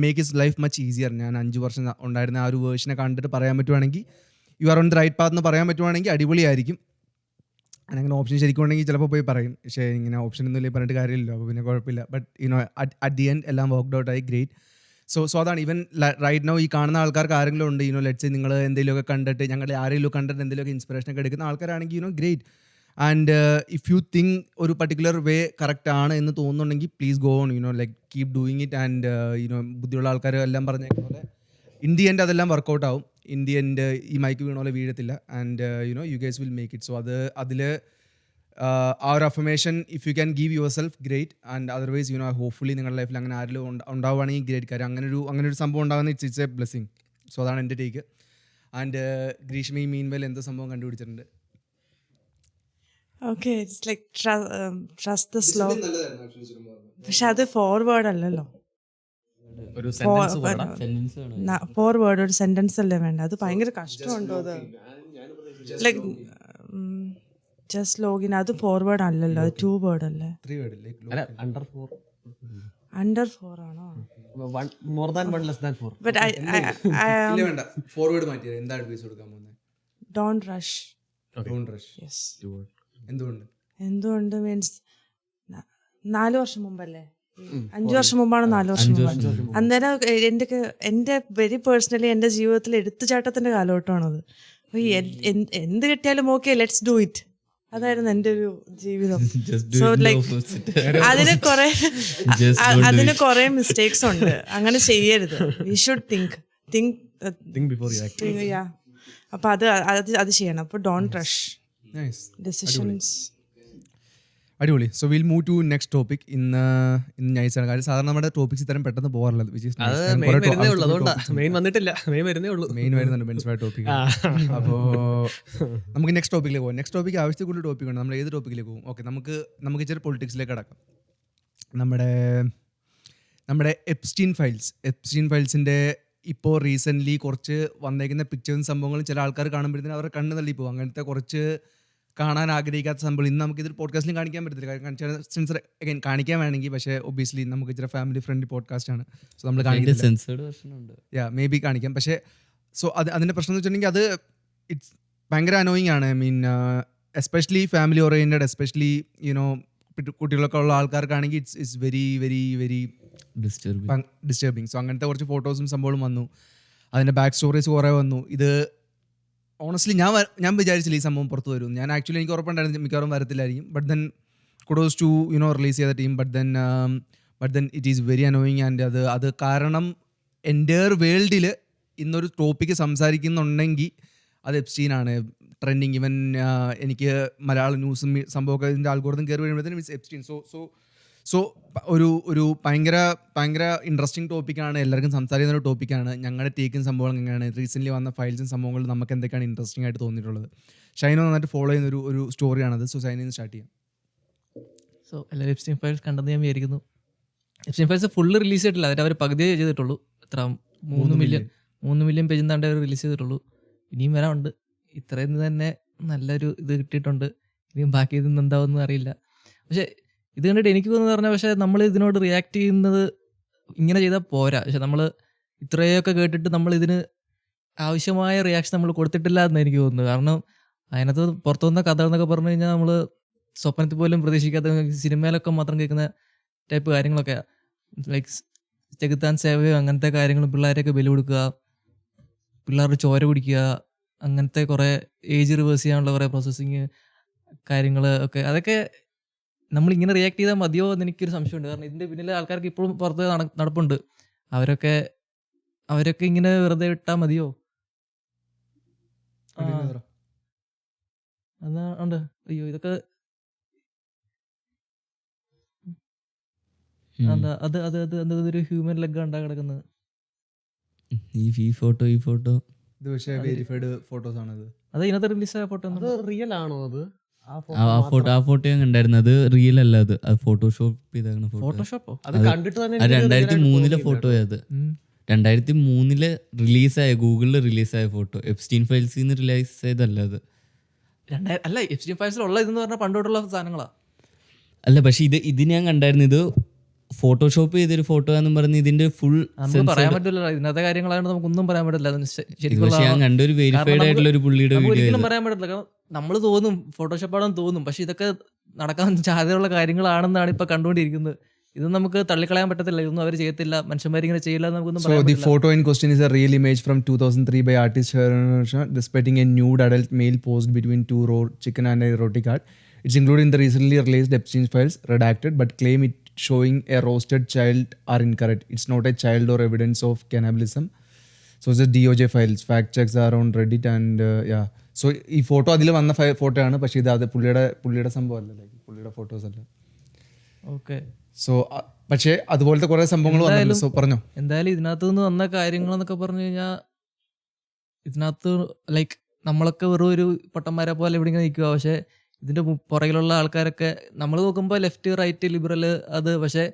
make is life much easier. ഞാൻ 5 വർഷം ഉണ്ടായിരുന്ന ആ ഒരു വേർഷനെ കണ്ടിട്ട് പറയാൻ പറ്റുവാണെങ്കിൽ you are on the right path എന്ന് പറയാൻ പറ്റുവാണെങ്കിൽ അടിപൊളിയായിരിക്കും. അങ്ങനെ ഓപ്ഷൻ ശരിക്കും ഉണ്ടെങ്കിൽ ചിലപ്പോൾ പോയി പറയും, പക്ഷേ ഇങ്ങനെ ഓപ്ഷൻ ഒന്നും ഇല്ലെങ്കിൽ പറഞ്ഞിട്ട് കാര്യമില്ലല്ലോ, അപ്പോൾ പിന്നെ കുഴപ്പമില്ല. ബട്ട് അറ്റ് ദി എൻഡ് എല്ലാം വർക്ക്ഡ് ഔട്ട് ആയി, ഗ്രേറ്റ്. സോ അതാണ് ഈവൻ റൈറ്റ് നൗ ഈ കാണുന്ന ആൾക്കാർക്ക് ആരെങ്കിലും ഉണ്ട് ലെറ്റ്സ് നിങ്ങൾ എന്തെങ്കിലുമൊക്കെ കണ്ടിട്ട്, ഞങ്ങളുടെ ആരെങ്കിലും കണ്ടിട്ട് എന്തെങ്കിലുമൊക്കെ ഇൻസ്പിറേഷനൊക്കെ എടുക്കുന്ന ആൾക്കാരാണെങ്കിൽ great. And if you think ഒരു പർട്ടിക്കുലർ വേ കറക്റ്റ് ആണ് എന്ന് തോന്നുന്നുണ്ടെങ്കിൽ please go on, like keep doing it. And ബുദ്ധിയുള്ള ആൾക്കാർ എല്ലാം പറഞ്ഞേക്കുന്ന പോലെ ഇൻ ദി എൻഡ് അതെല്ലാം വർക്കൗട്ട് ആവും. ഇൻ ദി എൻഡ് ഈ മൈക്ക് വീണ പോലെ വീഴത്തില്ല. And you guys will make it. So അതിൽ ആ ഒരു affirmation if you can give yourself, great. And otherwise hopefully നിങ്ങളുടെ ലൈഫിൽ അങ്ങനെ ആരെങ്കിലും ഉണ്ടാവുകയാണെങ്കിൽ ഗ്രേറ്റ്. കാര്യം അങ്ങനെ ഒരു സംഭവം ഉണ്ടാകുന്ന ഇറ്റ്സ് എ ബ്ലെസ്സിങ്. സോ അതാണ് എൻ്റെ ടേക്ക്. ആൻഡ് ഗ്രീഷ്മി മീൻവെൽ എന്ത് സംഭവം കണ്ടുപിടിച്ചിട്ടുണ്ട്? Okay, it's like trust the slow. പക്ഷെ അത് ഫോർവേഡ് അല്ലല്ലോ, ഒരു സെന്റൻസ് ഫോർവേഡ് ഒരു സെന്റൻസ് അല്ലേ വേണ്ട. അത് ഭയങ്കര കഷ്ടമുണ്ടോ അത്? ലൈക്ക് ജസ്റ്റ് ലോഗിൻ, അത് ഫോർവേഡ് അല്ലല്ലോ, അത് 2 വേർഡ് അല്ലേ? 3 വേർഡ് അല്ല, അണ്ടർ 4 ആണോ? More than 1 less than 4. But ഇല്ല വേണ്ട, ഫോർവേഡ് മാറ്റിയത്. എന്താ അഡ്വൈസ് കൊടുക്കാൻ പോകുന്നത്? Don't rush. Don't rush. Yes. എന്തുകൊണ്ട് മീൻസ് 4 വർഷം മുമ്പല്ലേ? 5 വർഷം മുമ്പാണ് 4 വർഷം മുമ്പ്. അന്നേരം എൻ്റെ വെരി പേഴ്സണലി എൻ്റെ ജീവിതത്തിൽ എടുത്തുചാട്ടത്തിൻ്റെ കാലഘട്ടമാണത്. അപ്പോൾ എന്ത് കിട്ടിയാലും ഓക്കെ, ലെറ്റ്സ് ഡു ഇറ്റ്. അതായിരുന്നു എൻ്റെ ഒരു ജീവിതം. സോ ലൈക്ക് അതിന് കുറെ മിസ്റ്റേക്സ് ഉണ്ട്, അങ്ങനെ ചെയ്യരുത്. We should think before you act. അപ്പൊ അത് ചെയ്യണം. അപ്പൊ ഡോണ്ട് റഷ് ഡിസിഷൻസ്. അടിപൊളി. So will move to next topic. ഇന്ന് നൈസാണ് കാര്യം. സാധാരണ നമ്മുടെ ടോപ്പിക്സ് ഇത്തരം പെട്ടെന്ന് പോകാറുള്ളത്. മെയിൻ വരുന്നുണ്ട് ബെൻസ്ബായ ടോപ്പിക്. അപ്പോൾ നമുക്ക് നെക്സ്റ്റ് ടോപ്പിക്കിലേക്ക് പോകാം. നെക്സ്റ്റ് ടോപ്പിക്ക് ആവശ്യത്തിൽ കൂടുതൽ ടോപ്പിക്കുണ്ട്. നമ്മൾ ഏത് ടോപ്പിക്കിലേക്ക് പോകും? ഓക്കെ, നമുക്ക് ഇച്ചിരി പൊളിറ്റിക്സിലേക്ക് കടക്കാം. നമ്മുടെ എപ്സ്റ്റീൻ ഫയൽസിൻ്റെ ഇപ്പോൾ റീസെൻ്റ്ലി കുറച്ച് വന്നേക്കുന്ന പിക്ചേഴ്സും സംഭവങ്ങളും ചില ആൾക്കാർ കാണുമ്പോഴത്തേനും അവരുടെ കണ്ണ് തള്ളിപ്പോകും. അങ്ങനത്തെ കുറച്ച് കാണാൻ ആഗ്രഹിക്കാത്ത സംഭവം ഇന്ന് നമുക്ക് ഇതിൽ പോഡ്കാസ്റ്റിലും കാണിക്കാൻ പറ്റത്തില്ല. കാരണം സെൻസർ അഗൈൻ കാണിക്കാൻ വേണമെങ്കിൽ, പക്ഷേ ഒബ്വിയസ്ലി നമുക്ക് ഇച്ചിരി ഫാമിലി ഫ്രണ്ട്ലി പോഡ്കാസ്റ്റ് ആണ്. സോ നമ്മൾ കാണിക്കില്ല, മേ ബി കാണിക്കാം. പക്ഷേ സോ അതിൻ്റെ പ്രശ്നം എന്ന് വെച്ചിട്ടുണ്ടെങ്കിൽ അത് ഇറ്റ്സ് ഭയങ്കര അനോയിങ് ആണ്. I mean especially family oriented, especially കുട്ടികളൊക്കെ ഉള്ള ആൾക്കാർക്കാണെങ്കിൽ it's very very very disturbing. So അങ്ങനത്തെ കുറച്ച് ഫോട്ടോസും സംഭവങ്ങളും വന്നു, അതിൻ്റെ ബാക്ക് സ്റ്റോറീസ് കുറേ വന്നു. ഇത് ഓണസ്റ്റ്ലി ഞാൻ വിചാരിച്ചില്ല ഈ സംഭവം പുറത്ത് വരും. ഞാൻ ആക്ച്വലി എനിക്ക് ഉറപ്പുണ്ടായിരുന്നു മിക്കവാറും വരത്തില്ലായിരിക്കും. But then kudos to release ചെയ്ത team. But then it is very annoying. And അത് കാരണം എൻ്റയർ വേൾഡിൽ ഇന്നൊരു ടോപ്പിക്ക് സംസാരിക്കുന്നുണ്ടെങ്കിൽ അത് എപ്സ്റ്റീനാണ് ട്രെൻഡിങ്. ഈവൻ എനിക്ക് മലയാളം ന്യൂസും സംഭവമൊക്കെ ഇതിൻ്റെ ആൽഗോരിതം കയറി വരുമ്പോഴത്തേനും ഇറ്റ്സ് എപ്സ്റ്റീൻ. സോ ഒരു ഭയങ്കര ഇൻട്രസ്റ്റിംഗ് ടോപ്പിക്കാണ്, എല്ലാവർക്കും സംസാരിക്കുന്ന ഒരു ടോപ്പിക്കാണ്. ഞങ്ങളുടെ ടേക്കും സംഭവങ്ങൾ എങ്ങനെയാണ്, റീസെൻ്റ്ലി വന്ന ഫയൽസും സംഭവങ്ങളും നമുക്ക് എന്തൊക്കെയാണ് ഇൻട്രസ്റ്റിംഗ് ആയിട്ട് തോന്നിയിട്ടുള്ളത്. ഷൈനോ നന്നായിട്ട് ഫോളോ ചെയ്യുന്ന ഒരു സ്റ്റോറിയാണത്. സോ ഷൈനിൽ നിന്ന് സ്റ്റാർട്ട് ചെയ്യാം. സോ എല്ലാവരും എപ്സ്റ്റീൻ ഫയൽസ് കണ്ടെന്ന് ഞാൻ വിചാരിക്കുന്നു. എപ്സ്റ്റീൻ ഫയൽസ് ഫുള്ള് റിലീസ് ചെയ്തിട്ടില്ല, അതിൽ അവർ പകുതിയേ ചെയ്തിട്ടുള്ളൂ. എത്ര 3 മില്യൺ പേജ് എന്താണ്ട് അവർ റിലീസ് ചെയ്തിട്ടുള്ളൂ. ഇനിയും വരാനുണ്ട്. ഇത്രയും തന്നെ നല്ലൊരു ഇത് കിട്ടിയിട്ടുണ്ട്. ഇനിയും ബാക്കി ഇതൊന്നും എന്താവുമെന്ന് അറിയില്ല. പക്ഷേ ഇത് കണ്ടിട്ട് എനിക്ക് തോന്നുന്നു പറഞ്ഞാൽ, പക്ഷേ നമ്മൾ ഇതിനോട് റിയാക്ട് ചെയ്യുന്നത് ഇങ്ങനെ ചെയ്താൽ പോരാ. പക്ഷെ നമ്മൾ ഇത്രയൊക്കെ കേട്ടിട്ട് നമ്മൾ ഇതിന് ആവശ്യമായ റിയാക്ഷൻ നമ്മൾ കൊടുത്തിട്ടില്ല എന്ന് എനിക്ക് തോന്നുന്നു. കാരണം അതിനകത്ത് പുറത്തു വന്ന കഥ എന്നൊക്കെ പറഞ്ഞു കഴിഞ്ഞാൽ നമ്മൾ സ്വപ്നത്തിൽ പോലും പ്രതീക്ഷിക്കാത്ത, സിനിമയിലൊക്കെ മാത്രം കേൾക്കുന്ന ടൈപ്പ് കാര്യങ്ങളൊക്കെ, ലൈക്ക് ചെകുത്താൻ സേവയോ അങ്ങനത്തെ കാര്യങ്ങൾ, പിള്ളേരെയൊക്കെ ബലി കൊടുക്കുക, പിള്ളേരുടെ ചോര കുടിക്കുക, അങ്ങനത്തെ കുറേ ഏജ് റിവേഴ്സ് ചെയ്യാനുള്ള കുറേ പ്രോസസ്സിങ് കാര്യങ്ങൾ ഒക്കെ, അതൊക്കെ നമ്മളിങ്ങനെ റിയാക്ട് ചെയ്താൽ മതിയോ എന്ന് എനിക്കൊരു സംശയമുണ്ട്. കാരണം ഇതിൻ്റെ പിന്നിലെ ആൾക്കാർക്ക് ഇപ്പോഴും പുറത്ത് നടപ്പുണ്ട്. അവരൊക്കെ ഇങ്ങനെ വെറുതെ വിട്ടാൽ മതിയോ? അതാ ഉണ്ട്. അയ്യോ ഇതൊക്കെ അതൊരു ഹ്യൂമൻ ലെഗ് ഉണ്ടാ കിടക്കുന്നത്. ഈ ഫോട്ടോ ഇത് പക്ഷേ വെരിഫൈഡ് ഫോട്ടോസ് ആണത്. അത് ഇതിനകത്ത് റിലീസായ ഫോട്ടോ അത് റിയൽ ആണോ? അത് ആ ഫോട്ടോ ഞാൻ കണ്ടായിരുന്നു. അത് റിയൽ അല്ല, അത് ഫോട്ടോഷോപ്പ് ചെയ്തേക്കണ ഫോട്ടോ. ഫോട്ടോഷോപ്പോ? അത് കണ്ടിട്ട് തന്നെ അത് 2003 ഫോട്ടോ. അത് 2003 റിലീസായ, ഗൂഗിളിൽ റിലീസായ ഫോട്ടോ. എപ്സ്റ്റീൻ ഫയൽസിൽ നിന്ന് റിലീസ് ചെയ്തല്ല അത്. അല്ല, എപ്സ്റ്റീൻ ഫയൽസിലുള്ള ഇതെന്ന് പറഞ്ഞാൽ പണ്ടോട്ടുള്ള സാധനങ്ങളാ. അല്ല, പക്ഷെ ഇത് ഞാൻ കണ്ടായിരുന്നു. ഇത് ഫോട്ടോഷോപ്പ് ചെയ്തൊരു ഫോട്ടോ എന്നും പറഞ്ഞ് ഇതിന്റെ ഫുൾ നമുക്ക് പറയാൻ പറ്റില്ല. ഇതിനകത്തെ കാര്യങ്ങളാണ് നമുക്കൊന്നും പറയാൻ പറ്റില്ല. പക്ഷെ ഞാൻ കണ്ടൊരു വെരിഫൈഡ് ആയിട്ടുള്ള ഒരു പുള്ളിയുടെ വീഡിയോ. ഒരിക്കലും പറയാൻ പറ്റില്ല. കാരണം നമ്മൾ തോന്നും ഫോട്ടോഷോപ്പാണെന്ന് തോന്നും, പക്ഷെ ഇതൊക്കെ നടക്കാൻ സാധ്യതയുള്ള കാര്യങ്ങളാണെന്നാണ് ഇപ്പൊ കണ്ടുകൊണ്ടിരിക്കുന്നത്. ഇത് നമുക്ക് തള്ളിക്കളയാൻ പറ്റത്തില്ല. ഇതൊന്നും അവർ ചെയ്യത്തില്ല, മനുഷ്യന്മാരിങ്ങനെ ചെയ്യില്ല എന്ന് നമുക്കൊന്നും പറയാൻ പറ്റില്ല. The photo in question is a real image from 2003 by artist displaying a nude adult male posed between two raw chicken and a roti cart. It's included in the recently released Epstein files, redacted, but claim it showing a roasted child are incorrect. It's not a child or evidence of cannibalism. So it's a DOJ files. Fact checks are on Reddit and yeah. So ഈ photo അതിൽ വന്ന photo ആണ്, പക്ഷേ ഇത് അത് പുള്ളിയുടെ സംഭവം അല്ല, പുള്ളിയുടെ ഫോട്ടോസ് അല്ല. ഓക്കെ. സോ പക്ഷേ അതുപോലത്തെ കുറെ സംഭവങ്ങൾ വന്നു. സോ പറഞ്ഞോ. എന്തായാലും ഇതിനകത്ത് നിന്ന് വന്ന കാര്യങ്ങളെന്നൊക്കെ പറഞ്ഞു കഴിഞ്ഞാൽ, ഇതിനകത്ത് ലൈക്ക് നമ്മളൊക്കെ വെറും ഒരു പൊട്ടന്മാരെ പോലെ ഇവിടെ ഇങ്ങനെ നിൽക്കുക. പക്ഷേ ഇതിൻ്റെ പുറകിലുള്ള ആൾക്കാരൊക്കെ നമ്മൾ നോക്കുമ്പോൾ ലെഫ്റ്റ് റൈറ്റ് ലിബറൽ അത്, പക്ഷേ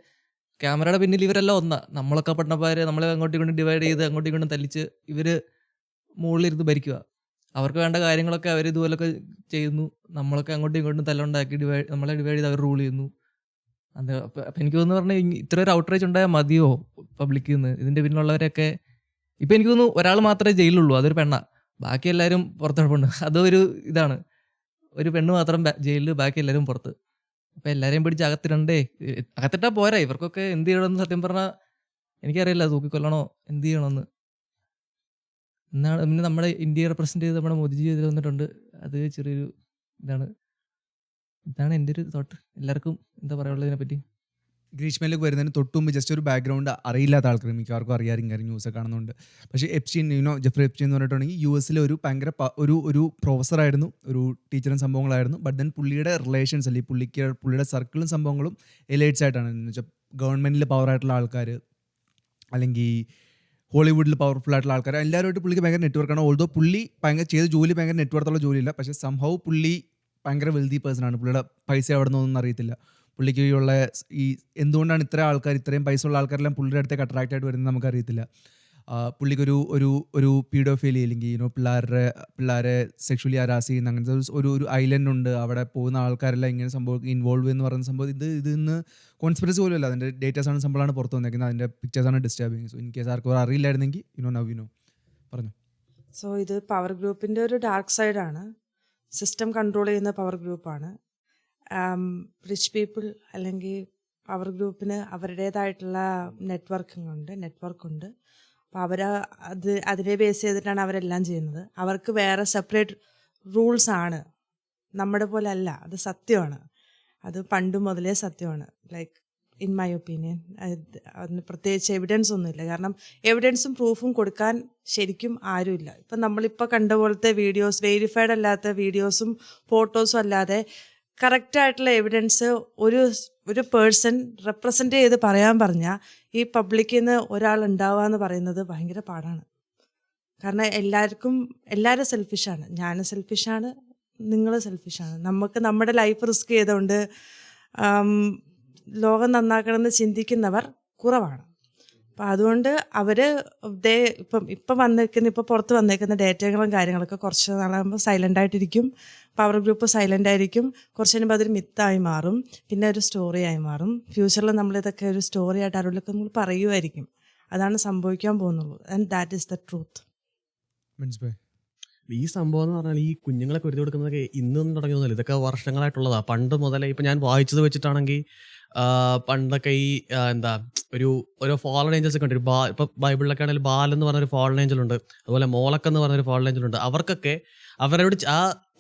ക്യാമറയുടെ പിന്നിൽ ഇവരെല്ലാം ഒന്നാ. നമ്മളൊക്കെ പൊട്ടന്മാർ, നമ്മളെ അങ്ങോട്ടും ഇങ്ങോട്ടും ഡിവൈഡ് ചെയ്ത് അങ്ങോട്ടും ഇങ്ങോട്ടും തല്ലിച്ച് ഇവർ മുകളിലിരുന്ന് ഭരിക്കുക. അവർക്ക് വേണ്ട കാര്യങ്ങളൊക്കെ അവർ ഇതുപോലൊക്കെ ചെയ്യുന്നു. നമ്മളൊക്കെ അങ്ങോട്ടും ഇങ്ങോട്ടും തല്ലുണ്ടാക്കി നമ്മളെ ഡിവൈഡ് ചെയ്ത് അവർ റൂൾ ചെയ്യുന്നു. അത് അപ്പം എനിക്ക് തോന്നുന്നു പറഞ്ഞാൽ ഇത്ര ഒരു ഔട്ട്റേജ് ഉണ്ടായാൽ മതിയോ പബ്ലിക്കിൽ നിന്ന്? ഇതിൻ്റെ പിന്നിലുള്ളവരൊക്കെ ഇപ്പം എനിക്ക് തോന്നുന്നു ഒരാൾ മാത്രമേ ജയിലുള്ളൂ, അതൊരു പെണ്ണാ. ബാക്കി എല്ലാവരും പുറത്തെടുപ്പുണ്ട്. അതൊരു ഇതാണ്, ഒരു പെണ്ണ് മാത്രം ജയിലിൽ, ബാക്കി എല്ലാവരും പുറത്ത്. അപ്പം എല്ലാവരെയും പിടിച്ച് അകത്തിട്ടാൽ പോരാ. ഇവർക്കൊക്കെ എന്ത് ചെയ്യണമെന്ന് സത്യം പറഞ്ഞാൽ എനിക്കറിയില്ല. തൂക്കിക്കൊല്ലണോ എന്ത് ചെയ്യണമെന്ന്. എന്നാണ് പിന്നെ നമ്മുടെ ഇന്ത്യയെ റെപ്രസെൻറ്റ് ചെയ്ത് നമ്മുടെ മോദിജി ഇതിൽ വന്നിട്ടുണ്ട്. അത് ചെറിയൊരു ഇതാണ് എൻ്റെ ഒരു തോട്ട്. എല്ലാവർക്കും എന്താ പറയുള്ളത് ഇതിനെപ്പറ്റി? ഗ്രീഷ്മയിലേക്ക് വരുന്നതിന് തൊട്ടുമുമ്പ് ജസ്റ്റ് ഒരു ബാക്ക്ഗ്രൗണ്ട് അറിയില്ലാത്ത ആൾക്കാർ മിക്കവാർക്കും അറിയാറും കാര്യം ന്യൂസ് കാണുന്നുണ്ട്. പക്ഷേ എപ്സ്റ്റീൻ ജെഫ്രി എപ്സ്റ്റീൻ എന്ന് പറഞ്ഞിട്ടുണ്ടെങ്കിൽ US-ലെ ഒരു ഭയങ്കര ഒരു പ്രൊഫസറായിരുന്നു, ഒരു ടീച്ചറും സംഭവങ്ങളായിരുന്നു. ബട്ട് ദെൻ പുള്ളിയുടെ റിലേഷൻസ് അല്ലെങ്കിൽ പുള്ളിയുടെ സർക്കിളും സംഭവങ്ങളും എലൈറ്റ്സ് ആയിട്ടാണ്. എന്ന് വെച്ചാൽ ഗവൺമെൻറ്റിൽ പവറായിട്ടുള്ള ആൾക്കാർ അല്ലെങ്കിൽ ഹോളിവുഡിൽ പവർഫുൾ ആയിട്ടുള്ള ആൾക്കാർ എല്ലാവരുമായിട്ട് പുള്ളിക്ക് ഭയങ്കര നെറ്റ്വർക്കാണ്. ഓൾദോ പുള്ളി ചെയ്ത ജോലി ഭയങ്കര നെറ്റ്വർക്കുള്ള ജോലിയില്ല, പക്ഷേ സംഭവം പുള്ളി ഭയങ്കര വെൽതി പേഴ്സണാണ്. പുള്ളിയുടെ പൈസ എവിടെ നിന്നൊന്നും അറിയത്തില്ല. പുള്ളിക്ക് ഉള്ള ഈ എന്തുകൊണ്ടാണ് ഇത്രയും പൈസ ഉള്ള ആൾക്കാരെല്ലാം പുള്ളിയുടെ അടുത്തേക്ക് അട്രാക്റ്റ് ആയിട്ട് വരുന്നത് നമുക്കറിയത്തില്ല. പുള്ളിക്കൊരു ഒരു പീഡോഫിലി അല്ലെങ്കിൽ പിള്ളേരെ സെക്ഷുവലി ഹരാസ് ചെയ്യുന്ന അങ്ങനത്തെ ഒരു ഐലൻഡ് ഉണ്ട്. അവിടെ പോകുന്ന ആൾക്കാരെല്ലാം ഇങ്ങനെ സംഭവം ഇൻവോൾവ് എന്ന് പറയുന്ന സംഭവം ഇതിന്ന് കോൺസ്പിറസി പോലും അല്ല. അതിൻ്റെ ഡേറ്റാസാണ് സംഭവമാണ് പുറത്ത് വന്നേക്കുന്നത്. അതിൻ്റെ പിക്ചേഴ്സാണ് ഡിസ്റ്റർബിങ്. സോ ഇൻ കേസ് ആർക്കും അറിയില്ലായിരുന്നെങ്കിൽ പറഞ്ഞു. സോ ഇത് പവർ ഗ്രൂപ്പിൻ്റെ ഒരു ഡാർക്ക് സൈഡാണ്. സിസ്റ്റം കൺട്രോൾ ചെയ്യുന്ന പവർ ഗ്രൂപ്പാണ്. റിച്ച് പീപ്പിൾ അല്ലെങ്കിൽ പവർ ഗ്രൂപ്പിന് അവരുടേതായിട്ടുള്ള നെറ്റ്വർക്കുണ്ട്. അപ്പോൾ അതിനെ ബേസ് ചെയ്തിട്ടാണ് അവരെല്ലാം ചെയ്യുന്നത്. അവർക്ക് വേറെ സെപ്പറേറ്റ് റൂൾസ് ആണ്, നമ്മുടെ പോലെ അല്ല. അത് സത്യമാണ്, അത് പണ്ട് മുതലേ സത്യമാണ്. ലൈക്ക് ഇൻ മൈ ഒപ്പീനിയൻ അതിന് പ്രത്യേകിച്ച് എവിഡൻസ് ഒന്നുമില്ല. കാരണം എവിഡൻസും പ്രൂഫും കൊടുക്കാൻ ശരിക്കും ആരുമില്ല. ഇപ്പം നമ്മളിപ്പോൾ കണ്ട പോലത്തെ വീഡിയോസ്, വെരിഫൈഡ് അല്ലാത്ത വീഡിയോസും ഫോട്ടോസും അല്ലാതെ കറക്റ്റായിട്ടുള്ള എവിഡൻസ് ഒരു പേഴ്സൺ റെപ്രസെൻ്റ് ചെയ്ത് പറയാൻ പറഞ്ഞാൽ ഈ പബ്ലിക്കിൽ നിന്ന് ഒരാൾ ഉണ്ടാവുക എന്ന് പറയുന്നത് ഭയങ്കര പാടാണ്. കാരണം എല്ലാവരും സെൽഫിഷാണ്. ഞാൻ സെൽഫിഷാണ്, നിങ്ങൾ സെൽഫിഷാണ്. നമുക്ക് നമ്മുടെ ലൈഫ് റിസ്ക് ചെയ്തുകൊണ്ട് ലോകം നന്നാക്കണമെന്ന് ചിന്തിക്കുന്നവർ കുറവാണ്. അപ്പം അതുകൊണ്ട് അവർ ഇപ്പോൾ പുറത്ത് വന്നേക്കുന്ന ഡേറ്റകളും കാര്യങ്ങളൊക്കെ കുറച്ച് നാളാകുമ്പോൾ സൈലൻ്റ് ആയിട്ടിരിക്കും. പവർ ഗ്രൂപ്പ് സൈലൻ്റ് ആയിരിക്കും. കുറച്ച് കഴിയുമ്പോൾ അതൊരു മിത്തായി മാറും, പിന്നെ ഒരു സ്റ്റോറിയായി മാറും. ഫ്യൂച്ചറിൽ നമ്മളിതൊക്കെ ഒരു സ്റ്റോറി ആയിട്ട് ആരോടൊക്കെ നമ്മൾ പറയുമായിരിക്കും. അതാണ് സംഭവിക്കാൻ പോകുന്നുള്ളൂ. And that is the truth. ഈ സംഭവം എന്ന് പറഞ്ഞാൽ ഈ കുഞ്ഞുങ്ങളെ കുരുതി കൊടുക്കുന്നതൊക്കെ ഇന്നൊന്നും തുടങ്ങിയൊന്നുമില്ല, ഇതൊക്കെ വർഷങ്ങളായിട്ടുള്ളതാണ്. പണ്ട് മുതലേ ഇപ്പം ഞാൻ വായിച്ചത് വെച്ചിട്ടാണെങ്കിൽ പണ്ടൊക്കെ ഈ ഒരു ഫോളൻ ഏഞ്ചൽസ് ഒക്കെ ഉണ്ട്. ഇപ്പൊ ബൈബിളിലൊക്കെ ആണെങ്കിൽ ബാൽ എന്ന് പറഞ്ഞൊരു ഫോളൻ ഏഞ്ചൽ ഉണ്ട്, അതുപോലെ മോളക്ക് എന്ന് പറഞ്ഞൊരു ഫോളൻ ഏഞ്ചൽ ഉണ്ട്. അവർക്കൊക്കെ അവരോട്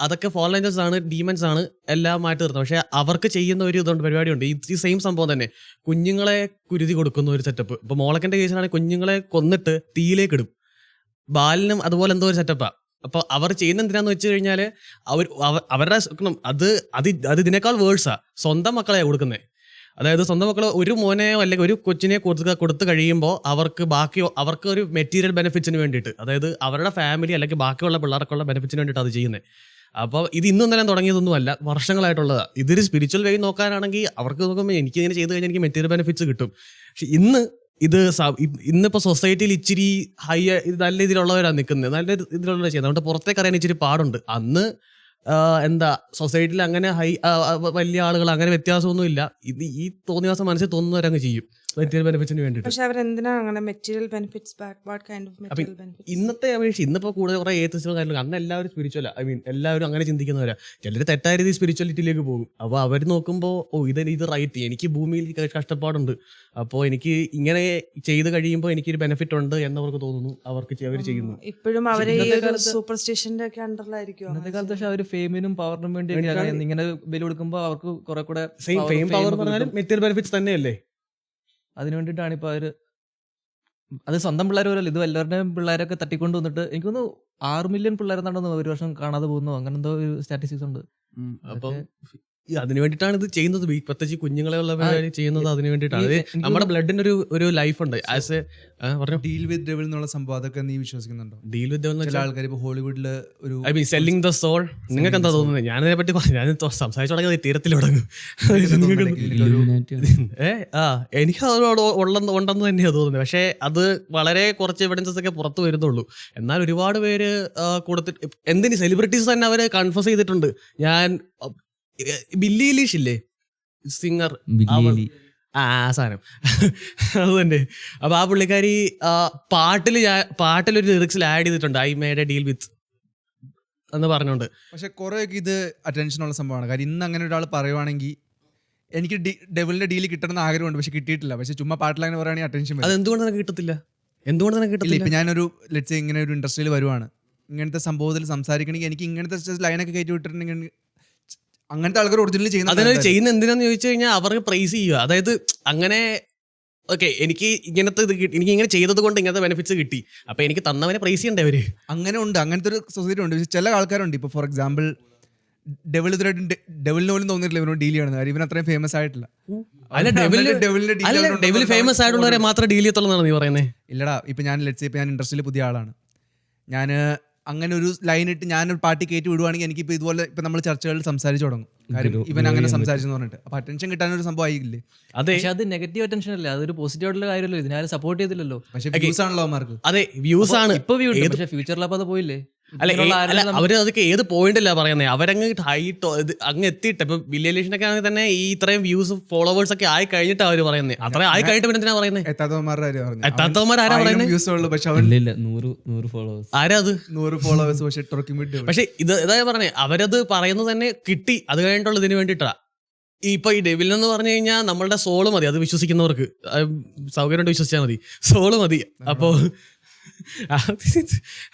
അതൊക്കെ ഫോളൻ ഏഞ്ചൽസ് ആണ്, ഡീമൻസ് ആണ്, എല്ലാമായിട്ട് തീർന്നത്. പക്ഷെ അവർക്ക് ചെയ്യുന്ന ഒരു ഇതുണ്ട്, പരിപാടിയുണ്ട്. ഈ സെയിം സംഭവം തന്നെ കുഞ്ഞുങ്ങളെ കുരുതി കൊടുക്കുന്ന ഒരു സെറ്റപ്പ്. ഇപ്പൊ മോളക്കിന്റെ കേസിലാണെങ്കിൽ കുഞ്ഞുങ്ങളെ കൊന്നിട്ട് തീയിലേക്ക് ഇടും. ബാലിനും അതുപോലെ എന്തോ ഒരു സെറ്റപ്പാ. അപ്പൊ അവർ ചെയ്യുന്ന എന്തിനാന്ന് വെച്ച് കഴിഞ്ഞാല് അവരുടെ അത് ഇതിനേക്കാൾ വേഴ്സാ. സ്വന്തം മക്കളെ കൊടുക്കുന്നത്. അതായത് സ്വന്തം മക്കൾ ഒരു മോനെയോ അല്ലെങ്കിൽ ഒരു കൊച്ചിനെ കൊടുത്തു കഴിയുമ്പോൾ അവർക്ക് ഒരു മെറ്റീരിയൽ ബെനിഫിറ്റ്സിന് വേണ്ടിയിട്ട്, അതായത് അവരുടെ ഫാമിലി അല്ലെങ്കിൽ ബാക്കിയുള്ള പിള്ളേർക്കുള്ള ബെനിഫിറ്റ്സിന് വേണ്ടിയിട്ട് അത് ചെയ്യുന്നത്. അപ്പോൾ ഇത് ഇന്നും തന്നെ തുടങ്ങിയതൊന്നുമല്ല, വർഷങ്ങളായിട്ടുള്ളതാണ്. ഇതൊരു സ്പിരിച്വൽ വേ നോക്കാനാണെങ്കിൽ അവർക്ക് നോക്കുമ്പോൾ എനിക്ക് ഇങ്ങനെ ചെയ്ത് കഴിഞ്ഞാൽ എനിക്ക് മെറ്റീരിയൽ ബെനിഫിറ്റ്സ് കിട്ടും. പക്ഷെ ഇന്നിപ്പോൾ സൊസൈറ്റിയിൽ ഇച്ചിരി നല്ല രീതിയിലുള്ളവരാണ് നിൽക്കുന്നത്, നല്ല ഇതിലുള്ളവരാണ് ചെയ്യുന്നത്. അതുകൊണ്ട് പുറത്തേക്ക് അറിയാൻ ഇച്ചിരി പാടുണ്ട്. അന്ന് സൊസൈറ്റിയിൽ അങ്ങനെ വലിയ ആളുകൾ അങ്ങനെ വ്യത്യാസമൊന്നും ഇല്ല. ഇത് ഈ തോന്നിയ മനസ്സിൽ തോന്നുന്നവരങ്ങ് ചെയ്യും മെറ്റീരിയൽ ബെനിഫിറ്റ്സിന് വേണ്ടിയിട്ട്. പക്ഷെ അവരെന്തിനാണ് അങ്ങനെ മെറ്റീരിയൽ ബെനിഫിറ്റ്സ് ഇന്നത്തെ അപേക്ഷിച്ച് ഇന്നിപ്പോൾ കൂടുതൽ കുറേ ഏത്തിസ്റ്റും കാര്യങ്ങളും. അന്ന് എല്ലാവരും സ്പിരിച്വലാ, എല്ലാവരും അങ്ങനെ ചിന്തിക്കുന്നവരാ. ചിലർ തെറ്റായ രീതിയിൽ സ്പിരിച്വാലിറ്റിയിലേക്ക് പോകും. അപ്പോൾ അവർ നോക്കുമ്പോൾ ഇത് റൈറ്റ്, എനിക്ക് ഭൂമിയിൽ കഷ്ടപ്പാടുണ്ട്, അപ്പോൾ എനിക്ക് ഇങ്ങനെ ചെയ്ത് കഴിയുമ്പോൾ എനിക്കൊരു ബെനിഫിറ്റ് ഉണ്ട് എന്നവർക്ക് തോന്നുന്നു, അവർ ചെയ്യുന്നു. ഇപ്പോഴും അവരെ സൂപ്പർസ്റ്റിഷന്റെ ഒക്കെ അണ്ടറിലായിരിക്കും. ഇന്നത്തെ കാലത്ത് പക്ഷെ അവർ ഫെയിമിനും പവറിനും വേണ്ടി ഇങ്ങനെ ബലി കൊടുക്കുമ്പോൾ അവർക്ക് കുറെ കൂടെ ഫെയിം പവർ പറഞ്ഞാലും മെറ്റീരിയൽ ബെനിഫിറ്റ്സ് തന്നെയല്ലേ. അതിനു വേണ്ടിയിട്ടാണ് ഇപ്പോൾ അത് സ്വന്തം പിള്ളേർ പോലല്ലോ, ഇത് എല്ലാവരുടെയും പിള്ളേരൊക്കെ തട്ടിക്കൊണ്ട് വന്നിട്ട് എനിക്ക് തോന്നുന്നു 6 മില്യൺ പിള്ളേരെന്നാണെന്ന് ഒരു വർഷം കാണാതെ പോകുന്നു, അങ്ങനെ എന്തോ ഒരു സ്റ്റാറ്റിസ്റ്റിക്സ് ഉണ്ട്. അപ്പം അതിന് വേണ്ടിയിട്ടാണ് ഇത് ചെയ്യുന്നത്. പ്രത്യേകിച്ച് കുഞ്ഞുങ്ങളെ ഉള്ള ചെയ്യുന്നത് അതിന് വേണ്ടിയിട്ടാണ്. നമ്മുടെ ബ്ലഡിന് ഒരു ലൈഫ് ഉണ്ട്. ആസ് ഡീൽ വിത്ത് ഡെവിൾ എന്നുള്ള സംഭവം അതൊക്കെ നീ വിശ്വസിക്കുന്നുണ്ടോ? ഡീൽ വിത്ത് ഡെവിൾ ചില ആൾക്കാർ ഇപ്പോൾ ഹോളിവുഡില് ഒരു സെല്ലിംഗ് ദ സോൾ. നിങ്ങൾക്ക് എന്താ തോന്നുന്നത്? ഞാനതിനെ പറ്റി ഞാൻ സംസാരിച്ചു തുടങ്ങിയത് തീരത്തിൽ തുടങ്ങും. എനിക്ക് അതിനോട് ഉണ്ടെന്ന് തന്നെയാണ് തോന്നുന്നത്. പക്ഷേ അത് വളരെ കുറച്ച് എവിഡൻസസ് ഒക്കെ പുറത്ത് വരുന്നുള്ളൂ. എന്നാൽ ഒരുപാട് പേര് കൊടുത്തിട്ട് എന്തിന് സെലിബ്രിറ്റീസ് തന്നെ അവര് കൺഫസ് ചെയ്തിട്ടുണ്ട്. ഞാൻ ബില്ലി എലീഷ് ഇല്ലേ, സിംഗർ, സാധനം അത് തന്നെ. അപ്പൊ ആ പുള്ളിക്കാരി പാട്ടിലൊരു ലിറിക്സിൽ ആഡ് ചെയ്തിട്ടുണ്ട് I made A deal with എന്ന് പറഞ്ഞുകൊണ്ട്. പക്ഷെ കുറേയൊക്കെ ഇത് അറ്റൻഷനുള്ള സംഭവമാണ്. കാര്യം ഇന്ന് അങ്ങനെ ഒരാൾ പറയുവാണെങ്കിൽ എനിക്ക് ഡെവിളിന്റെ ഡീൽ കിട്ടണമെന്ന് ആഗ്രഹമുണ്ട്, പക്ഷെ കിട്ടിയിട്ടില്ല. പക്ഷെ ചുമ്മാ പാട്ടിൽ അങ്ങനെ പറയുകയാണെങ്കിൽ അറ്റൻഷൻ. അത് എന്തുകൊണ്ട് തന്നെ കിട്ടത്തില്ല? ഇപ്പൊ ഞാനൊരു ലെറ്റ്സ് ഇങ്ങനെ ഒരു ഇൻഡസ്ട്രിയിൽ വരുവാണ്, ഇങ്ങനത്തെ സംഭവത്തിൽ സംസാരിക്കണമെങ്കിൽ എനിക്ക് ഇങ്ങനത്തെ ലൈനൊക്കെ കയറ്റി വിട്ടിട്ടുണ്ടെങ്കിൽ അങ്ങനത്തെ ആൾക്കാർ ഒറിജിനലി ചെയ്യുന്ന എന്തിനാന്ന് ചോദിച്ചു കഴിഞ്ഞാൽ അവർക്ക് പ്രൈസ് ചെയ്യുക. അതായത് അങ്ങനെ ഓക്കെ എനിക്ക് ഇങ്ങനെ ചെയ്തത് കൊണ്ട് ഇങ്ങനത്തെ ബെനിഫിറ്റ്സ് കിട്ടി, അപ്പൊ എനിക്ക് തന്നവനെ പ്രൈസ് ചെയ്യണ്ടേ അവര്? അങ്ങനെ ഉണ്ട്, അങ്ങനത്തെ ഒരു സൊസൈറ്റി ഉണ്ട്. ചില ആൾക്കാരുണ്ട്, ഇപ്പൊ ഫോർ എക്സാമ്പിൾ ഡെവിലിന് പോലും തോന്നിയിട്ടില്ല ഇവനോട് ഡീൽ ചെയ്യണമെന്ന്. കാര്യം ഇവൻ അത്രയും ഫേമസ് ആയിട്ടില്ല. ഡെവിൽ ഫേമസ് ആയിട്ടുള്ളവരെ മാത്രം ഡീൽ ചെയ്യത്തുള്ളതാണ് നീ പറയുന്നത്? ഇല്ലടാ, ഇപ്പൊ ഞാൻ ഇൻഡസ്ട്രിയിൽ പുതിയ ആളാണ്. ഞാൻ അങ്ങനെ ഒരു ലൈൻ ഇട്ട് ഞാനൊരു പാർട്ടി കയറ്റി വിടുവാണെങ്കിൽ എനിക്കിപ്പോൾ ഇതുപോലെ ഇപ്പം നമ്മൾ ചർച്ചകളിൽ സംസാരിച്ചു തുടങ്ങും. കാര്യം ഇവൻ അങ്ങനെ സംസാരിച്ചെന്ന് പറഞ്ഞിട്ട് അപ്പോൾ അറ്റൻഷൻ കിട്ടാനൊരു സംഭവം ആയില്ലേ? പക്ഷെ അത് നെഗറ്റീവ് അറ്റൻഷൻ അല്ലേ, അതൊരു പോസിറ്റീവ് ആയിട്ടുള്ള കാര്യമല്ലോ. ഇതിനാരും സപ്പോർട്ട് ചെയ്തില്ലല്ലോ. പക്ഷേ വ്യൂസ് ആണല്ലോ അവന്മാർക്ക്. അതെ, വ്യൂസ് ആണ് ഇപ്പൊ വ്യൂ, പക്ഷേ ഫ്യൂച്ചറിൽ അപ്പോൾ അത് പോയില്ലേ? അവര് അതൊക്കെ ഏത് പോയിന്റില്ല പറയുന്നത്. അവരങ്ങ് അങ്ങ് എത്തിയിട്ട് ഇപ്പൊ ബില്ലി എലീഷിനൊക്കെ ആണെങ്കിൽ തന്നെ ഈ ഇത്രയും വ്യൂസ് ഫോളോവേഴ്സ് ഒക്കെ ആയി കഴിഞ്ഞിട്ട് അവര് പറയുന്നത്. അത്ര ആയി കഴിഞ്ഞിട്ട് പിന്നെ എന്തിനാ പറയുന്നത്? എത്താത്തവന്മാർ ആരാ പറയുന്നത്? ആരാ അത്? 100 ഫോളോവേഴ്സ്. പക്ഷെ ഇതാ പറഞ്ഞേ, അവരത് പറയുന്നത് തന്നെ കിട്ടി അത് കഴിഞ്ഞിട്ടുള്ള ഇതിന് വേണ്ടിയിട്ടാ. ഇപ്പൊ ഈ ഡെവിൽ എന്ന് പറഞ്ഞു കഴിഞ്ഞാൽ നമ്മളുടെ സോള് മതി, അത് വിശ്വസിക്കുന്നവർക്ക് സൗകര്യം വിശ്വസിച്ചാൽ മതി, സോള് മതി. അപ്പോ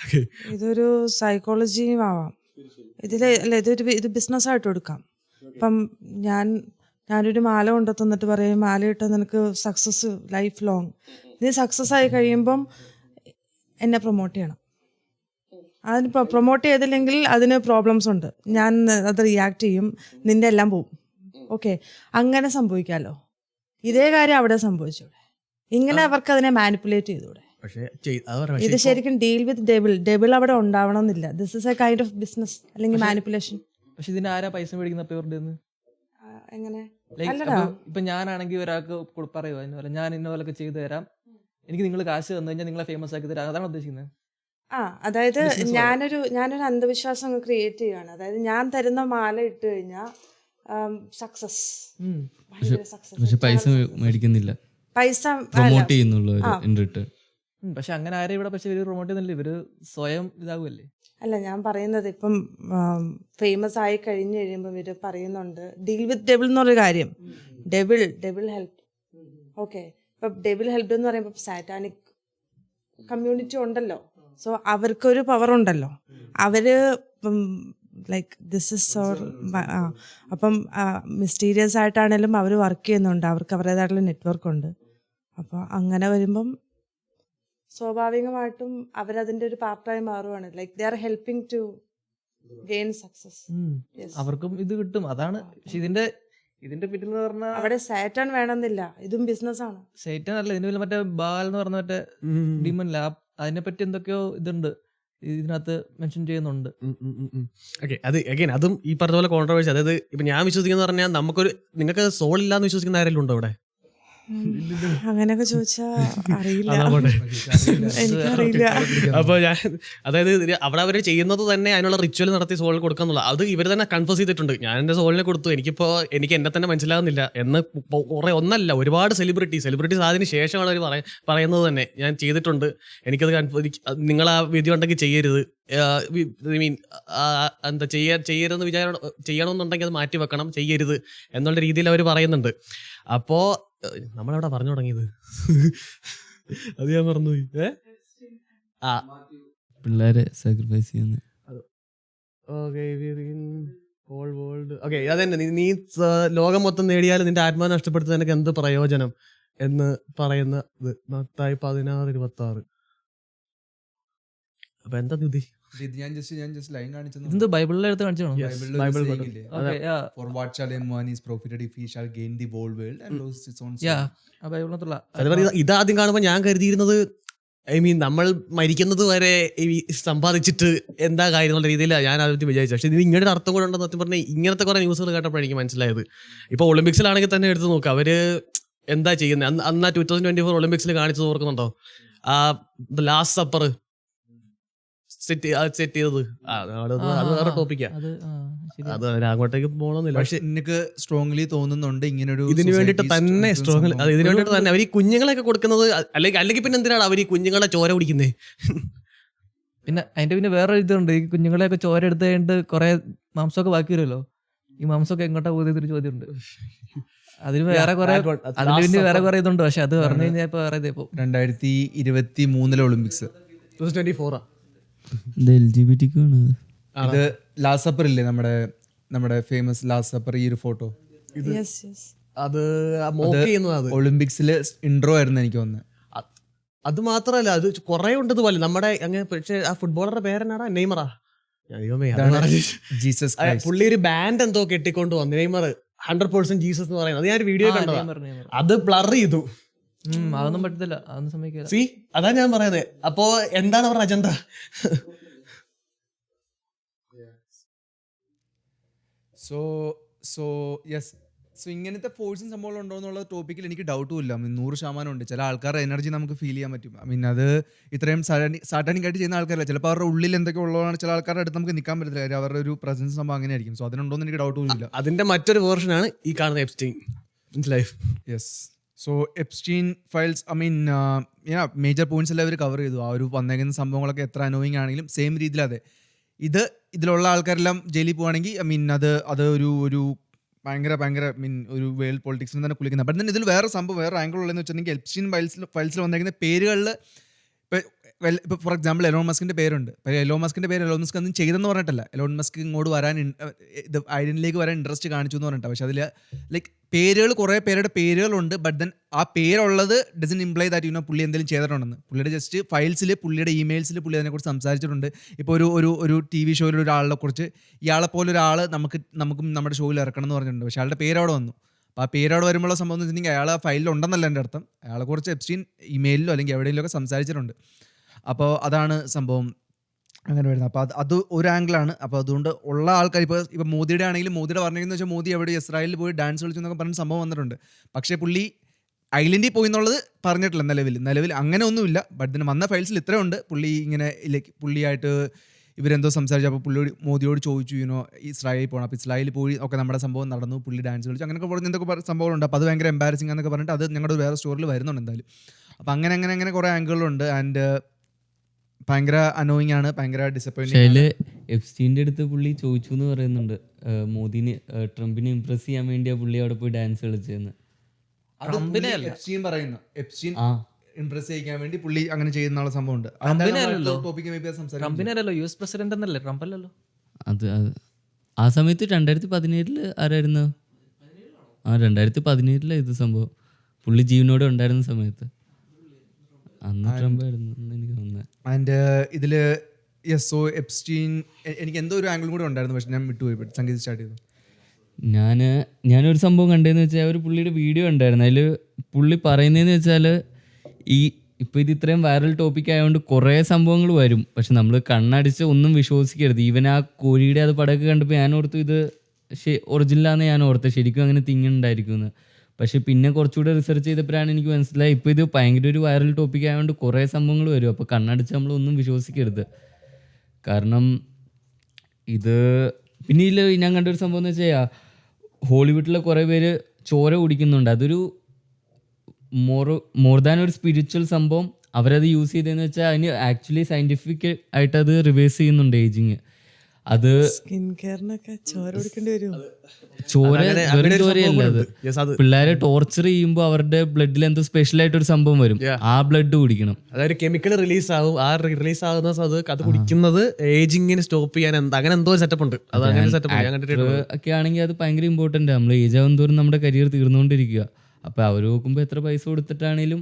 Okay. ഇതൊരു സൈക്കോളജിയും ആവാം. അല്ല ഇത് ബിസിനസ്സായിട്ട് എടുക്കാം. ഇപ്പം ഞാനൊരു മാല കൊണ്ടു തന്നിട്ട് പറയും മാല ഇട്ട് നിനക്ക് സക്സസ് ലൈഫ് ലോങ്. നീ സക്സസ് ആയി കഴിയുമ്പം എന്നെ പ്രൊമോട്ട് ചെയ്യണം. അതിന് പ്രൊമോട്ട് ചെയ്തില്ലെങ്കിൽ അതിന് പ്രോബ്ലംസ് ഉണ്ട്. ഞാൻ അത് റിയാക്ട് ചെയ്യും, നിന്റെ എല്ലാം പോവും. ഓക്കെ, അങ്ങനെ സംഭവിക്കാമല്ലോ. ഇതേ കാര്യം അവിടെ സംഭവിച്ചൂടെ? ഇങ്ങനെ അവർക്ക് അതിനെ മാനിപ്പുലേറ്റ് ചെയ്തൂടെ? ഇത് ശരിക്കും ഡീൽ വിത്ത് ഡെബിൾ അവിടെ ഉണ്ടാവണം എന്നില്ല. This is A kind of business അല്ലെങ്കിൽ മാനിപ്പുലേഷൻ. പക്ഷെ ഇതിന് ആരാ പൈസ മേടിക്കുന്ന അപ്പൊ ഇവരുടെ എങ്ങനെ? ലൈക്ക് ഇപ്പൊ ഞാനാണെങ്കിൽ ഒരാൾക്ക് പറയുമോ അതുപോലെ ഞാൻ ഇന്ന പോലൊക്കെ ചെയ്തു തരാം, എനിക്ക് നിങ്ങൾ കാശ് തന്നു കഴിഞ്ഞാൽ നിങ്ങളെ ഫേമസ് ആക്കി തരാം, അതാണ് ഉദ്ദേശിക്കുന്നത്? അതായത് ഞാനൊരു അന്ധവിശ്വാസം ക്രിയേറ്റ് ചെയ്യുകയാണ്. അതായത് ഞാൻ തരുന്ന മാല ഇട്ട് കഴിഞ്ഞാൽ സക്സസ്, പക്ഷെ പൈസ മേടിക്കുന്നില്ല, പൈസ പ്രൊമോട്ട് ചെയ്യുന്നുള്ളൂ ഇൻ റിട്ടേൺ. പക്ഷെ അങ്ങനെ ആരും ഇവിടെ പക്ഷെ ഇവര് പ്രൊമോട്ട് ചെയ്യുന്നില്ല, ഇവര് സ്വയം ഇതാകുമല്ലേ. അല്ല, ഞാൻ പറയുന്നത് ഇപ്പം ഫേമസ് ആയി കഴിഞ്ഞ് കഴിയുമ്പോൾ ഇവര് പറയുന്നുണ്ട് ഡീൽ വിത്ത് ഡെബിൾ എന്നൊരു കാര്യം. Devil help. ഓക്കെ, ഇപ്പം ഡെബിൾ ഹെൽപ്പ് എന്ന് പറയുമ്പോൾ സാറ്റാനിക് കമ്മ്യൂണിറ്റി ഉണ്ടല്ലോ. സോ അവർക്കൊരു പവർ ഉണ്ടല്ലോ. അവര് ലൈക്ക് ദിസ് ഇസ് അപ്പം മിസ്റ്റീരിയസ് ആയിട്ടാണേലും അവർ വർക്ക് ചെയ്യുന്നുണ്ട്, അവർക്ക് അവരുടേതായിട്ടുള്ള നെറ്റ്വർക്ക് ഉണ്ട്. അപ്പോൾ അങ്ങനെ വരുമ്പം സ്വാഭാവികമായിട്ടും അവരതിൻ്റെ ഒരു പാർട്ടായി മാറുവാണ്. Like they are helping to gain success. അവർക്കും ഇത് കിട്ടും, അതാണ്. പക്ഷെ ഇതിന്റെ പിന്നിൽ പറഞ്ഞാൽ അവിടെ സാറ്റൻ വേണമെന്നില്ല, ഇതും ബിസിനസ്സാണ്. സൈറ്റാൻ അല്ല, ഇതിന്റെ മറ്റേ ബാൽ എന്ന് പറഞ്ഞ മറ്റേ ഡിമൺ ലാബ്, അതിനെ പറ്റി എന്തൊക്കെയോ ഇതുണ്ട് ഇതിനകത്ത് മെൻഷൻ ചെയ്യുന്നുണ്ട്. ഓക്കെ, അത് അഗൈൻ അതും ഈ പറഞ്ഞ പോലെ കോൺട്രവേഴ്സി. അതായത് ഇപ്പൊ ഞാൻ വിശ്വസിക്കുന്ന പറഞ്ഞാൽ നിങ്ങൾക്ക് സോൾ ഇല്ലാന്ന് വിശ്വസിക്കുന്ന ആരെങ്കിലും ഉണ്ടോ ഇവിടെ? അങ്ങനെയൊക്കെ ചോദിച്ചാ അറിയില്ല, എനിക്കറിയില്ല. അപ്പൊ അതായത് അവിടെ അവർ ചെയ്യുന്നത് തന്നെ അതിനുള്ള റിച്വൽ നടത്തി സോളിന് കൊടുക്കാന്നുള്ള അത് ഇവർ തന്നെ കൺഫേസ് ചെയ്തിട്ടുണ്ട്. ഞാൻ എന്റെ സോളിനെ കൊടുത്തു, എനിക്ക് എന്നെ തന്നെ മനസ്സിലാകുന്നില്ല എന്ന് കുറെ ഒന്നല്ല ഒരുപാട് സെലിബ്രിറ്റീസ് അതിന് ശേഷമാണ് അവർ പറയുന്നത് തന്നെ ഞാൻ ചെയ്തിട്ടുണ്ട്, എനിക്കത് നിങ്ങൾ ആ വിധി ഉണ്ടെങ്കിൽ ചെയ്യരുത്, മീൻ എന്താ ചെയ്യരുതെന്ന് ചെയ്യണമെന്നുണ്ടെങ്കിൽ അത് മാറ്റി വെക്കണം, ചെയ്യരുത് എന്നുള്ള രീതിയിൽ അവർ പറയുന്നുണ്ട്. അപ്പോ നമ്മളെവിടെ പറഞ്ഞു തുടങ്ങിയത്? അത് ഞാൻ മറന്നുപോയി. പിള്ളേരെ സാക്രിഫൈസ് ചെയ്യുന്നത്. ഓക്കെ, അതന്നെ. നീ ലോകം മൊത്തം നേടിയാലും നിന്റെ ആത്മാവ് നഷ്ടപ്പെടുത്തുന്ന നിനക്ക് എന്ത് പ്രയോജനം എന്ന് പറയുന്നത് മത്തായി 16:26. അപ്പൊ എന്താ ഇത്? ഞാൻ ജസ്റ്റ് ലൈൻ കാണിച്ചത് ഇത് ബൈബിളിലെ എടുത്ത് കാണിച്ചാണോ? For what shall a man is profited if he shall gain the whole world and lose his own soul? ബൈബിളിനകത്തുള്ള ഇതാദ്യം കാണുമ്പോൾ ഞാൻ കരുതിയിരുന്നത് നമ്മൾ മരിക്കുന്നത് വരെ സമ്പാദിച്ചിട്ട് എന്താ കാര്യം എന്നുള്ള രീതിയിലാണ് ഞാൻ ആദ്യം വിചാരിച്ചത്. പക്ഷെ ഇത് ഇങ്ങനെ അർത്ഥം കൂടെ ഉണ്ടെന്ന് സത്യം പറഞ്ഞാൽ ഇങ്ങനത്തെ കുറെ ന്യൂസുകൾ കേട്ടപ്പോൾ എനിക്ക് മനസ്സിലായത്. ഇപ്പൊ ഒളിമ്പിക്സിലാണെങ്കിൽ തന്നെ എടുത്ത് നോക്കുക, അവര് എന്താ ചെയ്യുന്നത്. അന്ന് 2024 ഒളിമ്പിക്സിൽ കാണിച്ചത് ഓർക്കുന്നുണ്ടോ? ലാസ്റ്റ് സപ്പർ സെറ്റ് ചെയ്തത്. അത് വേറെ ടോപ്പിക്കാ, അത് അങ്ങോട്ടേക്ക് പോകണമെന്നില്ല. പക്ഷെ എനിക്ക് സ്ട്രോങ്ലി തോന്നുന്നുണ്ട് ഇങ്ങനൊരു ഇതിനു വേണ്ടിട്ട് തന്നെ സ്ട്രോങ്, അത് ഇതിനു വേണ്ടിട്ട് തന്നെ അവർ ഈ കുഞ്ഞുങ്ങളെയൊക്കെ കൊടുക്കുന്നത്. അല്ലെങ്കിൽ പിന്നെ എന്തിനാണ് അവർ ഈ കുഞ്ഞുങ്ങളെ ചോര കുടിക്കുന്നത്? പിന്നെ അതിന്റെ വേറെ ഇതുണ്ട്, ഈ കുഞ്ഞുങ്ങളെയൊക്കെ ചോര എടുത്ത് കഴിഞ്ഞിട്ട് കുറെ മാംസമൊക്കെ ബാക്കി വരുമല്ലോ, ഈ മാംസമൊക്കെ എങ്ങോട്ടാ പോകുന്നൊരു ചോദ്യമുണ്ട്. അതിന് വേറെ കുറെ ഇതുണ്ട്, പക്ഷെ അത് പറഞ്ഞു കഴിഞ്ഞാൽ ഇപ്പൊ വേറെ ഇതേപ്പോ 2023 ഒളിമ്പിക്സ് 2024 ഇത് LGBT ഇത് ലാസ്റ്റ് സപ്പർ ഇല്ലേ, നമ്മുടെ ഫേമസ് ലാസ്റ്റ് സപ്പർ, ഈ ഒരു ഫോട്ടോ അത് ഒളിമ്പിക്സില് ഇൻട്രോ ആയിരുന്നു എനിക്ക് തോന്നുന്നത്. അത് മാത്രല്ല, അത് കുറെ ഉണ്ട് ഇതുപോലെ നമ്മുടെ അങ്ങനെ. പക്ഷെ ആ ഫുട്ബോളറുടെ പേരെന്നാടാ? നെയ്മറാ? ജീസസ് പുള്ളി ഒരു ബാൻഡ് എന്തോ കെട്ടിക്കൊണ്ട് വന്നു, നെയ്മർ 100% ജീസസ് എന്ന് പറയുന്നത്. അത് ഞാൻ ഒരു വീഡിയോ കണ്ടതാ, അത് ബ്ലർ ചെയ്തു. അതൊന്നും പറ്റത്തില്ല, അതൊന്നും സമ്മതിക്കില്ല. സി, അതാ ഞാൻ പറയുന്നത്. അപ്പോ എന്താണ് അവരുടെ അജണ്ട? സോ ഇങ്ങനത്തെ ഫോഴ്സും സംഭവം ഉണ്ടോ എന്നുള്ള ടോപ്പിക്കിൽ എനിക്ക് ഡൗട്ടും ഇല്ല. 100% ഉണ്ട്. ചില ആൾക്കാരുടെ എനർജി നമുക്ക് ഫീൽ ചെയ്യാൻ പറ്റും. അത് ഇത്രയും സാറ്റാനിക് ആയിട്ട് ചെയ്യുന്ന ആൾക്കാരല്ല, ചിലപ്പോൾ അവരുടെ ഉള്ളിൽ എന്തൊക്കെ ഉള്ളതാണ് ചില ആൾക്കാരുടെ അടുത്ത് നമുക്ക് നിൽക്കാൻ പറ്റത്തില്ല, അവരുടെ ഒരു പ്രസൻസ് സംഭവം അങ്ങനെ ആയിരിക്കും. സോ അതിനുണ്ടോന്ന് എനിക്ക് ഡൗട്ടും ഇല്ല. അതിന്റെ മറ്റൊരു വേർഷനാണ് ഈ കാണുന്ന എപ്സ്റ്റീൻ. മനസ്സിലായോ? Yes. So Epstein files, major points എല്ലാം അവർ കവർ ചെയ്തു. ആ ഒരു വന്നേക്കുന്ന സംഭവങ്ങളൊക്കെ എത്ര അനോയിങ് ആണെങ്കിലും സെയിം രീതിയിൽ അതെ ഇതിലുള്ള ആൾക്കാരെല്ലാം ജയിലിൽ പോവുകയാണെങ്കിൽ അത് ഒരു ഭയങ്കര ഒരു വേൾഡ് പൊളിറ്റിക്സിന് തന്നെ കുളിക്കുന്നത്. അപ്പം തന്നെ ഇതിൽ വേറെ സംഭവം, വേറെ ആംഗിൾ ഉള്ളതെന്ന് വെച്ചിട്ടുണ്ടെങ്കിൽ എപ്സ്റ്റീൻ ഫയൽസിൽ വന്നേക്കുന്ന പേരുകളിൽ ഇപ്പോൾ ഫോർ എക്സാമ്പിൾ എലോൺ മസ്കിൻ്റെ പേരുണ്ട്. അപ്പോൾ എലോൺ മസ്കിൻ്റെ പേര് എലോൺ മസ്ക് ഒന്നും ചെയ്തെന്ന് പറഞ്ഞിട്ടല്ല, എലോൺ മസ്ക് ഇങ്ങോട്ട് വരാൻ ഇത് ഐഡൻറ്റിലേക്ക് വരാൻ ഇൻട്രസ്റ്റ് കാണിച്ചു എന്ന് പറഞ്ഞിട്ട്. പക്ഷേ അതിൽ ലൈക്ക് പേരുകൾ, കുറേ പേരുടെ പേരുകളുണ്ട്. ബട്ട് ദെൻ ആ പേരുള്ളത് ഡസൻ ഇംപ്ലൈ ദാറ്റ് പുള്ളി എന്തെങ്കിലും ചെയ്തിട്ടുണ്ടെന്ന്. പുള്ളിയുടെ ജസ്റ്റ് ഫയൽസിൽ, പുള്ളിയുടെ ഇമെയിൽസിൽ പുള്ളി അതിനെക്കുറിച്ച് സംസാരിച്ചിട്ടുണ്ട്. ഇപ്പോൾ ഒരു TV ഷോയിൽ ഒരാളെ കുറിച്ച് ഇയാളെ പോലെ ഒരാൾ നമുക്കും നമ്മുടെ ഷോയിൽ ഇറക്കണം എന്ന് പറഞ്ഞിട്ടുണ്ട്. പക്ഷേ അയാളുടെ പേര് അവിടെ വന്നു. അപ്പോൾ ആ പേരവിടെ വരുമ്പോഴുള്ള സംഭവം എന്ന് വെച്ചിട്ടുണ്ടെങ്കിൽ അയാൾ ആ ഫയലിൽ ഉണ്ടെന്നല്ല എൻ്റെ അർത്ഥം. അയാളെ കുറിച്ച് എപ്സ്റ്റീൻ ഇമെയിലിലോ അല്ലെങ്കിൽ എവിടെയെങ്കിലുമൊക്കെ സംസാരിച്ചിട്ടുണ്ട്. അപ്പോൾ അതാണ് സംഭവം അങ്ങനെ വരുന്നത്. അപ്പോൾ അത് ഒരു ആംഗിളാണ്. അപ്പോൾ അതുകൊണ്ട് ഉള്ള ആൾക്കാർ ഇപ്പോൾ മോദിയുടെ ആണെങ്കിലും മോദിയുടെ പറഞ്ഞിരിക്കുന്നത് വെച്ചാൽ മോദി എവിടെ ഇസ്രായേലിൽ പോയി ഡാൻസ് കളിച്ചു എന്നൊക്കെ പറഞ്ഞ സംഭവം വന്നിട്ടുണ്ട്. പക്ഷേ പുള്ളി ഐലൻഡിൽ പോയി എന്നുള്ളത് പറഞ്ഞിട്ടില്ല നിലവിൽ അങ്ങനെ ഒന്നുമില്ല. ബട്ട് ഇതിന് വന്ന ഫയൽസിൽ ഇത്രയുണ്ട്. പുള്ളി ഇങ്ങനെ പുള്ളിയായിട്ട് ഇവരെന്തോ സംസാരിച്ചു. അപ്പോൾ പുള്ളി മോദിയോട് ചോദിച്ചു ഇസ്രായേലിൽ പോകണം. അപ്പോൾ ഇസ്രായേലിൽ പോയി ഒക്കെ നമ്മുടെ സംഭവം നടന്നു, പുള്ളി ഡാൻസ് കളിച്ചു, അങ്ങനെയൊക്കെ പറഞ്ഞ് എന്തൊക്കെ സംഭവങ്ങളുണ്ട്. അപ്പോൾ അത് ഭയങ്കര എംബാരസിംഗ് എന്നൊക്കെ പറഞ്ഞിട്ട് അത് ഞങ്ങളുടെ വേറെ സ്റ്റോറിൽ വരുന്നുണ്ട് എന്തായാലും. അപ്പോൾ അങ്ങനെ കുറേ ആംഗിളുണ്ട്. ആൻഡ് ഭയങ്കര അനോയിങ് ആണ്, ഭയങ്കര ഡിസപ്പോയിന്റിംഗ്. എപ്സ്റ്റീൻ്റെ അടുത്ത് പുള്ളി ചോദിച്ചു എന്ന് പറയുന്നുണ്ട്, മോദിനെ ട്രംപിനെ ഇംപ്രസ് ചെയ്യാൻ വേണ്ടിയാ പുള്ളി അവിടെ പോയി ഡാൻസ് കളിച്ചതെന്ന്. എപ്സ്റ്റീൻ പറയുന്നു, എപ്സ്റ്റീൻ ആ ഇംപ്രസ് ചെയ്യിക്കാൻ വേണ്ടി പുള്ളി അങ്ങനെ ചെയ്യുന്ന സംഭവമുണ്ട്. ട്രംപിനല്ലോ US പ്രസിഡന്റ് എന്നല്ലേ, ട്രംപ് അല്ലല്ലോ. അത് ആ സമയത്ത് 2017 ആരായിരുന്നു? 2017 ഇത് സംഭവം. പുള്ളി ജീവനോടെ ഉണ്ടായിരുന്ന സമയത്ത് അന്ന് ട്രംപ് ആയിരുന്നു എനിക്ക് തോന്നുന്നത്. ആൻഡ് ഇതിൽ സോ എപ്സ്റ്റീൻ എനിക്ക് എന്തോ ഒരു ആംഗിൾ കൂടെ ഉണ്ടായിരുന്നു, പക്ഷെ ഞാൻ വിട്ടുപോയി. സംഗീതം സ്റ്റാർട്ട് ചെയ്തു. ഞാനൊരു സംഭവം കണ്ടതെന്ന് വെച്ചാൽ ഒരു പുള്ളിയുടെ വീഡിയോ ഉണ്ടായിരുന്നു. അതിൽ പുള്ളി പറയുന്നതെന്ന് വെച്ചാൽ ഇപ്പോൾ ഇത് ഇത്രയും വൈറൽ ടോപ്പിക് ആയതുകൊണ്ട് കുറേ സംഭവങ്ങൾ വരും, പക്ഷെ നമ്മൾ കണ്ണടിച്ച് ഒന്നും വിശ്വസിക്കരുത്. ഈവൻ ആ കോഴിയുടെ അത് പടമൊക്കെ കണ്ടപ്പോൾ ഞാൻ ഓർത്തു ഇത് ഒറിജിനലാന്ന് ഞാൻ ഓർത്തത്, ശരിക്കും അങ്ങനെ തിങ്ങുണ്ടായിരിക്കും എന്ന്. പക്ഷെ പിന്നെ കുറച്ചുകൂടെ റിസർച്ച് ചെയ്തപ്പോഴാണ് എനിക്ക് മനസ്സിലായി ഇപ്പോൾ ഇത് ഭയങ്കര ഒരു വൈറൽ ടോപ്പിക് ആയതുകൊണ്ട് കുറേ സംഭവങ്ങൾ വരും. അപ്പോൾ കണ്ണടിച്ച് നമ്മളൊന്നും വിശ്വസിക്കരുത്. കാരണം ഇത് പിന്നെ ഞാൻ കണ്ടൊരു സംഭവം എന്ന് വെച്ചാൽ ഹോളിവുഡിലെ കുറേ പേര് ചോര കുടിക്കുന്നുണ്ട്. അതൊരു മോർ ദാൻ ഒരു സ്പിരിച്വൽ സംഭവം. അവരത് യൂസ് ചെയ്തതെന്ന് വെച്ചാൽ അതിന് ആക്ച്വലി സയൻറ്റിഫിക് ആയിട്ട് അത് റിവേഴ്സ് ചെയ്യുന്നുണ്ട് ഏജിങ്. അത് സ്കിൻ കെയറിനൊക്കെ ചോര കൊടുക്കേണ്ടി വരുമോ? ചോരയല്ല, അത് പിള്ളേരെ ടോർച്ചർ ചെയ്യുമ്പോൾ അവരുടെ ബ്ലഡിൽ എന്തോ സ്പെഷ്യൽ ആയിട്ടൊരു സംഭവം വരും, ആ ബ്ലഡ് കുടിക്കണം. അതൊരു കെമിക്കൽ റിലീസ് ആവും. ആ റിലീസ് ആകുന്ന അത് കുടിക്കുന്നത് ഏജിങ്ങിന് സ്റ്റോപ്പ് ചെയ്യാൻ അങ്ങനെ എന്തോ സെറ്റപ്പ് ഉണ്ട്. അത് അങ്ങനെ സെറ്റപ്പ് ഒക്കെ ആണെങ്കിൽ അത് ഭയങ്കര ഇമ്പോർട്ടൻ്റ്. നമ്മൾ ഏജ് ആവും തോറും നമ്മുടെ കരിയർ തീർന്നുകൊണ്ടിരിക്കുക. അപ്പൊ അവർ നോക്കുമ്പോൾ എത്ര പൈസ കൊടുത്തിട്ടാണേലും.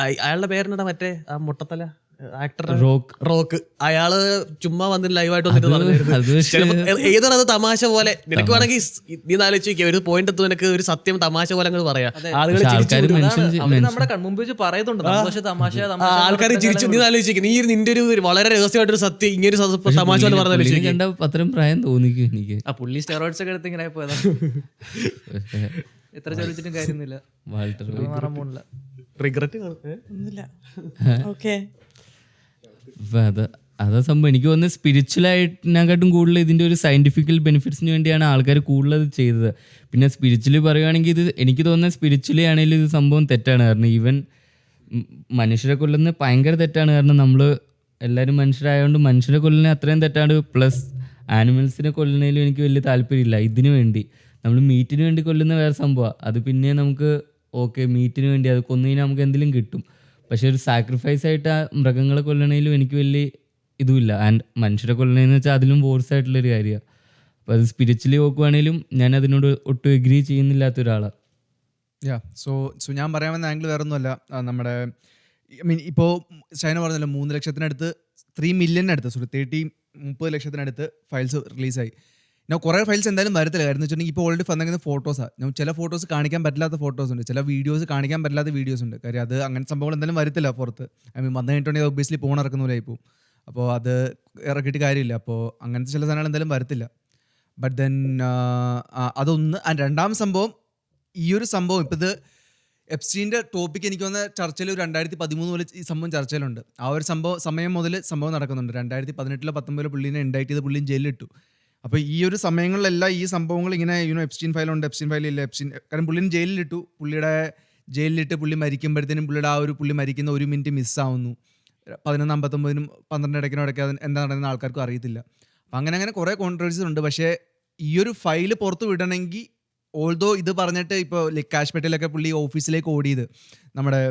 അയാളുടെ പേരെന്നടാ മറ്റേ ആ മുട്ടത്തല ആക്ടർ റോക്ക്, അയാള് ചുമ്മാ വന്നിട്ട് ലൈവായിട്ട് വന്നിട്ട് പറഞ്ഞായിരുന്നു. ഏതാണ് തമാശ പോലെ നിനക്ക് വേണമെങ്കിൽ നീ ആലോചിക്കുക, ഒരു പോയിന്റ് എത്തും നിനക്ക് ഒരു സത്യം തമാശ പോലെ അങ്ങ് പറയാം. ആളുകൾ നമ്മുടെ കൺമുമ്പ് വെച്ച് പറയുന്നുണ്ട് ആൾക്കാർ ചിരിച്ചു. നീ ആലോചിക്കുക, നീ നിന്റെ ഒരു വളരെ രഹസ്യമായിട്ടൊരു സത്യം ഇങ്ങനെ തമാശ പോലെ പറഞ്ഞാൽ അത്രയും പ്രായം തോന്നിക്കും എനിക്ക്. ആ പുള്ളി സ്റ്റെറോയിഡ്സ് ഒക്കെ എടുത്ത് ഇങ്ങനെ പോയതാ. എത്ര ചോദിച്ചിട്ടും കാര്യമൊന്നുമില്ല. റിഗ്രറ്റ് ഒന്നുമില്ല. ഓക്കെ, അതാ സംഭവം. എനിക്ക് തോന്നുന്നത് സ്പിരിച്വലായിട്ടിനെക്കാട്ടും കൂടുതൽ ഇതിൻ്റെ ഒരു സയൻറ്റിഫിക്കൽ ബെനിഫിറ്റ്സിന് വേണ്ടിയാണ് ആൾക്കാർ കൂടുതൽ അത് ചെയ്തത്. പിന്നെ സ്പിരിച്വലി പറയുകയാണെങ്കിൽ ഇത് എനിക്ക് തോന്നുന്നത് സ്പിരിച്വലി ആണെങ്കിലും ഇത് സംഭവം തെറ്റാണ്. കാരണം ഈവൻ മനുഷ്യരെ കൊല്ലുന്നത് ഭയങ്കര തെറ്റാണ്. കാരണം നമ്മൾ എല്ലാവരും മനുഷ്യരായതുകൊണ്ട് മനുഷ്യരെ കൊല്ലുന്നത് അത്രയും തെറ്റാണ്. പ്ലസ് ആനിമൽസിനെ കൊല്ലുന്നതിലും എനിക്ക് വലിയ താല്പര്യമില്ല. ഇതിനു വേണ്ടി നമ്മൾ മീറ്റിന് വേണ്ടി കൊല്ലുന്ന വേറെ സംഭവമാണ്. അത് പിന്നെ നമുക്ക് ഓക്കെ, മീറ്റിന് വേണ്ടി അത് കൊന്നതിന് നമുക്ക് എന്തെങ്കിലും കിട്ടും. പക്ഷെ ഒരു സാക്രിഫൈസ് ആയിട്ട് ആ മൃഗങ്ങളെ കൊല്ലണേലും എനിക്ക് വലിയ ഇതുമില്ല. ആൻഡ് മനുഷ്യരെ കൊല്ലണമെന്ന് വെച്ചാൽ അതിലും ഫോഴ്സ് ആയിട്ടുള്ളൊരു കാര്യമാണ്. അപ്പോൾ അത് സ്പിരിച്വലി നോക്കുവാണേലും ഞാൻ അതിനോട് ഒട്ടും എഗ്രി ചെയ്യുന്നില്ലാത്ത ഒരാളാണ്. സോ ഞാൻ പറയാൻ വന്ന ആംഗിൾ വേറെ ഒന്നുമല്ല. നമ്മുടെ ഇപ്പോൾ ചൈന പറഞ്ഞല്ലോ 3 ലക്ഷത്തിനടുത്ത് 3 മില്യണിനടുത്ത് 30 ലക്ഷത്തിനടുത്ത് ഫയൽസ് റിലീസായി. ഞാൻ കുറേ ഫയൽസ് എന്തായാലും വരത്തില്ല. കാര്യം എന്ന് വെച്ചിട്ടുണ്ടെങ്കിൽ ഇപ്പോൾ ഓൾറെഡി വന്നിരിക്കുന്ന ഫോട്ടോസാണ്. ഞാൻ ചില ഫോട്ടോസ് കാണിക്കാൻ പറ്റില്ലാത്ത ഫോട്ടോസ് ഉണ്ട്, ചില വീഡിയോസ് കാണിക്കാൻ പറ്റില്ലാത്ത വീഡിയോസ് ഉണ്ട്. കാര്യം അത് അങ്ങനത്തെ സംഭവങ്ങൾ എന്തായാലും വരത്തില്ല പുറത്ത്. വന്നു കഴിഞ്ഞിട്ടുണ്ടെങ്കിൽ ഒബ്വിയസ്ലി ഫോൺ ഇറക്കുന്ന പോലെ ആയിപ്പോവും. അപ്പോൾ അത് ഇറക്കിയിട്ട് കാര്യമില്ല. അപ്പോൾ അങ്ങനത്തെ ചില സാധനങ്ങൾ എന്തായാലും വരത്തില്ല. ബട്ട് ദെൻ അതൊന്ന്. ആൻഡ് രണ്ടാം സംഭവം, ഈ ഒരു സംഭവം ഇപ്പോൾ ഇത് എപ്സ്റ്റീൻ്റെ ടോപ്പിക് എനിക്ക് വന്ന ചർച്ചയിൽ 2013 മുതൽ ഈ സംഭവം ചർച്ചയിലുണ്ട്. ആ ഒരു സമയം മുതൽ സംഭവം നടക്കുന്നുണ്ട്. 2018 19 പുള്ളീനെ ഇൻഡൈറ്റ് ചെയ്ത് പുള്ളിയും ജയിലിലിട്ടു. അപ്പോൾ ഈ ഒരു സമയങ്ങളിലെല്ലാം ഈ സംഭവങ്ങൾ ഇങ്ങനെ എപ്സ്റ്റീൻ ഫയലുണ്ട്, എപ്സ്റ്റീൻ ഫയലില്ല, കാരണം പുള്ളിനെ ജയിലിലിട്ടു. ജയിലിലിട്ട് പുള്ളി മരിക്കുമ്പോഴത്തേനും പുള്ളിയുടെ പുള്ളി മരിക്കുന്ന 1 മിനിറ്റ് മിസ്സാവുന്നു. 11:59 12 ഇടയ്ക്ക് എന്താ നടക്കുന്ന ആൾക്കാർക്കും അറിയത്തില്ല. അപ്പം അങ്ങനെ കുറേ കോൺട്രവേഴ്സീസ് ഉണ്ട്. പക്ഷേ ഈ ഒരു ഫയൽ പുറത്ത് വിടണമെങ്കിൽ ഓൾദോ ഇത് പറഞ്ഞിട്ട് ഇപ്പോൾ കാശ് പെട്ടിലൊക്കെ പുള്ളി ഓഫീസിലേക്ക് ഓടിയത് നമ്മുടെ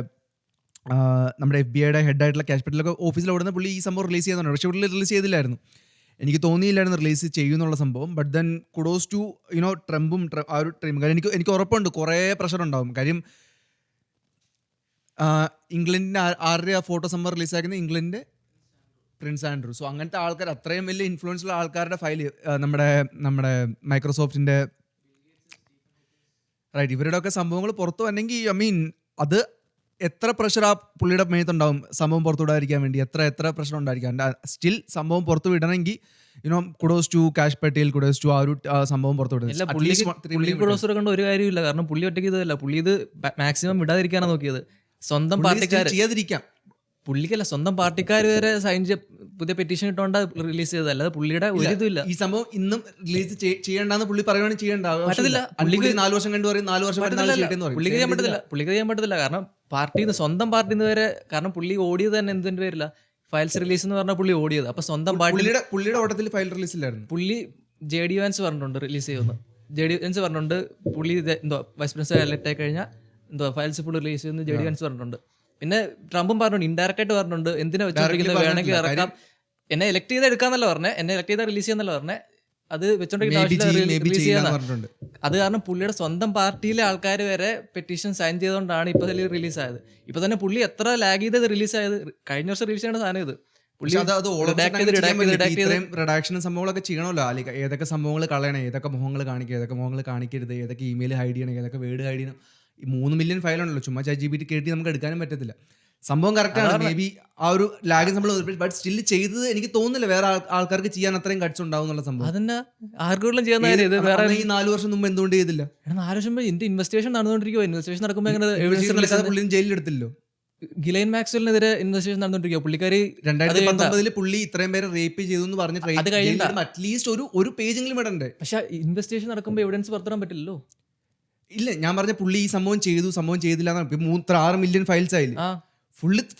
നമ്മുടെ FBI ഹെഡായിട്ടുള്ള ക്യാപിറ്റലൊക്കെ ഓഫീസിൽ ഓടുന്ന പുള്ളി ഈ സംഭവം റിലീസ് ചെയ്യുന്നുണ്ട്. പക്ഷേ പുള്ളി റിലീസ് ചെയ്തില്ലായിരുന്നു. എനിക്ക് തോന്നിയില്ലായിരുന്നു റിലീസ് ചെയ്യുന്നുള്ള സംഭവം. ബട്ട് ദെൻ കുഡോസ് ടു ട്രംപും ആ ഒരു ടീം. കാര്യം എനിക്ക് ഉറപ്പുണ്ട് കുറേ പ്രഷർ ഉണ്ടാവും. കാര്യം ഇംഗ്ലണ്ടിൻ്റെ ആരുടെ ഫോട്ടോ സംഭവം റിലീസാക്കുന്നത് ഇംഗ്ലണ്ടിൻ്റെ പ്രിൻസ് ആൻഡ്രൂ. സോ അങ്ങനത്തെ ആൾക്കാർ, അത്രയും വലിയ ഇൻഫ്ലുവൻസ് ഉള്ള ആൾക്കാരുടെ ഫയൽ നമ്മുടെ മൈക്രോസോഫ്റ്റിൻ്റെ റൈറ്റ് ഇവരുടെയൊക്കെ സംഭവങ്ങൾ പുറത്തു വന്നെങ്കിൽ അത് എത്ര പ്രഷർ ആ പുള്ളിയുടെ മേത്തുണ്ടാവും സംഭവം പുറത്തു വിടാതിരിക്കാൻ വേണ്ടി, എത്ര പ്രഷർ ഉണ്ടായിരിക്കാം. സ്റ്റിൽ സംഭവം പുറത്തു വിടണമെങ്കിൽ kudos to Kash Patel, kudos to ആ ഒരു സംഭവം പുറത്തു വിടുന്നത്. പുള്ളി കുഡോസ് കൊണ്ട് ഒരു കാര്യമില്ല. കാരണം പുള്ളി ഒറ്റയ്ക്ക് ഇതല്ല, പുള്ളി ഇത് മാക്സിമം വിടാതിരിക്കാനാണ് നോക്കിയത്. സ്വന്തം പാർട്ടിക്കാർ ചെയ്യാതിരിക്കാം, പുള്ളിക്കല്ല സ്വന്തം പാർട്ടിക്കാർ വരെ സൈൻ പുതിയ പെറ്റീഷൻ ഇട്ടുകൊണ്ട് റിലീസ് ചെയ്തത്, അല്ലാതെ പുള്ളിയുടെ ഒരു ഇതുമില്ല. ഈ സംഭവം ഇന്നും റിലീസ് ചെയ്യേണ്ടെന്ന് പുള്ളി പറയുകയാണെങ്കിൽ ചെയ്യേണ്ട പറ്റത്തില്ല. പുള്ളിക്ക് 4 വർഷം കണ്ടു പറയും, 4 വർഷം പുള്ളിക്ക് ചെയ്യാൻ പറ്റത്തില്ല. കാരണം സ്വന്തം പാർട്ടിന്ന് വരെ, കാരണം പുള്ളി ഓടിയത് തന്നെ എന്തിന്റെ പേരില്ല, ഫയൽസ് റിലീസ് എന്ന് പറഞ്ഞാൽ പുള്ളി ഓടിയത്. അപ്പൊ സ്വന്തം പുള്ളിയുടെ ഓട്ടത്തിൽ ഫയൽ റിലീസ് ഇല്ലായിരുന്നു. പുള്ളി JD Vance പറഞ്ഞിട്ടുണ്ട് റിലീസ് ചെയ്യുമെന്ന്. JD Vance പറഞ്ഞിട്ടുണ്ട് പുള്ളി എന്തോ വൈസ് പ്രസിഡന്റ് എലക്ട് ആയി കഴിഞ്ഞാൽ എന്തോ ഫയൽസ് ഫുൾ റിലീസ് ചെയ്യുമെന്ന് JD Vance പറഞ്ഞിട്ടുണ്ട്. പിന്നെ ട്രംപും പറഞ്ഞിട്ടുണ്ട്, ഇൻഡയറക്റ്റ് ആയിട്ട് പറഞ്ഞിട്ടുണ്ട്, എന്തിനാ വെച്ചോണ്ടിരിക്കുന്നത്, വേണമെങ്കിൽ ഇറക്കാം, എന്നെ എലക്ട് ചെയ്ത് എടുക്കാന്നല്ല പറഞ്ഞേ, എന്നെ എലക്ട് ചെയ്താൽ റിലീസ് ചെയ്യാന്നല്ല പറഞ്ഞേ, അത് വെച്ചോണ്ടിരിക്കുന്ന റിലീസ് ചെയ്യാൻ. അത് കാരണം പുള്ളിയുടെ സ്വന്തം പാർട്ടിയിലെ ആൾക്കാർ വരെ പെറ്റീഷൻ സൈൻ ചെയ്തുകൊണ്ടാണ് ഇപ്പൊ റിലീസ് ആയത്. ഇപ്പൊ തന്നെ പുള്ളി എത്ര ലാഗ് ചെയ്തത് റിലീസ് ആയത്, കഴിഞ്ഞ വർഷം റിലീസ് ചെയ്യേണ്ട സാധനം ഇത്. റിഡാക്ഷനും സംഭവങ്ങളൊക്കെ ചെയ്യണമല്ലോ. അല്ലെങ്കിൽ ഏതൊക്കെ സംഭവങ്ങൾ കളയണം, ഏതൊക്കെ മുഖങ്ങൾ കാണിക്കുക, ഏതൊക്കെ മുഖങ്ങൾ കാണിക്കരുത്, ഏതൊക്കെ ഇമെയിൽ ഹൈഡ് ചെയ്യണം, ഏതൊക്കെ വേർഡ് ഹൈഡ് ചെയ്യണം. ഈ 3 മില്യൺ ഫയലുണ്ടല്ലോ, ചുമ്മാ ChatGPT കേട്ടി നമുക്ക് എടുക്കാനും പറ്റത്തില്ല. സംഭവം കറക്റ്റാണ്. മേ ബി ആ ഒരു ലാഗിങ് സംഭവം, ബട്ട് സ്റ്റിൽ ചെയ്തത് എനിക്ക് തോന്നുന്നില്ല വേറെ ആൾക്കാർക്ക് ചെയ്യാൻ അത്രയും കട്ട്സ് ഉണ്ടാവും എന്നുള്ള സംഭവം. അതന്നെ ആർക്കും ചെയ്യുന്ന ഈ 4 വർഷം മുമ്പ് എന്തുകൊണ്ട് ചെയ്തില്ല? 4 വർഷം മുമ്പ് എന്ത് ഇൻവെസ്റ്റിഗേഷൻ നടന്നുകൊണ്ടിരിക്കുവോ? ഇൻവെസ്റ്റിഗേഷൻ നടക്കുമ്പോൾ പുള്ളിയും ജയിലിലെടുത്തില്ലോ. ഗിലൈൻ മാക്സ്വെലിനെതിരെ ഇൻവെസ്റ്റിഗേഷൻ നടന്നുകൊണ്ടിരിക്കുക. പുള്ളിക്കാരി 2019 പുള്ളി ഇത്രയും പേരെ റേപ്പ് ചെയ്തു എന്ന് പറഞ്ഞിട്ട് അറ്റ്ലീസ്റ്റ് ഒരു പേജെങ്കിലും ഇടണ്ടേ? പക്ഷെ ഇൻവെസ്റ്റിഗേഷൻ നടക്കുമ്പോൾ എവിഡൻസ് പുറത്തിടാൻ പറ്റില്ലല്ലോ. ഇല്ല, ഞാൻ പറഞ്ഞ പുള്ളി ഈ സംഭവം ചെയ്തില്ല. 6 മില്യൺ ഫയൽസ് ആയില്ലേ,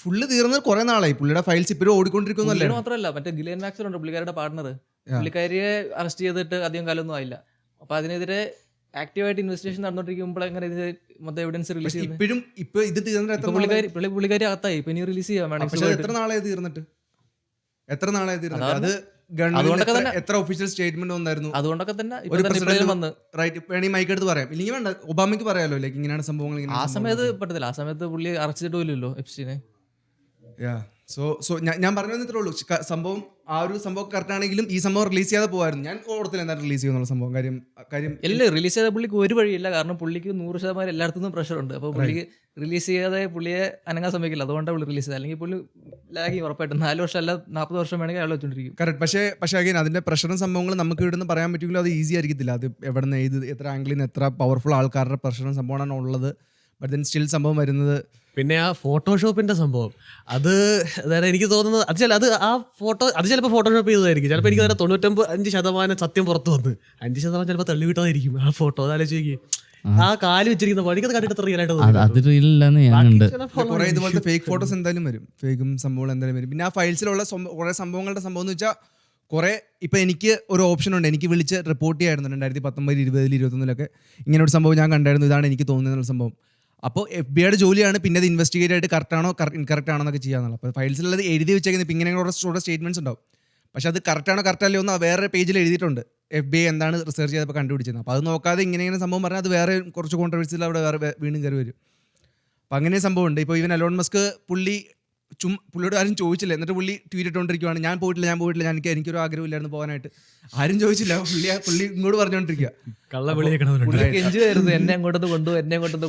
ഫുള്ള് തീർന്നത് കുറെ നാളായി. പുള്ളിയുടെ ഫയൽസ് ഇപ്പോഴും ഓടിക്കൊണ്ടിരിക്കുന്നല്ലേ. മാത്രമല്ല മറ്റേ ഗിലൈൻ മാക്സ്വൽ ഉണ്ട്, പുള്ളിക്കാരുടെ പാർട്ണർ. പുള്ളിക്കാരിയെ അറസ്റ്റ് ചെയ്തിട്ട് അധികം കാലമൊന്നും ആയില്ല. അപ്പൊ അതിനെതിരെ ആക്റ്റീവായിട്ട് ഇൻവെസ്റ്റിഗേഷൻ നടന്നുകൊണ്ടിരിക്കുമ്പോൾ എങ്ങനെ ഇത് മൊത്തം എവിഡൻസ് റിലീസ് ചെയ്യുന്നത്? ഇപ്പൊ ഇത് തീർന്നിട്ട് പുള്ളിക്കാരി അകത്തായി. ഇപ്പൊ ഇനി റിലീസ് ചെയ്യാൻ വേണം. എത്ര നാളായി തീർന്നിട്ട്? അത് ഗവൺമെന്റ് എത്ര ഒഫീഷ്യൽ സ്റ്റേറ്റ്മെന്റ് വന്നായിരുന്നു? അതുകൊണ്ടൊക്കെ തന്നെ വേണമെങ്കിൽ മൈക്ക് എടുത്ത് പറയാം, ഇല്ലെങ്കിൽ വേണ്ട ഒബാമയ്ക്ക് പറയാലോ, ലൈക്ക് ഇങ്ങനെയാണ് സംഭവങ്ങൾ. ആ സമയത്ത് പറ്റത്തില്ല. ആ സമയത്ത് പുള്ളി അറസ്റ്റ് ചെയ്തിട്ടില്ലല്ലോ എപ്സ്റ്റീനെ. സോ ഞാൻ പറഞ്ഞു വന്നിട്ടേ ഉള്ളൂ. സംഭവം ആ ഒരു സംഭവം കറക്റ്റ് ആണെങ്കിലും ഈ സംഭവം റിലീസ് ചെയ്യാതെ പോകായിരുന്നു. ഞാൻ ഓർത്തില്ല എന്തായാലും റിലീസ് ചെയ്യുന്നുള്ള സംഭവം. കാര്യം ഇല്ല, റിലീസ് ചെയ്ത പുള്ളിക്ക് ഒരു വഴിയില്ല. കാരണം പുള്ളിക്ക് 100% എല്ലായിടത്തും പ്രഷർ ഉണ്ട്. അപ്പോൾ പുള്ളിക്ക് റിലീസ് ചെയ്യാതെ പുള്ളിയെ അനങ്ങാൻ സമ്മതിക്കില്ല. അതുകൊണ്ടാണ് പുള്ളി റിലീസ് ചെയ്തത്. അല്ലെങ്കിൽ പുള്ളി ലാഗി ഉറപ്പായിട്ടും 4 വർഷം അല്ല 40 വർഷം വേണമെങ്കിൽ അയാൾ വെച്ചോണ്ടിരിക്കും. കറക്റ്റ്. പക്ഷേ അഗൈൻ അതിന്റെ പ്രഷറും സംഭവങ്ങളും നമുക്ക് ഇവിടുന്ന് പറയാൻ പറ്റുമെങ്കിലും അത് ഈസി ആയിരിക്കത്തില്ല. അത് എവിടെ നിന്ന് എത്ര ആംഗിളിൽ നിന്ന് എത്ര പവർഫുൾ ആൾക്കാരുടെ പ്രഷറും സംഭവമാണ് ഉള്ളത്. ബട്ട് ദെൻ സ്റ്റിൽ സംഭവം വരുന്നത്. പിന്നെ ആ ഫോട്ടോഷോപ്പിന്റെ സംഭവം, അത് അതായത് എനിക്ക് തോന്നുന്നത് അത് ആ ഫോട്ടോ അത് ചിലപ്പോൾ ഫോട്ടോഷോപ്പ് ചെയ്തതായിരിക്കും. ചിലപ്പോൾ എനിക്ക് തന്നെ 95% സത്യം പുറത്ത് വന്ന് 5% ചിലപ്പോൾ തള്ളിവിട്ടതായിരിക്കും ആ ഫോട്ടോ. അതാലോചിക്കും, ആ കാല് വെച്ചിരിക്കുന്ന വഴിക്കത് കണ്ടിട്ട് റിയലായിട്ട് കുറെ ഇതുപോലത്തെ ഫേക്ക് ഫോട്ടോസ് എന്തായാലും വരും, ഫേക്കും സംഭവങ്ങൾ എന്തായാലും വരും. പിന്നെ ആ ഫയൽസിലുള്ള കുറെ സംഭവങ്ങളുടെ സംഭവം എന്ന് വെച്ചാൽ കുറെ ഇപ്പം എനിക്ക് ഒരു ഓപ്ഷൻ ഉണ്ട്, എനിക്ക് വിളിച്ച് റിപ്പോർട്ട് ചെയ്യായിരുന്നു 2019, 20, 21 ഇങ്ങനെ ഒരു സംഭവം ഞാൻ കണ്ടായിരുന്നു, ഇതാണ് എനിക്ക് തോന്നുന്ന സംഭവം. അപ്പോൾ FBI ജോലിയാണ് പിന്നെ അത് ഇൻവെസ്റ്റിഗേറ്റ് ആയിട്ട് കറക്റ്റാണോ ഇൻകറക്റ്റ് ആണോ എന്നൊക്കെ ചെയ്യാന്നുള്ളത്. അപ്പോൾ ഫയൽസിലുള്ളത് എഴുതി വെച്ചേക്കുന്നത് ഇപ്പം ഇങ്ങനെ കുറേ സ്റ്റേറ്റ്മെന്റ്സ് ഉണ്ടാവും. പക്ഷെ അത് കറക്റ്റാണോ കറക്റ്റല്ലോ എന്ന് വേറെ പേജിൽ എഴുതിയിട്ടുണ്ട്, FBI എന്താണ് റിസർച്ച് ചെയ്തപ്പോൾ കണ്ടുപിടിച്ചത്. അപ്പോൾ അത് നോക്കാതെ ഇങ്ങനെ സംഭവം പറഞ്ഞാൽ അത് വേറെ കുറച്ച് കോൺട്രവേഴ്സിയിൽ അവിടെ വേറെ വീണ്ടും കയറി വരും. അപ്പം അങ്ങനെ സംഭവം ഉണ്ട്. ഇപ്പോൾ ഇവൻ എലോൺ മസ്ക് പുള്ളിയോട് ആരും ചോദിച്ചില്ല, എന്നിട്ട് പുള്ളി ട്വീറ്റ് ഇട്ടുകൊണ്ടിരിക്കുകയാണ്, ഞാൻ പോയിട്ടില്ല, എനിക്കൊരു ആഗ്രഹമില്ലായിരുന്നു പോകാനായിട്ട്. ആരും ചോദിച്ചില്ല, പുള്ളി ഇങ്ങോട്ട് പറഞ്ഞുകൊണ്ടിരിക്കുക. എന്നെ അങ്ങോട്ടൊന്ന്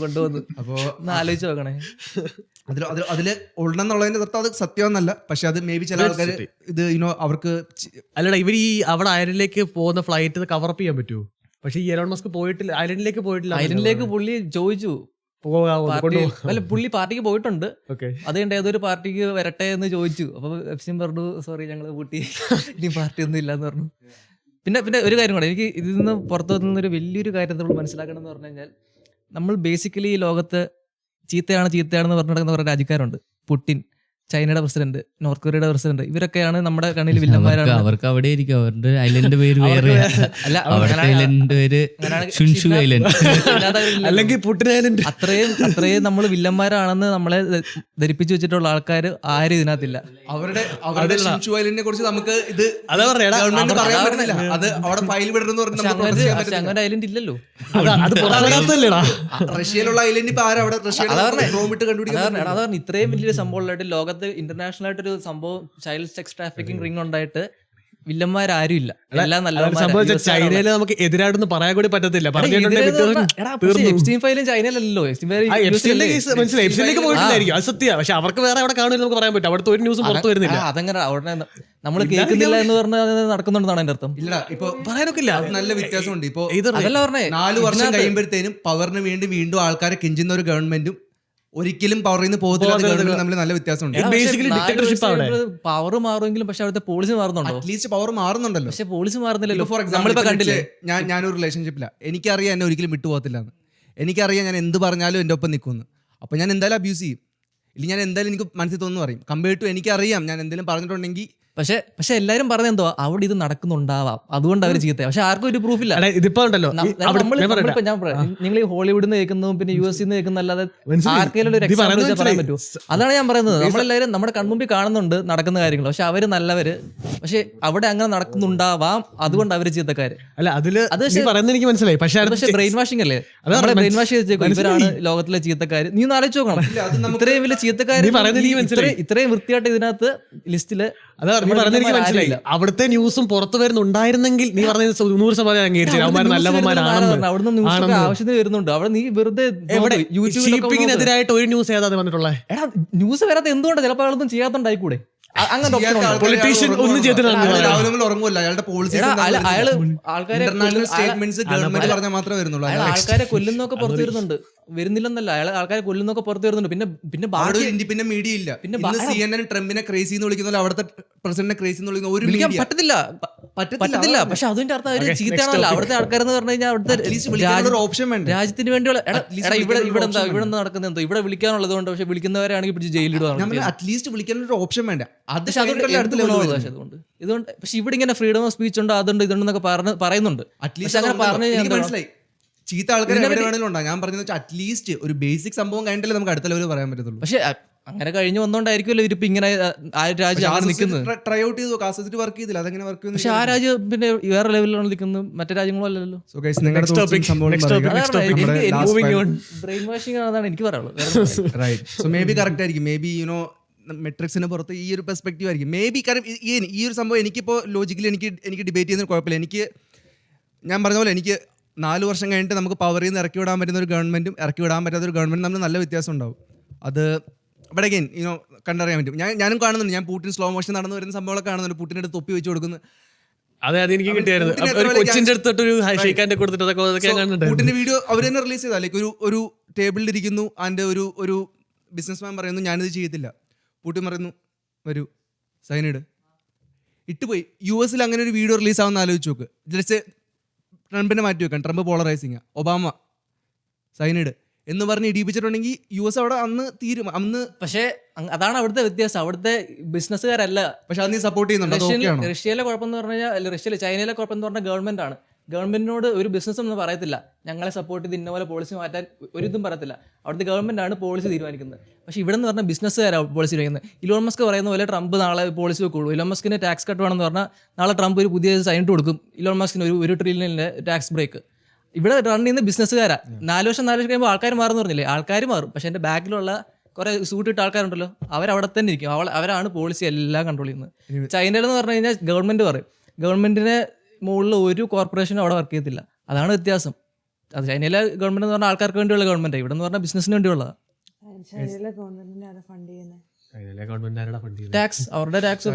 കൊണ്ടുവന്നു. അപ്പോൾ ആലോചിച്ച് നോക്കണേ, അതില് ഉള്ളെന്നുള്ളതിന്റെ തൊട്ട് അത് സത്യമെന്നല്ല. പക്ഷെ അത് മേ ബി ചില ആൾക്കാർ ഇത് അവർക്ക് അല്ലടാ, ഇവർ ഈ അവിടെ അയർലൻഡിലേക്ക് പോകുന്ന ഫ്ലൈറ്റ് കവറപ്പ് ചെയ്യാൻ പറ്റുമോ? പക്ഷെ ഈ എലോൺ മസ്ക് പോയിട്ടില്ല, അയർലൻഡിലേക്ക് പുള്ളി ചോദിച്ചു. അല്ല, പുള്ളി പാർട്ടിക്ക് പോയിട്ടുണ്ട്. അത് കണ്ട് ഏതൊരു പാർട്ടിക്ക് വരട്ടെ എന്ന് ചോദിച്ചു. അപ്പൊ എഫ്സിം പറഞ്ഞു, സോറി ഞങ്ങള് കൂട്ടി, ഇനി പാർട്ടി ഒന്നും ഇല്ലാന്ന് പറഞ്ഞു. പിന്നെ ഒരു കാര്യം കൂടെ, എനിക്ക് ഇതിൽ നിന്ന് പുറത്തു നിന്നൊരു വലിയൊരു കാര്യം നമ്മൾ മനസ്സിലാക്കണം എന്ന് പറഞ്ഞു കഴിഞ്ഞാൽ, നമ്മൾ ബേസിക്കലി ഈ ലോകത്ത് ചീത്തയാണെന്ന് പറഞ്ഞു നടക്കുന്ന കുറേ രാജ്യക്കാരുണ്ട്. പുടിൻ, ചൈനയുടെ പ്രസിഡന്റ്, നോർത്ത് കൊറിയയുടെ പ്രസിഡന്റ്, ഇവരൊക്കെയാണ് നമ്മുടെ കണ്ണിൽ വില്ലന്മാരാണ്. അവർക്ക് അവിടെ ഇരിക്കും, അവരുടെ ഐലൻഡ് പേര് വേറെ, അല്ല, അവരുടെ ഐലൻഡ് പേര് ഷുൻഷു ഐലൻഡ്. അല്ലെങ്കിൽ പുട്ടിൻ ഐലൻഡ്. അത്രയും നമ്മൾ വില്ലന്മാരാണെന്ന് നമ്മളെ ധരിപ്പിച്ചു വെച്ചിട്ടുള്ള ആൾക്കാർ ആരും ഇതിനകത്തില്ല. അവരുടെ ഷിൻഷു ഐലൻഡിനെ കുറിച്ച് നമുക്ക് ഇത് അതാ പറഞ്ഞേടാ, ഗവൺമെന്റ് പറയാൻ പറ്റുന്നില്ല. അത് അവിടെ ഫയൽ വിടണമെന്ന് പറഞ്ഞ് നമുക്ക് protest ചെയ്യാൻ പറ്റില്ല. അങ്ങനെ ഐലൻഡ് ഇല്ലല്ലോ. അത് പുറത്താത്തല്ലേടാ. റഷ്യയിലുള്ള ഐലൻഡ് ഇപ്പൊ ആരാ അവിടെ റഷ്യയുടെ റോം ഇട്ട് കണ്ടുപിടിക്കാൻ അതാണ് ഇത്രയും വലിയൊരു സംഭവമായിട്ട് ലോകത്ത് ഇന്റർനാഷണൽ ആയിട്ടൊരു സംഭവം ചൈൽഡ് സെക്സ് ട്രാഫിക്കിംഗ് റിംഗ് ഉണ്ടായിട്ട് വില്ലന്മാരും ഇല്ല. എല്ലാം സംഭവിച്ച ചൈനയില് നമുക്ക് എതിരായിട്ടൊന്നും പറയാൻ കൂടി പറ്റത്തില്ല. എപ്സ്റ്റീൻ ഫയലും ചൈനയിലല്ലോ. എഫ്സിലേക്ക് പോയിട്ടില്ലായിരിക്കും, അത് സത്യം. പക്ഷെ അവർക്ക് വേറെ അവിടെ കാണുമെന്ന് നമുക്ക് പറയാൻ പറ്റും. അവിടുത്തെ ഒരു ന്യൂസും പുറത്തു വരുന്നില്ല. അതങ്ങനെ അവിടെ നമ്മൾ കേൾക്കുന്നില്ല എന്ന് പറഞ്ഞാൽ നടക്കുന്നുണ്ടെന്നാണ് എന്റെ അർത്ഥം. ഇല്ലടാ, ഇപ്പൊ പറയാനൊക്കെ ഇല്ല. നല്ല വ്യത്യാസമുണ്ട്. ഇപ്പൊ അതല്ല പറഞ്ഞേ, 4 വർഷം കഴിയുമ്പോഴത്തേനും പവറിന് വേണ്ടി വീണ്ടും ആൾക്കാരെ കെഞ്ചുന്ന ഒരു ഗവൺമെന്റും ഒരിക്കലും പവറിൽ നിന്ന് പോകത്തില്ല. തമ്മിൽ നല്ല വ്യത്യാസമുണ്ട്. പവർ മാറുമെങ്കിലും പക്ഷെ അവിടുത്തെ പോളിസി മാറുന്നുണ്ടോ? അറ്റ്ലീസ്റ്റ് പവർ മാറുന്നുണ്ടല്ലോ. പക്ഷെ പോളിസി മാറുന്നില്ലല്ലോ. ഫോർ എക്സാമ്പിൾ കണ്ടില്ലേ, ഞാനൊരു റിലേഷൻഷിപ്പില്ല, എനിക്കറിയാം എന്നെ ഒരിക്കലും വിട്ടുപോകത്തില്ല എന്ന്. എനിക്കറിയാം ഞാൻ എന്ത് പറഞ്ഞാലും എൻ്റെ ഒപ്പം നിൽക്കുമെന്ന്. അപ്പോൾ ഞാൻ എന്തായാലും അബ്യൂസ് ചെയ്യും, ഇല്ലെങ്കിൽ ഞാൻ എന്തായാലും എനിക്ക് മനസ്സിൽ തോന്നുന്നു പറയും. കമ്പയർഡ് ടു എനിക്കറിയാം ഞാൻ എന്തെങ്കിലും പറഞ്ഞിട്ടുണ്ടെങ്കിൽ. പക്ഷെ എല്ലാരും പറഞ്ഞ എന്തോ അവിടെ ഇത് നടക്കുന്നുണ്ടാവാം, അതുകൊണ്ട് അവർ ചീത്ത. പക്ഷെ ആർക്കും ഒരു പ്രൂഫ് ഇല്ല. ഇതിപ്പോ ഉണ്ടല്ലോ, നിങ്ങൾ ഈ ഹോളിവുഡിൽ നിന്ന് കേൾക്കുന്നതും പിന്നെ യു എസ് കേൾക്കുന്ന അല്ലാതെ ആർക്കെങ്കിലും ഒരു എക്സാമ്പിൾ പറയാൻ പറ്റുമോ? അതാണ് ഞാൻ പറയുന്നത്. നമ്മളെല്ലാവരും നമ്മുടെ കൺമുമ്പിൽ കാണുന്നുണ്ട് നടക്കുന്ന കാര്യങ്ങൾ, പക്ഷെ അവര് നല്ലവര്. പക്ഷെ അവിടെ അങ്ങനെ നടക്കുന്നുണ്ടാവാം, അതുകൊണ്ട് അവര് ചീത്തക്കാര്. അല്ല അത് പറയുന്നത് എനിക്ക് മനസ്സിലായി. പക്ഷെ ബ്രെയിൻ വാഷിംഗ് അല്ലേ, നമ്മളെ ബ്രെയിൻ വാഷ് ചെയ്തേക്കും. ഇവരാണ് ലോകത്തിലെ ചീത്തക്കാര്. നീ ഒന്ന് ആലോചിച്ച് നോക്കണം, ഇത്രയും വലിയ ചീത്തക്കാര് ഇത്രയും വൃത്തിയായിട്ട് ഇതിനകത്ത് ലിസ്റ്റില്. എനിക്ക് മനസ്സിലായി. അവിടുത്തെ ന്യൂസും പുറത്തു വരുന്നുണ്ടായിരുന്നെങ്കിൽ നീ പറഞ്ഞത് 100% അംഗീകരിച്ചു. ആവശ്യത്തിന് വരുന്നുണ്ട് അവിടെ. നീ വെറുതെ ഷീപ്പിങ്ങിനെതിരായിട്ട് ഒരു ന്യൂസ് ഏതാ വന്നിട്ടുള്ളത്? ന്യൂസ് വരാത്ത എന്തുകൊണ്ടാണ്? ചിലപ്പോൾ അയാളൊന്നും ചെയ്യാത്തോണ്ടായിക്കൂടെ? പൊളിറ്റീഷ്യൻ ഒന്നും ചെയ്തിട്ടില്ല. ആൾക്കാരെ കൊല്ലുന്നൊക്കെ പുറത്തു വരുന്നുണ്ട്, വരുന്നില്ലെന്നല്ല, അയാൾ ആൾക്കാരെ കൊല്ലുന്നൊക്കെ പുറത്തു വരുന്നുണ്ട്. പിന്നെ ഇൻഡിപെൻഡന്റ് മീഡിയ ഇല്ല. പിന്നെ CNN ട്രംപിനെ ക്രേസി എന്ന് വിളിക്കുന്ന, അവിടുത്തെ പ്രസിഡന്റിനെ ക്രേസി എന്ന് വിളിക്കുന്ന ഒരു വിളിക്കാൻ പറ്റത്തില്ല. പക്ഷെ അതിന്റെ അർത്ഥം അവര് ചീത്തയാണല്ലോ. അവിടുത്തെ ആൾക്കാരെന്ന് പറഞ്ഞു കഴിഞ്ഞാൽ അവിടുത്തെ ഓപ്ഷൻ വേണ്ട. രാജ്യത്തിന് വേണ്ടിയുള്ള ഇവിടെ എന്താ നടക്കുന്നത് എന്തോ ഇവിടെ വിളിക്കാനുള്ളത് കൊണ്ട്. പക്ഷെ വിളിക്കുന്നവരാണെങ്കിൽ പിടിച്ച് ജയിലിടുക. അറ്റ്ലീസ്റ്റ് വിളിക്കാനൊരു ഓപ്ഷൻ വേണ്ട. അതുകൊണ്ട് ഇതുകൊണ്ട്. പക്ഷെ ഇവിടെ ഇങ്ങനെ ഫ്രീഡം ഓഫ് സ്പീച്ച് ഉണ്ട്, അതുണ്ട് ഇതുണ്ടെന്നൊക്കെ പറയുന്നുണ്ട്. അങ്ങനെ പറഞ്ഞു മനസ്സിലായി. ചീത്ത ആൾക്കാർ എവിടെ വേണമെങ്കിലും ഉണ്ടാകും. ഞാൻ പറഞ്ഞത് അറ്റ്ലീസ്റ്റ് ഒരു ബേസിക് സംഭവം കഴിഞ്ഞിട്ടല്ലേ നമുക്ക് അടുത്ത ലെവൽ പറയാൻ പറ്റത്തുള്ളൂ. പക്ഷെ അങ്ങനെ കഴിഞ്ഞു വന്നോണ്ടായിരിക്കുമല്ലോ ഇവരിപ്പോ ഇങ്ങനെ ആ രാജ്യം നിൽക്കുന്നത്. ട്രൈ ഔട്ട് ചെയ്തു, കാസറ്റ് വർക്ക് ചെയ്തില്ല, അതെങ്ങനെ വർക്ക് ചെയ്യുന്നു? പക്ഷെ ആ രാജ്യം പിന്നെ വേറെ ലെവലിലാണ് നിൽക്കുന്നത്, മറ്റേ രാജ്യങ്ങളല്ലല്ലോ. ബ്രെയിൻ വാഷിംഗ് അതാണ് എനിക്ക് പറയാനുള്ളത്. Right. So maybe correct ആയിരിക്കും. മേ ബി യുനോ മെട്രിക്സിന് പുറത്ത് ഈ ഒരു പെർസ്പെക്റ്റീവ് ആയിരിക്കും മേ ബി. കാരണം ഈ ഒരു സംഭവം എനിക്കിപ്പോൾ ലോജിക്കലി എനിക്ക് ഡിബേറ്റ് ചെയ്യുന്നതിന് കുഴപ്പമില്ല. എനിക്ക് ഞാൻ പറഞ്ഞ പോലെ എനിക്ക് 4 വർഷം കഴിഞ്ഞിട്ട് നമുക്ക് പവറിൽ നിന്ന് ഇറക്കി വിടാൻ പറ്റുന്ന ഒരു ഗവൺമെൻറ്റും ഇറക്കി വിടാൻ പറ്റാത്ത ഒരു ഗവൺമെൻറ്റും തമ്മിൽ നല്ല വ്യത്യാസം ഉണ്ടാവും. അത് ഇവിടെ അഗൈൻ കണ്ടറിയാൻ പറ്റും. ഞാനും കാണുന്നുണ്ട്. ഞാൻ പുടിൻ സ്ലോ മോഷൻ നടന്നു വരുന്ന സംഭവങ്ങളൊക്കെ കാണുന്നുണ്ട്. പുടിൻ്റെ അടുത്ത് തൊപ്പി വെച്ച് കൊടുക്കുന്നു. അതെ, എനിക്ക് കിട്ടിയായിരുന്നു. പുടിൻ്റെ വീഡിയോ അവർ തന്നെ റിലീസ് ചെയ്താൽ ലൈക്ക് ഒരു ടേബിളിൽ ഇരിക്കുന്നു. അതിൻ്റെ ഒരു ബിസിനസ് മാൻ പറയുന്നു ഞാനിത് ചെയ്യത്തില്ല. പുടിൻ പറയുന്നു വരൂ സൈനിഡ് ഇട്ടുപോയി. US അങ്ങനെ ഒരു വീഡിയോ റിലീസ് ആവുന്ന ആലോചിച്ച് നോക്ക്. ജസ്റ്റ് ട്രംപിനെ മാറ്റി വെക്കാം. ട്രംപ് പോളറൈസിങ്, ഒബാമ സൈനിഡ് എന്ന് പറഞ്ഞ് ഇടിപ്പിച്ചിട്ടുണ്ടെങ്കിൽ US അവിടെ അന്ന് തീരും. അന്ന് പക്ഷേ അതാണ് അവിടുത്തെ വ്യത്യാസം. അവിടുത്തെ ബിസിനസ്സുകാരല്ല. പക്ഷെ അത് നീ സപ്പോർട്ട് ചെയ്യുന്നുണ്ട്. റഷ്യയിലെ കുഴപ്പമെന്ന് പറഞ്ഞു കഴിഞ്ഞാൽ ചൈനയിലെ കുഴപ്പമെന്ന് പറഞ്ഞാൽ ഗവൺമെന്റ് ആണ്. ഗവൺമെന്റിനോട് ഒരു ബിസിനസ് ഒന്നും പറയത്തില്ല, ഞങ്ങളെ സപ്പോർട്ട് ചെയ്ത് ഇന്ന പോലെ പോളിസി മാറ്റാൻ ഒരിതും പറയത്തില്ല. അവിടുത്തെ ഗവൺമെന്റ് ആണ് പോളിസി തീരുമാനിക്കുന്നത്. പക്ഷേ ഇവിടെ എന്ന് പറഞ്ഞാൽ ബിസിനസ്സുകാരാണ് പോളിസി തീരുമാനിക്കുന്നത്. ഇലോൺ മസ്ക് പറയുന്ന പോലെ ട്രംപ് നാളെ പോളിസി വെക്കുള്ളൂ. ഇലോൺ മസ്കിന് ടാക്സ് കട്ട് വേണമെന്ന് പറഞ്ഞാൽ നാളെ ട്രംപ് ഒരു പുതിയ സൈൻ ഇട്ട് കൊടുക്കും. ഇലോൺ മസ്കിന് $1 ട്രില്യണിന്റെ ടാക്സ് ബ്രേക്ക്. ഇവിടെ റൺ ചെയ്യുന്ന ബിസിനസ്സുകാരാ. 4 വർഷം കഴിയുമ്പോൾ ആൾക്കാർ മാറുന്നു പറഞ്ഞില്ലേ, ആൾക്കാർ മാറും. പക്ഷെ എൻ്റെ ബാക്കിലുള്ള കുറെ സൂട്ടിട്ട ആൾക്കാരുണ്ടല്ലോ, അവരവിടെ തന്നെ ഇരിക്കും. അവരാണ് പോളിസി എല്ലാം കൺട്രോൾ ചെയ്യുന്നത്. ചൈനയിലെന്ന് പറഞ്ഞു കഴിഞ്ഞാൽ ഗവൺമെന്റ് പറയും, ഗവൺമെന്റിന് മുകളിൽ ഒരു കോർപ്പറേഷനും അവിടെ വർക്ക് ചെയ്യത്തില്ല. അതാണ് വ്യത്യാസം. അത് ചൈനയിലെ ഗവൺമെന്റ് എന്ന് പറഞ്ഞാൽ ആൾക്കാർക്ക് വേണ്ടിയുള്ള ഗവൺമെന്റ്, ഇവിടെ എന്ന് പറഞ്ഞാൽ ബിസിനസിന് വേണ്ടിയുള്ളതാണ്. ടാക്സ് അവരുടെ ടാക്സ്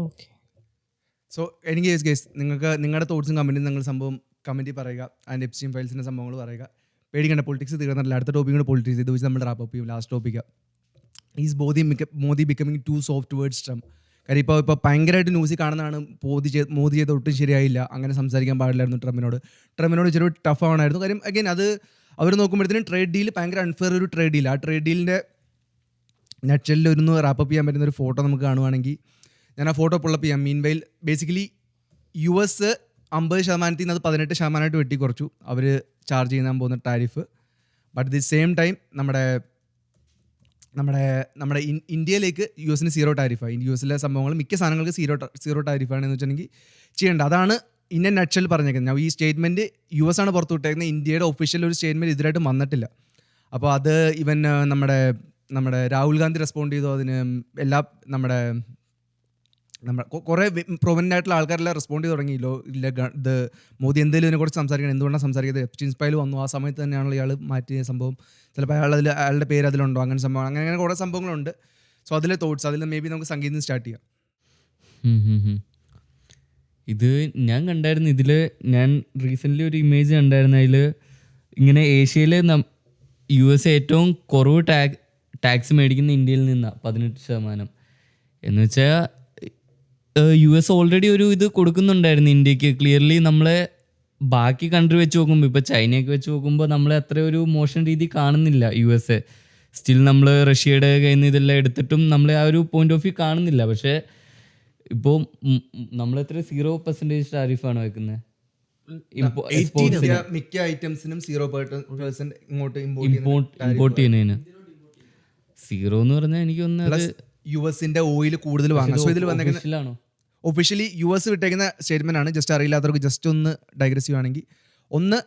ഓക്കെ. സോ എനിക്ക് ഗേസ് നിങ്ങൾക്ക് നിങ്ങളുടെ തോട്ട്സും കമൻറ്റും നിങ്ങൾ സംഭവം കമൻറ്റിൽ പറയുക. ആൻഡ് എപ്സ്റ്റീൻ ഫയൽസിൻ്റെ സംഭവങ്ങൾ പറയുക. പേടിക്കേണ്ട, പൊളിറ്റിക്സ് തീർന്നില്ല. അടുത്ത ടോപ്പിക്കാണ് പൊളിറ്റിക്സ്. ഇത് വെച്ച് നമ്മൾ റാപ്പ് അപ്പ് ചെയ്യും. Last topic is Modi becoming too soft words Trump. കാര്യം ഇപ്പോൾ ഭയങ്കരമായിട്ട് ന്യൂസിൽ കാണുന്നതാണ് മോദി ചെയ്ത് ഒട്ടും ശരിയായില്ല, അങ്ങനെ സംസാരിക്കാൻ പാടില്ലായിരുന്നു ട്രംപിനോട് ഇച്ചിരി ടഫ് ആവണമായിരുന്നു. കാര്യം അഗൈൻ അത് അവർ നോക്കുമ്പോഴത്തേനും ട്രേഡ് ഡീൽ ഭയങ്കര അൺഫെയർ ഒരു ട്രേഡ് ഡീൽ. ആ ട്രേഡ് ഡീലിൻ്റെ നട്ട്ഷെല്ലിൽ ഒന്ന് റാപ്പപ്പ് ചെയ്യാൻ പറ്റുന്ന ഒരു ഫോട്ടോ നമുക്ക് കാണുവാണെങ്കിൽ ഞാൻ ആ ഫോട്ടോ പുള്ളപ്പ് ചെയ്യാം. മീൻ വൈൽ ബേസിക്കലി US 50% അത് 18% വെട്ടി കുറച്ചു അവർ ചാർജ് ചെയ്യാൻ പോകുന്ന tariff. But the same time നമ്മുടെ ഇന്ത്യയിലേക്ക് US 0 ടാരിഫായി. US സംഭവങ്ങൾ മിക്ക സാധനങ്ങൾക്ക് സീറോ ടാരിഫാണ് എന്ന് വെച്ചിട്ടുണ്ടെങ്കിൽ ചെയ്യേണ്ടത്. അതാണ് ഇന്ത്യൻ നട്ട്ഷെൽ പറഞ്ഞേക്കുന്നത്. ഈ സ്റ്റേറ്റ്മെൻറ്റ് US ആണ് പുറത്തു വിട്ടേക്കുന്നത്. ഇന്ത്യയുടെ ഒഫീഷ്യൽ ഒരു സ്റ്റേറ്റ്മെൻറ്റ് ഇതിലായിട്ട് വന്നിട്ടില്ല. അപ്പോൾ അത് ഇവൻ നമ്മുടെ രാഹുൽ ഗാന്ധി റെസ്പോണ്ട് ചെയ്തു അതിന്. എല്ലാ നമ്മുടെ കുറേ പ്രൊവനൻ്റ് ആയിട്ടുള്ള ആൾക്കാരെല്ലാം റെസ്പോണ്ട് ചെയ്ത് തുടങ്ങിയല്ലോ. ഇത് മോദി എന്തെങ്കിലും ഇതിനെക്കുറിച്ച് സംസാരിക്കണം, എന്തുകൊണ്ടാണ് സംസാരിക്കുന്നത്? എപ്സ്റ്റീൻ ഫയൽ വന്നു, ആ സമയത്ത് തന്നെയാണല്ലോ ഇയാൾ മാറ്റിയ സംഭവം. ചിലപ്പോൾ അയാളുടെ പേര് അതിലുണ്ടോ, അങ്ങനെ സംഭവം, അങ്ങനെ കുറേ സംഭവങ്ങളുണ്ട്. സോ അതിലെ തോട്ട്സ്, അതിൽ മേ ബി നമുക്ക് സംഗീതം സ്റ്റാർട്ട് ചെയ്യാം. ഇത് ഞാൻ കണ്ടായിരുന്നു. ഇതിൽ ഞാൻ റീസെൻ്റ്ലി ഒരു ഇമേജ് കണ്ടായിരുന്നു. അതിൽ ഇങ്ങനെ ഏഷ്യയിൽ US ഏറ്റവും കുറവ് ടാക്സ് മേടിക്കുന്ന ഇന്ത്യയിൽ നിന്നാണ് 18%. എന്ന് വെച്ചാൽ US ഓൾറെഡി ഒരു ഇത് കൊടുക്കുന്നുണ്ടായിരുന്നു ഇന്ത്യക്ക്. ക്ലിയർലി നമ്മളെ ബാക്കി കൺട്രി വെച്ച് നോക്കുമ്പോൾ, ഇപ്പോൾ ചൈനയൊക്കെ വെച്ച് നോക്കുമ്പോൾ നമ്മളെ അത്ര ഒരു മോശം രീതി കാണുന്നില്ല US. സ്റ്റിൽ നമ്മൾ റഷ്യയുടെ കയ്യിൽ നിന്ന് ഇതെല്ലാം എടുത്തിട്ടും നമ്മളെ ആ ഒരു പോയിന്റ് ഓഫ് വ്യൂ കാണുന്നില്ല. പക്ഷേ ഇപ്പോൾ നമ്മളെത്ര 0% ടാരിഫാണ് വെക്കുന്നത് മിക്ക ഐറ്റംസിനും 0% ഇങ്ങോട്ട് ഇമ്പോർട്ട് ചെയ്യുന്നതിന്. 0 എന്ന് പറഞ്ഞാൽ എനിക്ക് തോന്നുന്നത് US ഓയിൽ കൂടുതൽ വാങ്ങാം. സോ ഇതിൽ വന്നേക്കുന്ന ഒഫീഷ്യലി US വിട്ടേക്കുന്ന സ്റ്റേറ്റ്മെന്റ് ആണ്. ജസ്റ്റ് അറിയില്ലാത്തവർക്ക് ജസ്റ്റ് ഒന്ന് ഡൈഗ്രസീവ് ആണെങ്കിൽ, ഒന്ന്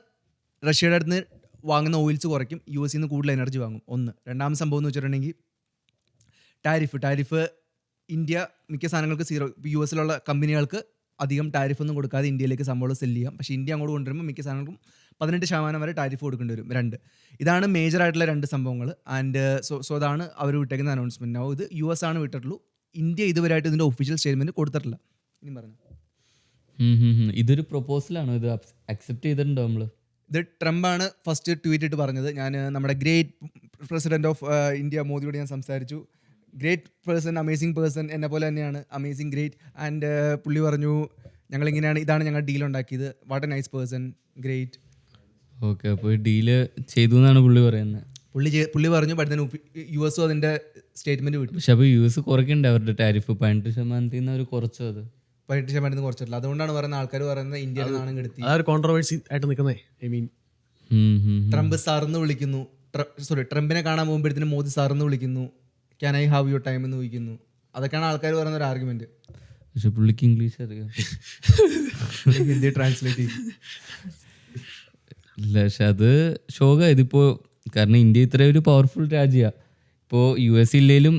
റഷ്യയുടെ അടുത്ത് നിന്ന് വാങ്ങുന്ന ഓയിൽസ് കുറയ്ക്കും, US നിന്ന് കൂടുതൽ എനർജി വാങ്ങും. ഒന്ന്. രണ്ടാമത്തെ സംഭവം എന്ന് വെച്ചിട്ടുണ്ടെങ്കിൽ ടാരിഫ് ഇന്ത്യ മിക്ക സാധനങ്ങൾക്ക് 0. US കമ്പനികൾക്ക് അധികം ടാരിഫ് ഒന്നും കൊടുക്കാതെ ഇന്ത്യയിലേക്ക് സംഭവം സെല്ല് ചെയ്യാം. പക്ഷേ ഇന്ത്യ അങ്ങോട്ട് കൊണ്ടുവരുമ്പോൾ മിക്ക സാധനങ്ങൾക്കും 18% വരെ ടാരിഫ് കൊടുക്കേണ്ടി വരും. 2 ഇതാണ് മേജർ ആയിട്ടുള്ള 2 സംഭവങ്ങൾ. ആൻഡ് സോ അതാണ് അവർ വിട്ടേക്കുന്ന അനൗൺസ്മെന്റ്. ഇത് US ആണ് വിട്ടിട്ടുള്ളൂ. ഇന്ത്യ ഇതുവരെയായിട്ട് ഇതിൻ്റെ ഒഫീഷ്യൽ സ്റ്റേറ്റ്മെന്റ് കൊടുത്തിട്ടില്ല. ഇനി പറഞ്ഞു, ഇതൊരു പ്രൊപ്പോസലാണോ? ഇത് അക്സെപ്റ്റ് ചെയ്തിട്ടുണ്ടോ നമ്മൾ? ഇത് ട്രംപാണ് ഫസ്റ്റ് ട്വീറ്റ് ഇട്ട് പറഞ്ഞത്. ഞാൻ നമ്മുടെ ഗ്രേറ്റ് പ്രസിഡന്റ് ഓഫ് ഇന്ത്യ മോദിയോട് ഞാൻ സംസാരിച്ചു. ഗ്രേറ്റ് പേഴ്സൺ, അമേസിങ് പേഴ്സൺ, എന്നെ പോലെ തന്നെയാണ്, അമേസിങ് ഗ്രേറ്റ്. ആൻഡ് പുള്ളി പറഞ്ഞു ഞങ്ങളിങ്ങനെയാണ്, ഇതാണ് ഞങ്ങൾ ഡീൽ ഉണ്ടാക്കിയത്, what A nice person, great. Okay, അപ്പോൾ ഡീല് ചെയ്തു എന്നാണ് പുള്ളി പറയുന്നത്. പുള്ളി പറഞ്ഞു. ബട്ട് US അതിൻ്റെ സ്റ്റേറ്റ്മെന്റ് വിട്ടു. പക്ഷെ അപ്പോൾ US കുറയ്ക്കണ്ടേ അവരുടെ ടാരിഫ്? 18% അവർ കുറച്ചോ? അത് 18% കുറച്ചിട്ടില്ല. അതുകൊണ്ടാണ് പറയുന്ന ആൾക്കാർ പറയുന്നത് ഇന്ത്യയുടെ നാണം കെടുത്തി. അതൊരു കോൺട്രവേഴ്സി ആയിട്ട് നിൽക്കുന്നത്. ഐ മീൻ ട്രംപ് സാറെന്ന് വിളിക്കുന്നു. ട്രംപിനെ കാണാൻ പോകുമ്പോഴത്തേനും മോദി സാറെന്ന് വിളിക്കുന്നു. Can I have your time എന്ന് ചോദിക്കുന്നു. അതൊക്കെയാണ് ആൾക്കാർ പറയുന്ന ഒരു ആർഗ്യുമെന്റ്. പക്ഷെ പുള്ളിക്ക് ഇംഗ്ലീഷ് അറിയാം. ഹിന്ദി ട്രാൻസ്ലേറ്റ് ചെയ്യും. ഇല്ല, പക്ഷെ അത് ഷോക്കാണ് ഇതിപ്പോൾ. കാരണം ഇന്ത്യ ഇത്ര ഒരു പവർഫുൾ രാജ്യമാണ്. ഇപ്പോൾ US ഇല്ലെങ്കിലും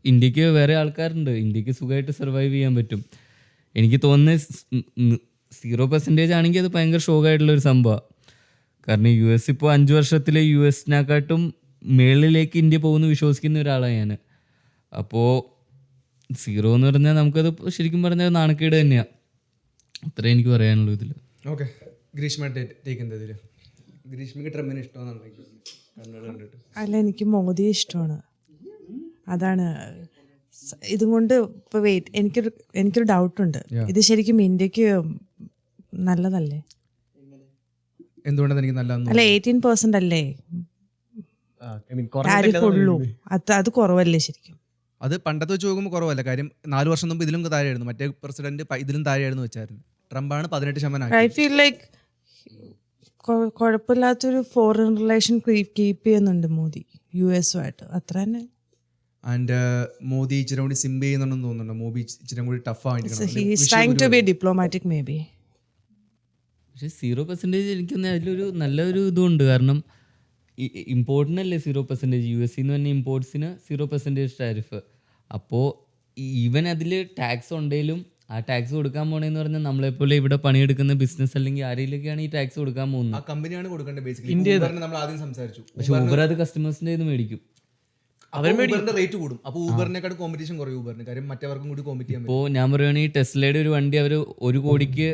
ഇന്ത്യക്ക് വേറെ ആൾക്കാരുണ്ട്. ഇന്ത്യക്ക് സുഖമായിട്ട് സർവൈവ് ചെയ്യാൻ പറ്റും. എനിക്ക് തോന്നുന്നത് 0% ആണെങ്കിൽ അത് ഭയങ്കര ഷോക്കായിട്ടുള്ളൊരു സംഭവമാണ്. കാരണം US ഇപ്പോൾ 5 വർഷത്തിൽ US-നെക്കാട്ടും മേളിലേക്ക് ഇന്ത്യ പോകുന്നു വിശ്വസിക്കുന്ന ഒരാളാണ് ഞാൻ. അപ്പോൾ 0 എന്ന് പറഞ്ഞാൽ നമുക്കത് ശരിക്കും പറഞ്ഞാൽ നാണക്കേട് തന്നെയാണ്. അത്രേ എനിക്ക് പറയാനുള്ളൂ ഇതിൽ. ഓക്കെ, ഗ്രീഷ്മ ടേക്ക് എന്താ ഇതിൽ? ഗ്രീഷ്മയ്ക്ക് ട്രംപിനെ ഇഷ്ടമാണെന്നുണ്ടെങ്കിൽ കണ്ടിട്ട്. അല്ല, എനിക്ക് മോദിയെ ഇഷ്ടമാണ്. അതാണ് ഇതും കൊണ്ട്. ഇപ്പോൾ വെയിറ്റ്, എനിക്കൊരു ഡൗട്ടുണ്ട്. ഇത് ശരിക്കും ഇന്ത്യക്ക് നല്ലതല്ലേ? എന്തുകൊണ്ടാണ് എനിക്ക് നല്ല? അല്ല, 18% അല്ലേ ടാരിഫ് ഉള്ളൂ? അത് കുറവല്ലേ ശരിക്കും? അത് പണ്ടത്തെ വെച്ച് നോക്കുമ്പോൾ കുറവല്ല. കാര്യം 4 വർഷം മുമ്പ് ഇതിലും താഴെയായിരുന്നു. മറ്റേ പ്രസിഡന്റ് ഇതിലും താഴെയായിരുന്നു വെച്ചായിരുന്നു. ട്രംപാണ് 18%. ഐ ഫീൽ ലൈക്ക് കുഴപ്പമില്ലാത്തൊരു ഫോറിൻ റിലേഷൻ കീപ്പ് ചെയ്യുന്നുണ്ട് മോദി US-ഉമായിട്ട്. അത്ര തന്നെ. ആൻഡ് മോദി ഇച്ചിരി കൂടി സിംബ് ചെയ്യുന്നുണ്ടെന്ന് തോന്നുന്നുണ്ട്. മോദി ഇച്ചിരി കൂടി ഡിപ്ലോമാറ്റിക് മേ ബി. പക്ഷേ 0% എനിക്കൊന്ന് അതിലൊരു നല്ലൊരു ഇതുണ്ട്. കാരണം ഇമ്പോർട്ടിന് അല്ലേ 0%? US തന്നെ ഇമ്പോർട്ട്സിന് 0% ടാരിഫ്. അപ്പോൾ ഈവൻ അതിൽ ടാക്സ് ഉണ്ടെങ്കിലും ആ ടാക്സ് കൊടുക്കാൻ പോണെന്ന് പറഞ്ഞാൽ നമ്മളെപ്പോലെ ഇവിടെ പണിയെടുക്കുന്ന ബിസിനസ് അല്ലെങ്കിൽ ആരെങ്കിലൊക്കെയാണ് ഈ ടാക്സ് കൊടുക്കാൻ പോകുന്നത്. ആ കമ്പനിയാണ് കൊടുക്കേണ്ടത് ബേസിക്കലി. ഇന്ത്യയിൽ നമ്മൾ ആദ്യം സംസാരിച്ചു. പക്ഷെ ഊബർ അത് കസ്റ്റമേഴ്സിൻ്റെ ഇത് മേടിക്കും. ഊബറിന്റെ റേറ്റ് കൂടും. അപ്പോൾ ഊബറിനെക്കാട് കോമ്പറ്റീഷൻ കുറയും ഊബറിന്. കാര്യം മറ്റവർക്കും കൂടി കോമ്പറ്റ് ചെയ്യാൻ. ഇപ്പോൾ ഞാൻ പറയുകയാണെങ്കിൽ ടെസ്ലയുടെ ഒരു വണ്ടി അവർ 1 കോടിക്ക്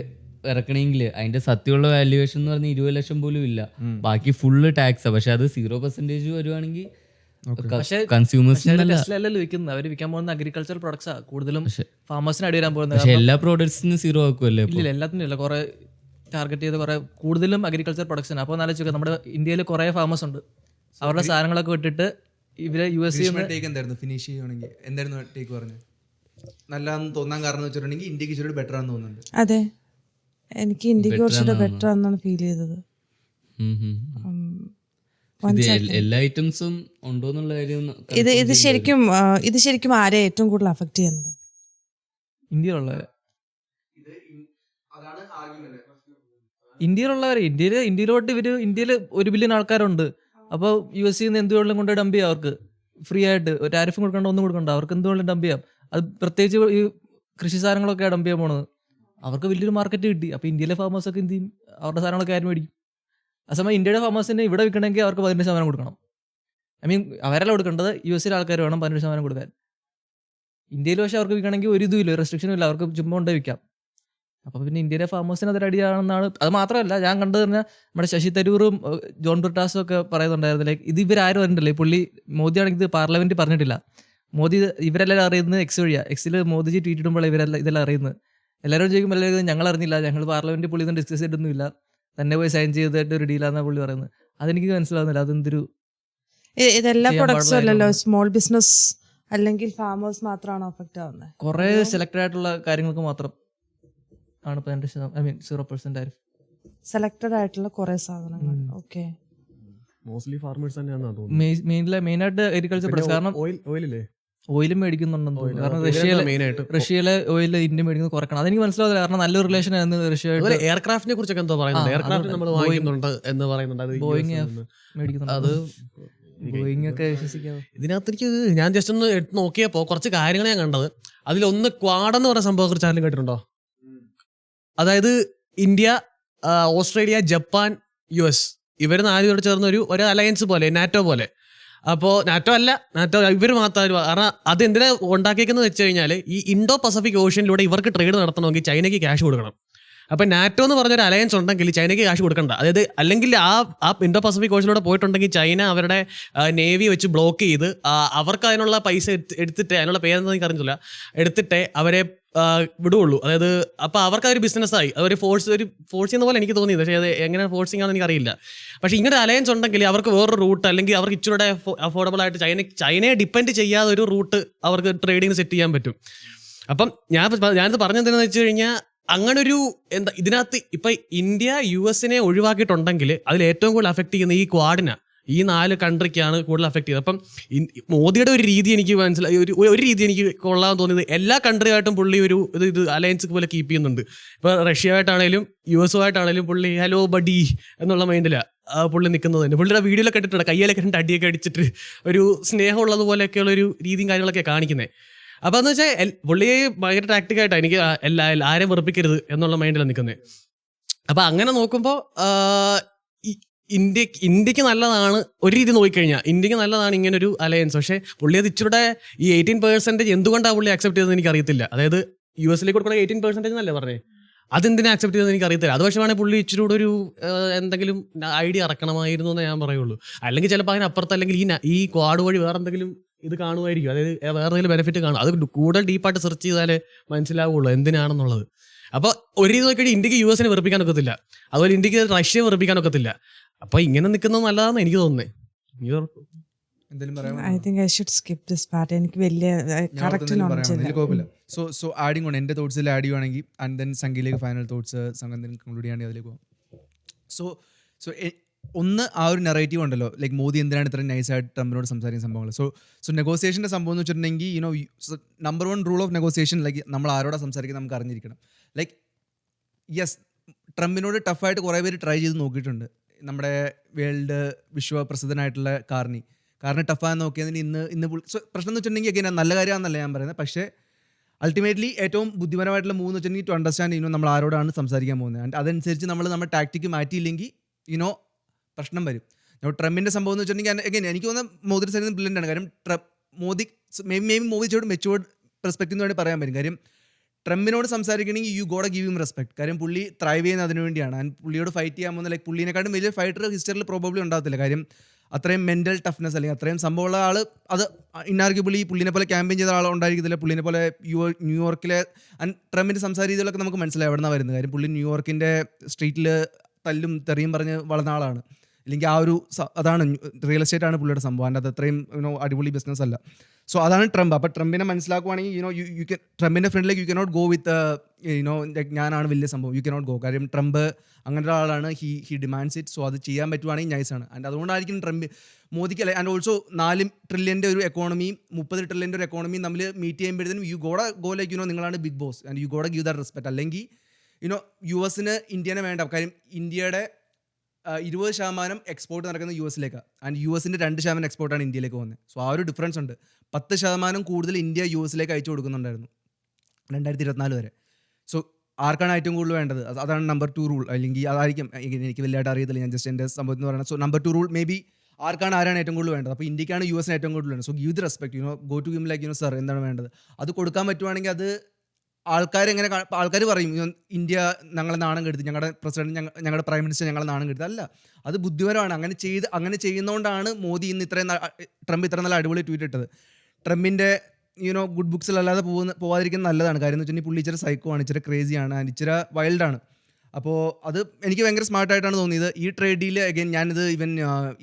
ഇറക്കണമെങ്കിൽ അതിന്റെ സത്യമുള്ള വാല്യുവേഷൻ എന്ന് പറഞ്ഞാൽ 20 ലക്ഷം പോലും ഇല്ല. ബാക്കി ഫുള്ള് ടാക്സാണ്. പക്ഷെ അത് 0% വരുവാണെങ്കിൽ കൺസ്യൂമേഴ്സിനല്ലല്ലോ വിൽക്കുന്നത്. അവർ വിൽക്കാൻ പോകുന്ന അഗ്രികൾച്ചർ പ്രൊഡക്ട്സാ കൂടുതലും ഫാമേഴ്സിന് അടി വരാൻ പോകുന്നത്. പക്ഷെ എല്ലാ പ്രോഡക്ട്സിനും 0 ആക്കുമല്ലേ? ഇല്ല, എല്ലാത്തിനും ഇല്ല. കുറെ ടാർഗറ്റ് ചെയ്ത് കുറെ കൂടുതലും അഗ്രികൾച്ചർ പ്രൊഡക്ട്സാണ്. അപ്പോൾ ആലോചിക്കുക, നമ്മുടെ ഇന്ത്യയിൽ കുറേ ഫാമേഴ്സ് ഉണ്ട്. അവരുടെ സാധനങ്ങളൊക്കെ വിട്ടിട്ട് ഇവരെ US ടേക്ക് എന്തായിരുന്നു ഫിനിഷ് ചെയ്യുവാണെങ്കിൽ എന്തായിരുന്നു ടേക്ക് പറഞ്ഞത്? നല്ലതാണെന്ന് തോന്നാൻ കാരണം എന്ന് വെച്ചിട്ടുണ്ടെങ്കിൽ ഇന്ത്യക്ക് ഇച്ചിരി ബെറ്റർ ആണെന്ന് തോന്നുന്നുണ്ട്. അതെ, എനിക്ക് ഇന്ത്യക്ക് കുറച്ചുകൂടെ ബെറ്റർ ആണെന്നാണ് ഫീൽ ചെയ്തത്. എല്ലാ ഐറ്റംസും ഉണ്ടോ എന്നുള്ള കാര്യം ഇത് ശരിക്കും ആരെ ഏറ്റവും കൂടുതൽ അഫക്ട് ചെയ്യുന്നത്? ഇന്ത്യയിലുള്ളവരെ. ഇന്ത്യയിലോട്ട് ഇന്ത്യയിൽ 1 ബില്യൺ ആൾക്കാരുണ്ട്. അപ്പോൾ US നിന്ന് എന്തുകൊണ്ടും കൊണ്ട് ഡംപ് ചെയ്യാം അവർക്ക് ഫ്രീ ആയിട്ട്. ഒരു ടാരിഫും കൊടുക്കണ്ട, ഒന്നും കൊടുക്കണ്ട, അവർക്ക് എന്തുകൊണ്ടും ഡംപ് ചെയ്യാം. അത് പ്രത്യേകിച്ച് ഈ കൃഷി സാധനങ്ങളൊക്കെ ഡംപ് ചെയ്യാൻ പോണത്. അവർക്ക് വലിയൊരു മാർക്കറ്റ് കിട്ടി. അപ്പോൾ ഇന്ത്യയിലെ ഫാമേഴ്സൊക്കെ എന്ത് ചെയ്യും? അവരുടെ സാധനങ്ങളൊക്കെ ആരും മേടിക്കും. അതേസമയം ഇന്ത്യയുടെ ഫാമേഴ്സിന് ഇവിടെ വിൽക്കണമെങ്കിൽ അവർക്ക് 15% കൊടുക്കണം. അവരല്ല കൊടുക്കേണ്ടത്, US ആൾക്കാർ വേണം 15% കൊടുക്കാൻ. ഇന്ത്യയിൽ പക്ഷേ അവർക്ക് വിൽക്കണമെങ്കിൽ ഒരു ഇതുമില്ല, റെസ്ട്രിക്ഷനും ഇല്ല, അവർക്ക് ചുമ്മാ കൊണ്ടേ വിൽക്കാം. അപ്പോൾ പിന്നെ ഇന്ത്യയിലെ ഫാമേഴ്സിന് അതൊരു അടിയാണെന്നാണ്. അത് മാത്രമല്ല, ഞാൻ കണ്ടത് പറഞ്ഞാൽ നമ്മുടെ ശശി തരൂറും ജോൺ ബ്രിട്ടാസും ഒക്കെ പറയുന്നുണ്ടായിരുന്നു, ലൈക്ക് ഇത് ഇവരാരും അറിഞ്ഞിട്ടില്ല. പുള്ളി മോദിയാണെങ്കിൽ ഇത് പാർലമെന്റിൽ പറഞ്ഞിട്ടില്ല. മോദി ഇവരെല്ലാം അറിയുന്നത് X വഴിയാണ്. Xൽ മോദിജി ട്വീറ്റ് ഇടുമ്പോൾ ഇതെല്ലാം അറിയുന്നത്. എല്ലാവരും ചോദിക്കുമ്പോൾ എല്ലാവരും ഞങ്ങൾ അറിഞ്ഞില്ല, ഞങ്ങൾ പാർലമെന്റിൽ പുള്ളി ഇതൊന്നും ഡിസ്കസ് ചെയ്തിട്ടൊന്നുമില്ല, തന്നെ പോയി സൈൻ ചെയ്തിട്ട് ഒരു ഡീലാന്നാണ് പുള്ളി പറയുന്നത്. അതെനിക്ക് മനസ്സിലാവുന്നില്ല, അതെന്തൊരു ഇതെല്ലാ പ്രൊഡക്ട്സും അല്ലല്ലോ, സ്മോൾ ബിസിനസ് അല്ലെങ്കിൽ ഫാമേഴ്സ് മാത്രമാണ് അഫക്റ്റ് ആവുന്നത്. കുറേ സെലക്റ്റഡ് ആയിട്ടുള്ള കാര്യങ്ങൾക്ക് മാത്രം ആണ് 0% ടാരിഫ്. സെലക്റ്റഡ് ആയിട്ടുള്ള കുറെ സാധനങ്ങൾ. ഓക്കെ, മോസ്റ്റ്ലി ഫാർമേഴ്സ് തന്നെയാണ് തോന്നുന്നു. മെയിനായിട്ട് അഗ്രികൾച്ചർ പ്രൊഡക്ട്സ്. കാരണം ഓയിലല്ലേ, ഓയിലും മേടിക്കുന്നുണ്ടെന്ന് തോന്നുന്നു. കാരണം റഷ്യയിലെ ഓയിൽ ഇന്ത്യ മേടിക്കുന്നത് കുറക്കണം. അതെനിക്ക് മനസ്സിലാവില്ല. കാരണം നല്ലൊരു റിലേഷൻ ആയിരുന്നു റഷ്യയായിട്ട്. എയർക്രാഫ്റ്റിനെ കുറിച്ചൊക്കെ എന്തോ പറയുന്നുണ്ട്, എയർക്രാഫ്റ്റ് നമ്മൾ വാങ്ങിക്കുന്നുണ്ട് എന്ന് പറയുന്നുണ്ട്. ബോയിങ് മേടിക്കുന്നുണ്ട്. അത് ബോയിങ് ഒക്കെ വിശ്വസിക്കാവോ? ഇതിനകത്ത് എനിക്ക് ഞാൻ ജസ്റ്റ് ഒന്ന് എടുത്ത് നോക്കിയപ്പോൾ കുറച്ച് കാര്യങ്ങൾ ഞാൻ കണ്ടത്. അതിലൊന്ന് ക്വാഡ് എന്ന് പറയുന്ന സംഭവം കുറിച്ച് ആരെങ്കിലും കേട്ടിട്ടുണ്ടോ? അതായത് ഇന്ത്യ, ഓസ്ട്രേലിയ, ജപ്പാൻ, US ഇവർ 4 പേരോട് ചേർന്ന ഒരു അലയൻസ് പോലെ, നാറ്റോ പോലെ. അപ്പോൾ നാറ്റോ ഇവർ മാത്രം. കാരണം അത് എന്തിനാ ഉണ്ടാക്കിയേക്കുന്നത് വെച്ച് കഴിഞ്ഞാൽ ഈ ഇൻഡോ പസഫിക് ഓഷ്യനിലൂടെ ഇവർക്ക് ട്രേഡ് നടത്തണമെങ്കിൽ ചൈനയ്ക്ക് ക്യാഷ് കൊടുക്കണം. അപ്പം നാറ്റോ എന്ന് പറഞ്ഞൊരു അലയൻസ് ഉണ്ടെങ്കിൽ ചൈനയ്ക്ക് കാശ് കൊടുക്കണ്ട. അതായത് അല്ലെങ്കിൽ ആ ഇൻഡോ പസഫിക് ഓഷ്യനിലൂടെ പോയിട്ടുണ്ടെങ്കിൽ ചൈന അവരുടെ നേവി വെച്ച് ബ്ലോക്ക് ചെയ്ത് അവർക്ക് അതിനുള്ള പൈസ എടുത്തിട്ട്, അതിനുള്ള പേരെന്താ എനിക്ക് അറിഞ്ഞില്ല, എടുത്തിട്ടേ അവരെ വിടുകയുള്ളൂ. അതായത് അപ്പോൾ അവർക്ക് അതൊരു ബിസിനസ്സായി, അതൊരു ഫോഴ്സ് ചെയ്യുന്ന പോലെ എനിക്ക് തോന്നിയത്. പക്ഷേ അത് എങ്ങനെ ഫോഴ്സിംഗ് ആണെന്ന് എനിക്കറിയില്ല. പക്ഷേ ഇങ്ങനെ അലയൻസ് ഉണ്ടെങ്കിൽ അവർക്ക് വേറൊരു റൂട്ട്, അല്ലെങ്കിൽ അവർക്ക് ഇച്ചിരി അഫോർഡബിൾ ആയിട്ട് ചൈനയെ ഡിപ്പെൻഡ് ചെയ്യാതെ ഒരു റൂട്ട് അവർക്ക് ട്രേഡിങ് സെറ്റ് ചെയ്യാൻ പറ്റും. അപ്പം ഞാനിത് പറഞ്ഞതെന്താണെന്ന് വെച്ച് കഴിഞ്ഞാൽ, അങ്ങനൊരു ഇതിനകത്ത് ഇപ്പം ഇന്ത്യ US ഒഴിവാക്കിയിട്ടുണ്ടെങ്കിൽ അതിൽ ഏറ്റവും കൂടുതൽ അഫക്റ്റ് ചെയ്യുന്ന ഈ ക്വാഡിനാ, ഈ 4 കൺട്രിക്കാണ് കൂടുതൽ അഫക്ട് ചെയ്തത്. അപ്പം മോദിയുടെ ഒരു രീതി എനിക്ക് മനസ്സിലായി, ഒരു രീതി എനിക്ക് കൊള്ളാൻ തോന്നിയത്, എല്ലാ കൺട്രിയായിട്ടും പുള്ളി ഇത് അലയൻസ് പോലെ കീപ്പ് ചെയ്യുന്നുണ്ട്. ഇപ്പോൾ റഷ്യയായിട്ടാണേലും US പുള്ളി ഹലോ ബഡി എന്നുള്ള മൈൻഡിലാണ് പുള്ളി നിൽക്കുന്നത് തന്നെ. പുള്ളിയുടെ വീഡിയോയിലൊക്കെ ഇട്ടിട്ടുണ്ട്, കയ്യിലൊക്കെ 2 അടിയൊക്കെ അടിച്ചിട്ട് ഒരു സ്നേഹമുള്ളത് പോലെയൊക്കെയുള്ള ഒരു രീതിയും കാര്യങ്ങളൊക്കെ കാണിക്കുന്നത്. അപ്പോൾ എന്ന് വെച്ചാൽ പുള്ളിയെ ഭയങ്കര ടാക്ടിക്കായിട്ടാണ് എനിക്ക് ആരെയും വെറുപ്പിക്കരുത് എന്നുള്ള മൈൻഡിലാണ് നിൽക്കുന്നത്. അപ്പം അങ്ങനെ നോക്കുമ്പോൾ ഇന്ത്യക്ക് നല്ലതാണ് ഒരു രീതി നോക്കിക്കഴിഞ്ഞാൽ, ഇന്ത്യക്ക് നല്ലതാണ് ഇങ്ങനൊരു അലയൻസ്. പക്ഷേ പുള്ളി അത് ഇച്ചിരുടെ ഈ 18% എന്തുകൊണ്ടാണ് പുള്ളി അക്സെപ്റ്റ് ചെയ്തതെന്ന് എനിക്കറിയത്തില്ല. അതായത് US കൊടുക്കുന്ന 18% എന്നല്ലേ പറഞ്ഞേ, അതെന്തിനാ അക്സെപ്റ്റ് ചെയ്തതെന്ന് എനിക്കറിയത്തില്ല. അത് പക്ഷേ വേണമെങ്കിൽ പുള്ളി ഇച്ചിരി കൂടെ ഒരു എന്തെങ്കിലും ഐഡിയ ഇറക്കണമായിരുന്നു എന്നേ ഞാൻ പറയുള്ളൂ. അല്ലെങ്കിൽ ചിലപ്പോൾ അതിനപ്പുറത്ത്, അല്ലെങ്കിൽ ഈ ക്വാഡ് വഴി വേറെ എന്തെങ്കിലും ഇത് കാണുമായിരിക്കും, അതായത് വേറെ എന്തെങ്കിലും ബെനിഫിറ്റ് കാണും. അത് കൂടുതൽ ഡീപ്പായിട്ട് സെർച്ച് ചെയ്താലേ മനസ്സിലാവുള്ളൂ എന്തിനാണെന്നുള്ളത്. അപ്പോൾ ഒരു രീതി നോക്കിയിട്ട് ഇന്ത്യക്ക് US വെറുപ്പിക്കാൻ ഒക്കത്തില്ല, അതുപോലെ ഇന്ത്യക്ക് റഷ്യ വെറുപ്പിക്കാൻ ഒക്കത്തില്ല. അപ്പോൾ ഇങ്ങനെ നിൽക്കുന്നത് നല്ലതാണെന്ന് എനിക്ക് തോന്നുന്നത്. I think I should skip this part. എനിക്ക് വലിയ കറക്റ്റ് നോളജ് ഇല്ല. സോ ആഡിങ് ഓൺ എൻ്റെ തോട്ട്സിൽ ആഡ് ചെയ്യുവാണെങ്കിൽ, ആൻഡ് ദെൻ സംഗീലേക്ക് ഫൈനൽ തോട്ട്സ് സംഘം കൺക്ലൂഡ് ചെയ്യാണെങ്കിൽ അതിലേക്ക് പോകും. സോ ഒന്ന് ആ ഒരു നെറേറ്റീവ് ഉണ്ടല്ലോ, ലൈക്ക് മോദി എന്തിനാണ് ഇത്രയും നൈസായിട്ട് ട്രംപിനോട് സംസാരിക്കുന്ന സംഭവങ്ങൾ. സോ നെഗോസിയേഷൻ്റെ സംഭവം എന്ന് വെച്ചിട്ടുണ്ടെങ്കിൽ number 1 rule of negotiation, like നമ്മൾ ആരോടാ സംസാരിക്കുന്നത് നമുക്ക് അറിഞ്ഞിരിക്കണം. ലൈക്ക് യെസ്, ട്രംപിനോട് ടഫായിട്ട് കുറേ പേര് ട്രൈ ചെയ്ത് നോക്കിയിട്ടുണ്ട്. നമ്മുടെ വേൾഡ് വിശ്വപ്രസിദ്ധനായിട്ടുള്ള കാർണി ടഫാന്ന് നോക്കിയതിന് ഇന്ന് പ്രശ്നം എന്ന് വെച്ചിട്ടുണ്ടെങ്കിൽ ഒക്കെ നല്ല കാര്യമാണെന്നല്ല ഞാൻ പറയുന്നത്. പക്ഷേ അൾട്ടിമേറ്റ്ലി ഏറ്റവും ബുദ്ധിപരമായിട്ടുള്ള 3 വെച്ചിട്ടുണ്ടെങ്കിൽ ടു അണ്ടർസ്റ്റാൻഡ് നമ്മൾ ആരോടാണ് സംസാരിക്കാൻ പോകുന്നത്. ആൻഡ് അതനുസരിച്ച് നമ്മുടെ ടാക്ടിക്ക് മാറ്റിയില്ലെങ്കിൽ പ്രശ്നം വരും. ട്രംപിൻ്റെ സംഭവം എന്ന് വെച്ചിട്ടുണ്ടെങ്കിൽ എനിക്ക് തോന്നുന്നത് മോദി സൈഡിൽ നിന്ന് ബ്രില്യൻ്റ് ആണ്. കാര്യം മോദി മോദിച്ചോട് മെച്ചുവേർഡ് പെർസ്പെക്റ്റീവ് എന്ന് വേണ്ടി പറയാൻ പറ്റും. കാര്യം ട്രംപിനോട് സംസാരിക്കണമെങ്കിൽ you got give him respect. കാര്യം പുള്ളി ത്രൈവ് ചെയ്യുന്നത് അതിനു വേണ്ടിയാണ്. ആൻഡ് പുള്ളിയോട് ഫൈറ്റ് ചെയ്യാൻ പോകുന്ന ലൈക്ക് പുള്ളിനെക്കാട്ടും വലിയ ഫൈറ്റർ ഹിസ്റ്ററിൽ പ്രോബബ്ലി ഉണ്ടാകത്തില്ല. കാര്യം അത്രയും മെൻ്റൽ ടഫ്നെസ് അല്ലെങ്കിൽ അത്രയും സംഭവമുള്ള ആൾ, അത് ഇന്നാർഗ്യുബിളി പുള്ളിനെ പോലെ ക്യാമ്പയിൻ ചെയ്ത ആൾ ഉണ്ടായിരിക്കത്തില്ല. പുള്ളിനെ പോലെ ന്യൂയോർക്കിലെ ട്രംപിൻ്റെ സംസാര രീതികളൊക്കെ നമുക്ക് മനസ്സിലായി എവിടെ നിന്നാണ് വരുന്നത്. കാര്യം പുള്ളി ന്യൂയോർക്കിൻ്റെ സ്ട്രീറ്റിൽ തല്ലും തെറിയും പറഞ്ഞ് വളർന്ന ആളാണ്. അല്ലെങ്കിൽ ആ ഒരു അതാണ് റിയൽ എസ്റ്റേറ്റ് ആണ് പുള്ളിയുടെ സംഭവം. അതിൻ്റെ അത് അത്രയും അടിപൊളി ബിസിനസ് അല്ല. സോ അതാണ് ട്രംപ്. അപ്പോൾ ട്രംപിനെ മനസ്സിലാക്കുവാണെങ്കിൽ യു കെ ട്രംപിൻ്റെ ഫ്രണ്ടിലേക്ക് യു കനോട്ട് ഗോ വിത്ത് ഞാനാണ് വലിയ സംഭവം. U cannot go. കാര്യം ട്രംപ് അങ്ങനത്തെ ആളാണ്. He demands it. സോ അത് ചെയ്യാൻ പറ്റുവാണെങ്കിൽ നൈസാണ്. ആൻഡ് അതുകൊണ്ടായിരിക്കും ട്രംപ് മോദിക്ക് അല്ലെ. ആൻഡ് ഓൾസോ 4 ട്രില്യൻ്റെ ഒരു എക്കോണമിയും 30 ട്രില്യൻ്റെ ഒരു എക്കോണമിയും തമ്മിൽ മീറ്റ് ചെയ്യുമ്പോഴത്തേനും യു ഗോഡ ഗോ ലൈക്ക് നിങ്ങളാണ് big boss and you gotta give that respect. അല്ലെങ്കിൽ US ഇന്ത്യനെ വേണ്ട. കാര്യം ഇന്ത്യയുടെ 20% എക്സ്പോർട്ട് നടക്കുന്നത് US-ലേക്കാണ്. ആൻഡ് US-ൻ്റെ 2% എക്സ്പോർട്ടാണ് ഇന്ത്യയിലേക്ക് പോകുന്നത്. സോ ആ ഒരു ഡിഫറൻസ് ഉണ്ട്. 10% കൂടുതൽ ഇന്ത്യ US-ലേക്ക് അയച്ചു കൊടുക്കുന്നുണ്ടായിരുന്നു 2024 വരെ. സോ ആർക്കാണ് ഏറ്റവും കൂടുതൽ വേണ്ടത്? അതാണ് നമ്പർ 2 റൂൾ. അല്ലെങ്കിൽ അതായിരിക്കും, എനിക്ക് വലിയതായിട്ട് അറിയത്തില്ല, ഞാൻ ജസ്റ്റ് എൻ്റെ സംഭവത്തിൽ എന്ന് പറയുന്നത്. So number 2 rule may be ആരാണ് ഏറ്റവും കൂടുതൽ വേണ്ടത്? അപ്പോൾ ഇന്ത്യക്കാണ് US-ന് ഏറ്റവും കൂടുതൽ വേണ്ടത്. So give the respect, go to him like sir എന്താണ് വേണ്ടത് അത് കൊടുക്കാൻ പറ്റുവാണെങ്കിൽ അത് ആൾക്കാർ പറയും ഇന്ത്യ ഞങ്ങളെ നാണം കെടുത്തി, ഞങ്ങളുടെ പ്രസിഡന്റ് ഞങ്ങളുടെ പ്രൈം മിനിസ്റ്റർ ഞങ്ങളെ നാണം കെടുത്തി. അല്ല, അത് ബുദ്ധിപരമാണ്. അങ്ങനെ ചെയ്യുന്നതുകൊണ്ടാണ് മോദി ഇന്ന് ട്രംപ് ഇത്ര നല്ല അടിപൊളി ട്വീറ്റ് ഇട്ടത്. ട്രംപിൻ്റെ ഗുഡ് ബുക്സിലല്ലാതെ പോകാതിരിക്കുന്നത് നല്ലതാണ്. കാര്യം എന്ന് വെച്ചിട്ടുണ്ടെങ്കിൽ പുള്ളി ഇച്ചിരി സൈക്കോ ആണ്, ഇച്ചിരി ക്രേസിയാണ്, ആൻഡ് ഇച്ചിരി വൈൽഡാണ്. അപ്പോൾ അത് എനിക്ക് ഭയങ്കര സ്മാർട്ടായിട്ടാണ് തോന്നിയത്. ഈ ട്രേഡ് ഡീൽ അഗൈൻ ഞാനിത്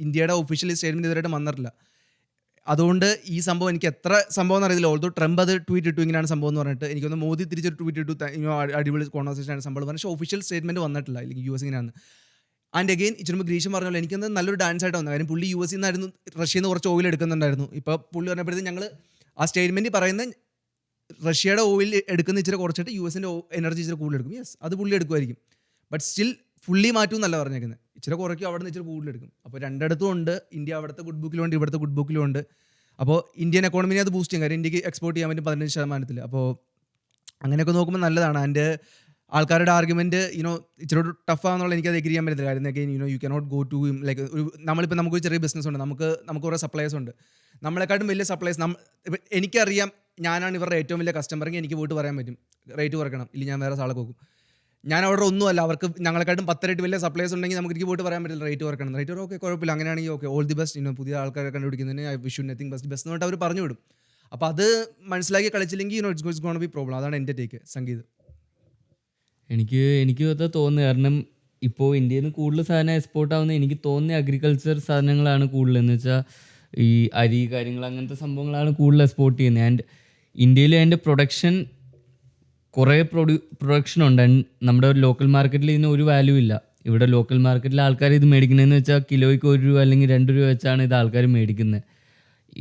ഇന്ത്യയുടെ ഒഫീഷ്യൽ സ്റ്റേറ്റ്മെൻറ്റ് ഇതുവരെയായിട്ട് വന്നിട്ടില്ല. അതുകൊണ്ട് ഈ സംഭവം എനിക്ക് എത്ര സംഭവം എന്നറിയില്ല. ഓൾദോ ട്രംപ് അത് ട്വീറ്റ് ഇട്ടു ഇങ്ങനെയാണ് സംഭവം എന്ന് പറഞ്ഞിട്ട്, എനിക്കൊന്ന് മോദി തിരിച്ചൊരു ട്വീറ്റ് ഇട്ടു അടിപൊളി കോൺവെർസേഷൻ ആണ് സംഭവം പറഞ്ഞാൽ. പക്ഷേ ഒഫീഷ്യൽ സ്റ്റേറ്റ്മെൻറ്റ് വന്നിട്ടില്ല അല്ലെങ്കിൽ US ഇങ്ങനെയാണ്. ആൻഡ് അഗെയിൻ ഇച്ചിരി ഗ്രീഷ്മ പറഞ്ഞല്ലോ, എനിക്കൊന്ന് നല്ലൊരു ഡാൻസ് ആയിട്ട് വന്നത്. കാര്യം പുള്ളി US നിന്നായിരുന്നു, റഷ്യയിൽ നിന്ന് കുറച്ച് ഓയിൽ എടുക്കുന്നുണ്ടായിരുന്നു. ഇപ്പോൾ പുള്ളി പറഞ്ഞപ്പോഴത്തേക്കും ഞങ്ങൾ ആ സ്റ്റേറ്റ്മെൻറ്റ് പറയുന്ന റഷ്യയുടെ ഓയിൽ എടുക്കുന്ന ഇച്ചിരി കുറച്ചിട്ട് US-ൻ്റെ എനർജി ഇച്ചിരി കൂടുതൽ എടുക്കും. യെസ്, അത് പുള്ളി എടുക്കുമായിരിക്കും. ബട്ട് സ്റ്റിൽ ഫുള്ളി മാറ്റും എന്നല്ല പറഞ്ഞേക്കുന്നത്. ഇച്ചിരി കുറയ്ക്കും, അവിടെ നിന്ന് ഇച്ചിരി കൂടുതൽ എടുക്കും. അപ്പോൾ രണ്ടിടത്തും ഉണ്ട്. ഇന്ത്യ അവിടുത്തെ ഗുഡ് ബുക്കിലുണ്ട്, ഇവിടുത്തെ ഗുഡ് ബുക്കിലുണ്ട്. അപ്പോൾ ഇന്ത്യൻ എക്കോണമിനെ അത് ബൂസ്റ്റ് ചെയ്യും. കാര്യം ഇന്ത്യക്ക് എക്സ്പോർട്ട് ചെയ്യാൻ പറ്റും 15%. അപ്പോൾ അങ്ങനെയൊക്കെ നോക്കുമ്പോൾ നല്ലതാണ്. ആൻഡ് ആൾക്കാരുടെ ആർഗ്യുമെൻറ്റ് ഇച്ചിരി ടഫാണെന്നുള്ള എനിക്കത് എഗ്രി ചെയ്യാൻ പറ്റത്തില്ല. കാര്യം again you cannot go to like നമ്മളിപ്പോൾ നമുക്ക് ചെറിയ ബിസിനസ് ഉണ്ട്, നമുക്ക് കുറേ സപ്ലൈസ് ഉണ്ട്. നമ്മളെക്കാട്ടും വലിയ സപ്ലൈസ് എനിക്കറിയാം, ഞാനാണ് ഇവരുടെ ഏറ്റവും വലിയ കസ്റ്റമറെങ്കിൽ എനിക്ക് പോയിട്ട് പറയാൻ പറ്റും റേറ്റ് കുറയ്ക്കണം, ഇല്ലെങ്കിൽ ഞാൻ വേറെ സാളെ നോക്കും. ഞാൻ അവിടെ ഒന്നുമല്ല, അവർക്ക് ഞങ്ങളെക്കാട്ടും 10 ഇരട്ടി വലിയ സപ്ലൈസ് ഉണ്ടെങ്കിൽ നമുക്ക് എനിക്ക് പോയിട്ട് പറയാൻ പറ്റില്ല റേറ്റ് കുറയ്ക്കണം. റേറ്റ് ഓക്കെ കുഴപ്പമില്ല, അങ്ങനെയാണെങ്കിൽ ഓക്കെ, ഓൾ ദി ബെസ്റ്റ്. പുതിയ ആൾക്കാരെ കണ്ടുപിടിക്കുന്നതിന് I wish you nothing best എന്ന് പറഞ്ഞിട്ട് അവർ പറഞ്ഞു വിടും. അപ്പോൾ അത് മനസ്സിലാക്കി കളിച്ചില്ലെങ്കിൽ ഇറ്റ്സ് ഗോണ ബി പ്രോബ്ലം. അതാണ് എൻ്റെ ടേക്ക്. സംഗീത് എനിക്ക് അത് തോന്നുന്നു. കാരണം ഇപ്പോൾ ഇന്ത്യയിൽ നിന്ന് കൂടുതൽ സാധനം എക്സ്പോർട്ട് ആവുന്ന എനിക്ക് തോന്നുന്ന അഗ്രികൾച്ചർ സാധനങ്ങളാണ് കൂടുതൽ. എന്ന് വെച്ചാൽ ഈ അരി കാര്യങ്ങൾ അങ്ങനത്തെ സംഭവങ്ങളാണ് കൂടുതൽ എക്സ്പോർട്ട് ചെയ്യുന്നത്. ആൻഡ് ഇന്ത്യയിൽ അതിൻ്റെ പ്രൊഡക്ഷൻ കുറേ പ്രൊഡക്ഷൻ ഉണ്ട്. നമ്മുടെ ലോക്കൽ മാർക്കറ്റിൽ ഇതിന് ഒരു വാല്യൂ ഇല്ല. ഇവിടെ ലോക്കൽ മാർക്കറ്റിൽ ആൾക്കാർ ഇത് മേടിക്കുന്നതെന്ന് വെച്ചാൽ കിലോയ്ക്ക് 1 രൂപ അല്ലെങ്കിൽ 2 രൂപ വെച്ചാണ് ഇത് ആൾക്കാർ മേടിക്കുന്നത്.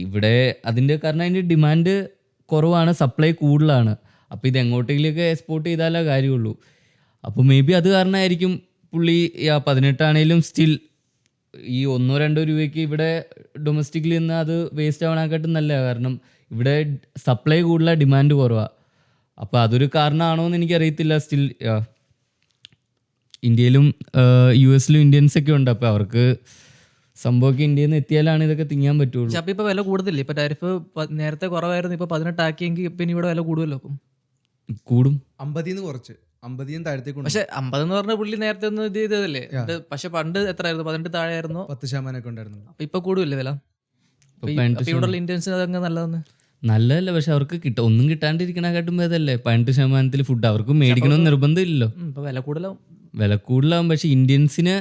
ഇവിടെ അതിൻ്റെ കാരണം അതിൻ്റെ ഡിമാൻഡ് കുറവാണ്, സപ്ലൈ കൂടുതലാണ്. അപ്പോൾ ഇത് എങ്ങോട്ടേക്കൊക്കെ എക്സ്പോർട്ട് ചെയ്താലേ കാര്യമുള്ളൂ. അപ്പോൾ മേ ബി അത് കാരണമായിരിക്കും പുള്ളി 18 ആണെങ്കിലും സ്റ്റിൽ ഈ 1-2 രൂപയ്ക്ക് ഇവിടെ ഡൊമസ്റ്റിക്കിൽ നിന്ന് അത് വേസ്റ്റ് ആവണേക്കാട്ടും നല്ല. കാരണം ഇവിടെ സപ്ലൈ കൂടുതലാണ്, ഡിമാൻഡ് കുറവാണ്. അപ്പോൾ അതൊരു കാരണമാണോ എന്ന് എനിക്കറിയത്തില്ല. സ്റ്റിൽ ഇന്ത്യയിലും US-ലും ഇന്ത്യൻസൊക്കെ ഉണ്ട്. അപ്പോൾ അവർക്ക് സംഭവമൊക്കെ ഇന്ത്യയിൽ നിന്ന് എത്തിയാലാണ് ഇതൊക്കെ തിങ്ങാൻ പറ്റുള്ളൂ. പക്ഷെ അപ്പോൾ ഇപ്പോൾ വില കൂടുതലില്ല. ഇപ്പോൾ ടാരിഫ് നേരത്തെ കുറവായിരുന്നു, ഇപ്പോൾ 18 ആക്കിയെങ്കിൽ പിന്നെ ഇവിടെ വില കൂടുമല്ലോ. അപ്പം കൂടും. 50 കുറച്ച് 50 താഴത്തേക്ക്. പക്ഷെ 50 എന്ന് പറഞ്ഞ പുള്ളി നേരത്തെ ഒന്ന് ഇത് ചെയ്തതല്ലേ. പക്ഷെ പണ്ട് എത്രയായിരുന്നു? 18 താഴെ ആയിരുന്നു, 10% ഉണ്ടായിരുന്നു. അപ്പൊ ഇപ്പൊ കൂടുമല്ലേ വില? ഇവിടെ ഇന്ത്യൻസ് അതങ്ങ് നല്ലതെന്ന് നല്ലതല്ല. പക്ഷെ അവർക്ക് ഒന്നും കിട്ടാണ്ടിരിക്കണേക്കാട്ടും ഭേദമല്ലേ 18% ഫുഡ്. അവർക്ക് മേടിക്കണമെന്ന് നിർബന്ധമില്ലല്ലോ. ഇപ്പൊ വില കൂടുതലാവും. പക്ഷെ ഇന്ത്യൻസിന്,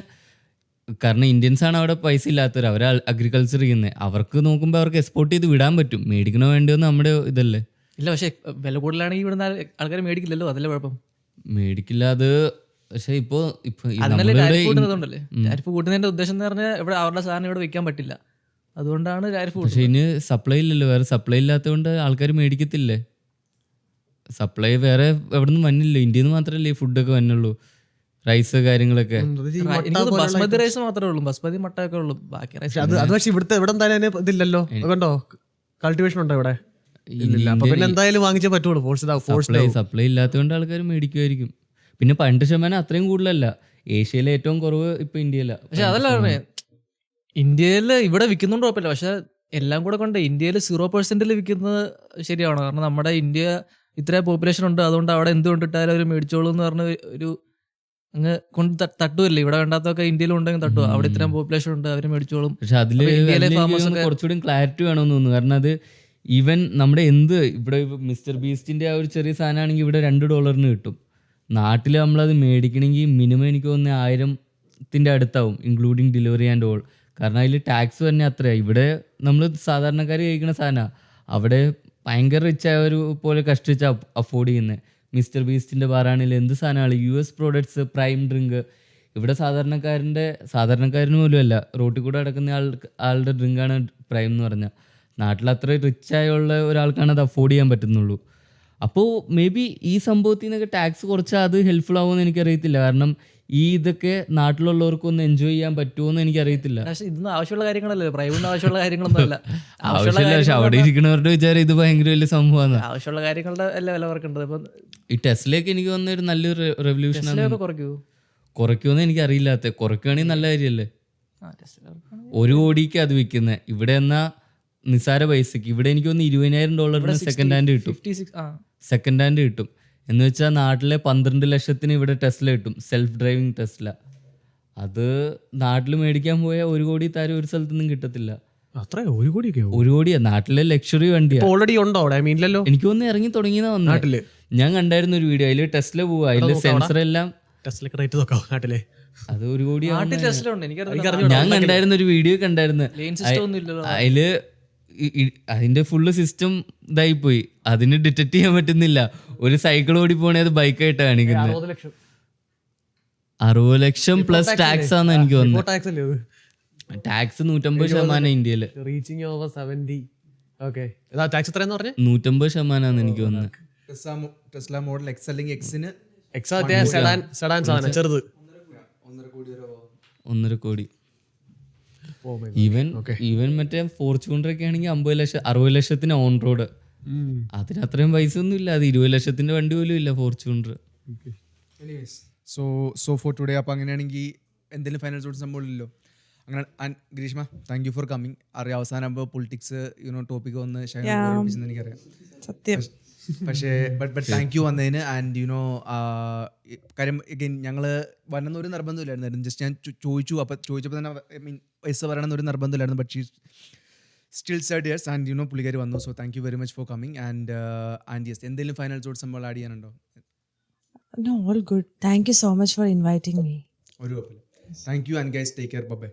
കാരണം ഇന്ത്യൻസാണ് അവിടെ പൈസ ഇല്ലാത്തവർ, അവർ അഗ്രികൾച്ചർ ചെയ്യുന്നത്. അവർക്ക് നോക്കുമ്പോൾ അവർക്ക് എക്സ്പോർട്ട് ചെയ്ത് വിടാൻ പറ്റും. മേടിക്കണോ വേണ്ടോ നമ്മുടെ ഇതല്ലേ. ഇല്ല, പക്ഷെ വില കൂടുതലാണെങ്കിൽ ഇവിടുന്ന് ആൾക്കാർ മേടിക്കില്ലല്ലോ, അതല്ലേ കുഴപ്പം. മേടിക്കില്ല അത്. പക്ഷെ ഇപ്പൊ ടാരിഫ് കൂട്ടുന്നതിന്റെ ഉദ്ദേശം എന്ന് പറഞ്ഞാൽ ഇവിടെ അവരുടെ സാധനം ഇവിടെ വെക്കാൻ പറ്റില്ല, അതുകൊണ്ടാണ് ടാരിഫ്. പക്ഷെ ഇനി സപ്ലൈ ഇല്ലല്ലോ, വേറെ സപ്ലൈ ഇല്ലാത്തതുകൊണ്ട് ആൾക്കാർ മേടിക്കത്തില്ലേ. സപ്ലൈ വേറെ എവിടെ നിന്നും വന്നില്ല, ഇന്ത്യയിൽ നിന്ന് മാത്രമല്ലേ ഈ ഫുഡൊക്കെ വന്നുള്ളൂ, റൈസ് കാര്യങ്ങളൊക്കെ. ബസ്മതി റൈസ് മാത്രമേ ഉള്ളൂ, ബസ്മതി മട്ടയൊക്കെ ഉള്ളൂ, ബാക്കി റൈസ് അത് പക്ഷെ ഇവിടുത്തെ ഇവിടെ എന്തായാലും ഇതില്ലല്ലോ, കണ്ടോ കൾട്ടിവേഷൻ ഉണ്ടോ ഇവിടെ? പിന്നെ എന്തായാലും വാങ്ങിച്ചേ പറ്റുള്ളൂ. സപ്ലൈ ഇല്ലാത്തതുകൊണ്ട് ആൾക്കാർ മേടിക്കുമായിരിക്കും. പിന്നെ 18% അത്രയും കൂടുതലല്ല. ഏഷ്യയിലെ ഏറ്റവും കുറവ് ഇപ്പൊ ഇന്ത്യയിലാണ്. പക്ഷെ അതല്ല പറഞ്ഞേ, ഇന്ത്യയിൽ ഇവിടെ വിൽക്കുന്നുണ്ട് കുഴപ്പമില്ല. പക്ഷെ എല്ലാം കൂടെ കൊണ്ട് ഇന്ത്യയിൽ 0% വിൽക്കുന്നത് ശരിയാണ്. കാരണം നമ്മുടെ ഇന്ത്യ ഇത്ര പോപ്പുലേഷൻ ഉണ്ട്, അതുകൊണ്ട് അവിടെ എന്ത് കൊണ്ടിട്ടാലും അവർ മേടിച്ചോളൂ എന്ന് പറഞ്ഞ ഒരു അങ്ങ് കൊണ്ട് തട്ടുമല്ലേ. ഇവിടെ വേണ്ടാത്തൊക്കെ ഇന്ത്യയിൽ ഉണ്ടെങ്കിൽ തട്ടുക, അവിടെ ഇത്രയും പോപ്പുലേഷൻ ഉണ്ട്, അവർ മേടിച്ചോളും. പക്ഷെ അതിൽ കുറച്ചുകൂടി ക്ലാരിറ്റി വേണമെന്ന് തോന്നുന്നു. കാരണം അത് ഈവൻ നമ്മുടെ ഇവിടെ മിസ്റ്റർ ബീസ്റ്റിന്റെ ആ ഒരു ചെറിയ സാധനമാണെങ്കിൽ ഇവിടെ $2 കിട്ടും. നാട്ടിൽ നമ്മളത് മേടിക്കണമെങ്കിൽ മിനിമം എനിക്ക് തോന്നുന്നത് ക്രോസിൻ്റെ അടുത്താവും ഇൻക്ലൂഡിങ് ഡെലിവറി ആൻഡ് ഓൾ. കാരണം അതിൽ ടാക്സ് തന്നെ അത്രയാണ്. ഇവിടെ നമ്മൾ സാധാരണക്കാർ കഴിക്കുന്ന സാധനമാണ്, അവിടെ ഭയങ്കര റിച്ചായവർ പോലെ കഷ്ടിച്ച് അഫോർഡ് ചെയ്യുന്നത്. മിസ്റ്റർ ബീസ്റ്റിൻ്റെ ബാറാണെങ്കിൽ എന്ത് സാധനമാണ്, US പ്രോഡക്ട്സ്, പ്രൈം ഡ്രിങ്ക്. ഇവിടെ സാധാരണക്കാരന് പോലും അല്ല, റോട്ടിൽ കൂടെ നടക്കുന്ന ആളുടെ ഡ്രിങ്കാണ് പ്രൈം എന്ന് പറഞ്ഞാൽ. നാട്ടിൽ അത്ര റിച്ചായുള്ള ഒരാൾക്കാണ് അത് അഫോർഡ് ചെയ്യാൻ പറ്റുന്നുള്ളൂ. അപ്പോൾ മേ ബി ഈ സംഭവത്തിൽ നിന്നൊക്കെ ടാക്സ് കുറച്ചാൽ അത് ഹെൽപ്ഫുൾ ആവുമെന്ന് എനിക്കറിയത്തില്ല. കാരണം ഇതൊക്കെ നാട്ടിലുള്ളവർക്കൊന്ന് എൻജോയ് ചെയ്യാൻ പറ്റുമോ എന്ന് എനിക്കറിയത്തില്ല. പക്ഷേ ഇതൊന്നും ആവശ്യമുള്ള കാര്യങ്ങളല്ലല്ലോ, പ്രൈവറ്റിന് ആവശ്യമുള്ള കാര്യങ്ങളൊന്നും അല്ല. ആവശ്യമില്ല, പക്ഷെ അവിടെ ഇരിക്കുന്നവരുടെ വിചാരം ഇത് ഭയങ്കര വലിയ സംഭവമാണ്. ആവശ്യമുള്ള കാര്യങ്ങളുടെ അല്ല വില കുറക്കേണ്ടത്. ഇപ്പം ഈ ടെസ്ലയൊക്കെ എനിക്ക് വന്ന ഒരു നല്ലൊരു റെവല്യൂഷനാണ്. ടെസ്ലയൊക്കെ കുറയ്ക്കൂ, കുറയ്ക്കുമെന്ന് എനിക്കറിയില്ലാത്ത. കുറയ്ക്കുകയാണെങ്കിൽ നല്ല കാര്യമല്ലേ. 1 കോടിക്ക് അത് വിൽക്കുന്നത്. ഇവിടെ എന്നാൽ നിസാര പൈസക്ക്. ഇവിടെ എനിക്ക് തോന്നുന്നു $20,000 സെക്കൻഡ് ഹാൻഡ് കിട്ടും. 56 സെക്കൻഡ് ഹാൻഡ് കിട്ടും എന്ന് വെച്ചാൽ നാട്ടിലെ 12 ലക്ഷത്തിന് ഇവിടെ ടെസ്ല കിട്ടും, സെൽഫ് ഡ്രൈവിംഗ് ടെസ്ല. അത് നാട്ടിൽ മേടിക്കാൻ പോയാൽ 1 കോടി താരം ഒരു സ്ഥലത്തൊന്നും കിട്ടത്തില്ല. അത്ര 1 കോടിയൊക്കെ 1 കോടിയാ നാട്ടിലെ ലക്ഷറി വണ്ടിയാണ്. ഓൾറെഡി ഉണ്ടോ അവിടെ? മീനിലല്ലോ, എനിക്ക് തോന്നുന്നു ഇറങ്ങി തുടങ്ങിയെന്നാ വന്നത്. നാട്ടില് ഞാൻ കണ്ടായിരുന്നു ഒരു വീഡിയോ, അതിൽ ടെസ്ല പോവുക, അതിൽ സെൻസർ എല്ലാം. ടെസ്ലക്ക് റേറ്റ് നോക്കാം നാട്ടിലെ. അത് 1 കോടി. നാട്ടിൽ ടെസ്ല ഉണ്ട്, എനിക്കറിയാം. ഞാൻ കണ്ടായിരുന്ന ഒരു വീഡിയോ കണ്ടായിരുന്നു, ലെയിൻ സിസ്റ്റം ഒന്നും ഇല്ലല്ലോ അതില് അതിന്റെ ഫുള്ള് സിസ്റ്റം ഇതായിപ്പോയി. അതിന് ഡിറ്റക്ട് ചെയ്യാൻ പറ്റുന്നില്ല. ഒരു സൈക്കിൾ ഓടി പോണേ അത് ബൈക്കായിട്ട് കാണിക്കുന്നത്. 60 ലക്ഷം പ്ലസ് ടാക്സ് ആണെന്ന് എനിക്ക് തോന്നുന്നു. ടാക്സ് 150% ഇന്ത്യയില്. Reaching over 70. ഓക്കെ, ടാക്സ് എത്രയെന്ന് പറഞ്ഞേ? 150% എനിക്ക് തോന്നുന്നത്. ടെസ്ല മോഡൽ X അല്ലെങ്കിൽ Xന് സെഡാൻ സാധനം ചെറുത് 1.5 കോടി. ഈവൻ മറ്റേ ഫോർച്യൂണർ ഒക്കെ ആണെങ്കിൽ 50 ലക്ഷം 60 ലക്ഷത്തിന് ഓൺ റോഡ്. അതിന് അത്രയും പൈസ ഒന്നും ഇല്ല. അത് 20 ലക്ഷത്തിന്റെ വണ്ടി പോലും ഇല്ല ഫോർച്യൂണർ. So for today. അപ്പോൾ അങ്ങനെയാണെങ്കിൽ എന്തെങ്കിലും ഫൈനൽ സോട്ട് സംഭവമില്ലല്ലോ അങ്ങനെ. Greeshma, thank you for coming. അറിയാം അവസാനമാകുമ്പോൾ പൊളിറ്റിക്സ് ടോപ്പിക് വന്ന് എനിക്കറിയാം സത്യം. പക്ഷേ ബട്ട് താങ്ക് യു വന്നതിന്. ആൻഡ് കാര്യം എഗെയിൻ ഞങ്ങൾ വരണമെന്നൊരു നിർബന്ധമില്ലായിരുന്നു. ജസ്റ്റ് ഞാൻ ചോദിച്ചു. അപ്പോൾ ചോദിച്ചപ്പോൾ തന്നെ പൈസ വരണമെന്നൊരു നിർബന്ധമില്ലായിരുന്നു. But she still said yes. And പുള്ളിക്കാർ വന്നു. So thank you very much for coming. And yes, എന്തെങ്കിലും ഫൈനൽ തോട്ട്സ് നമ്മൾ ആഡ് ചെയ്യാനുണ്ടോ? No, all good. Thank you so much for inviting me. ഒരു കുഴപ്പമില്ല. Thank you and guys take care. By.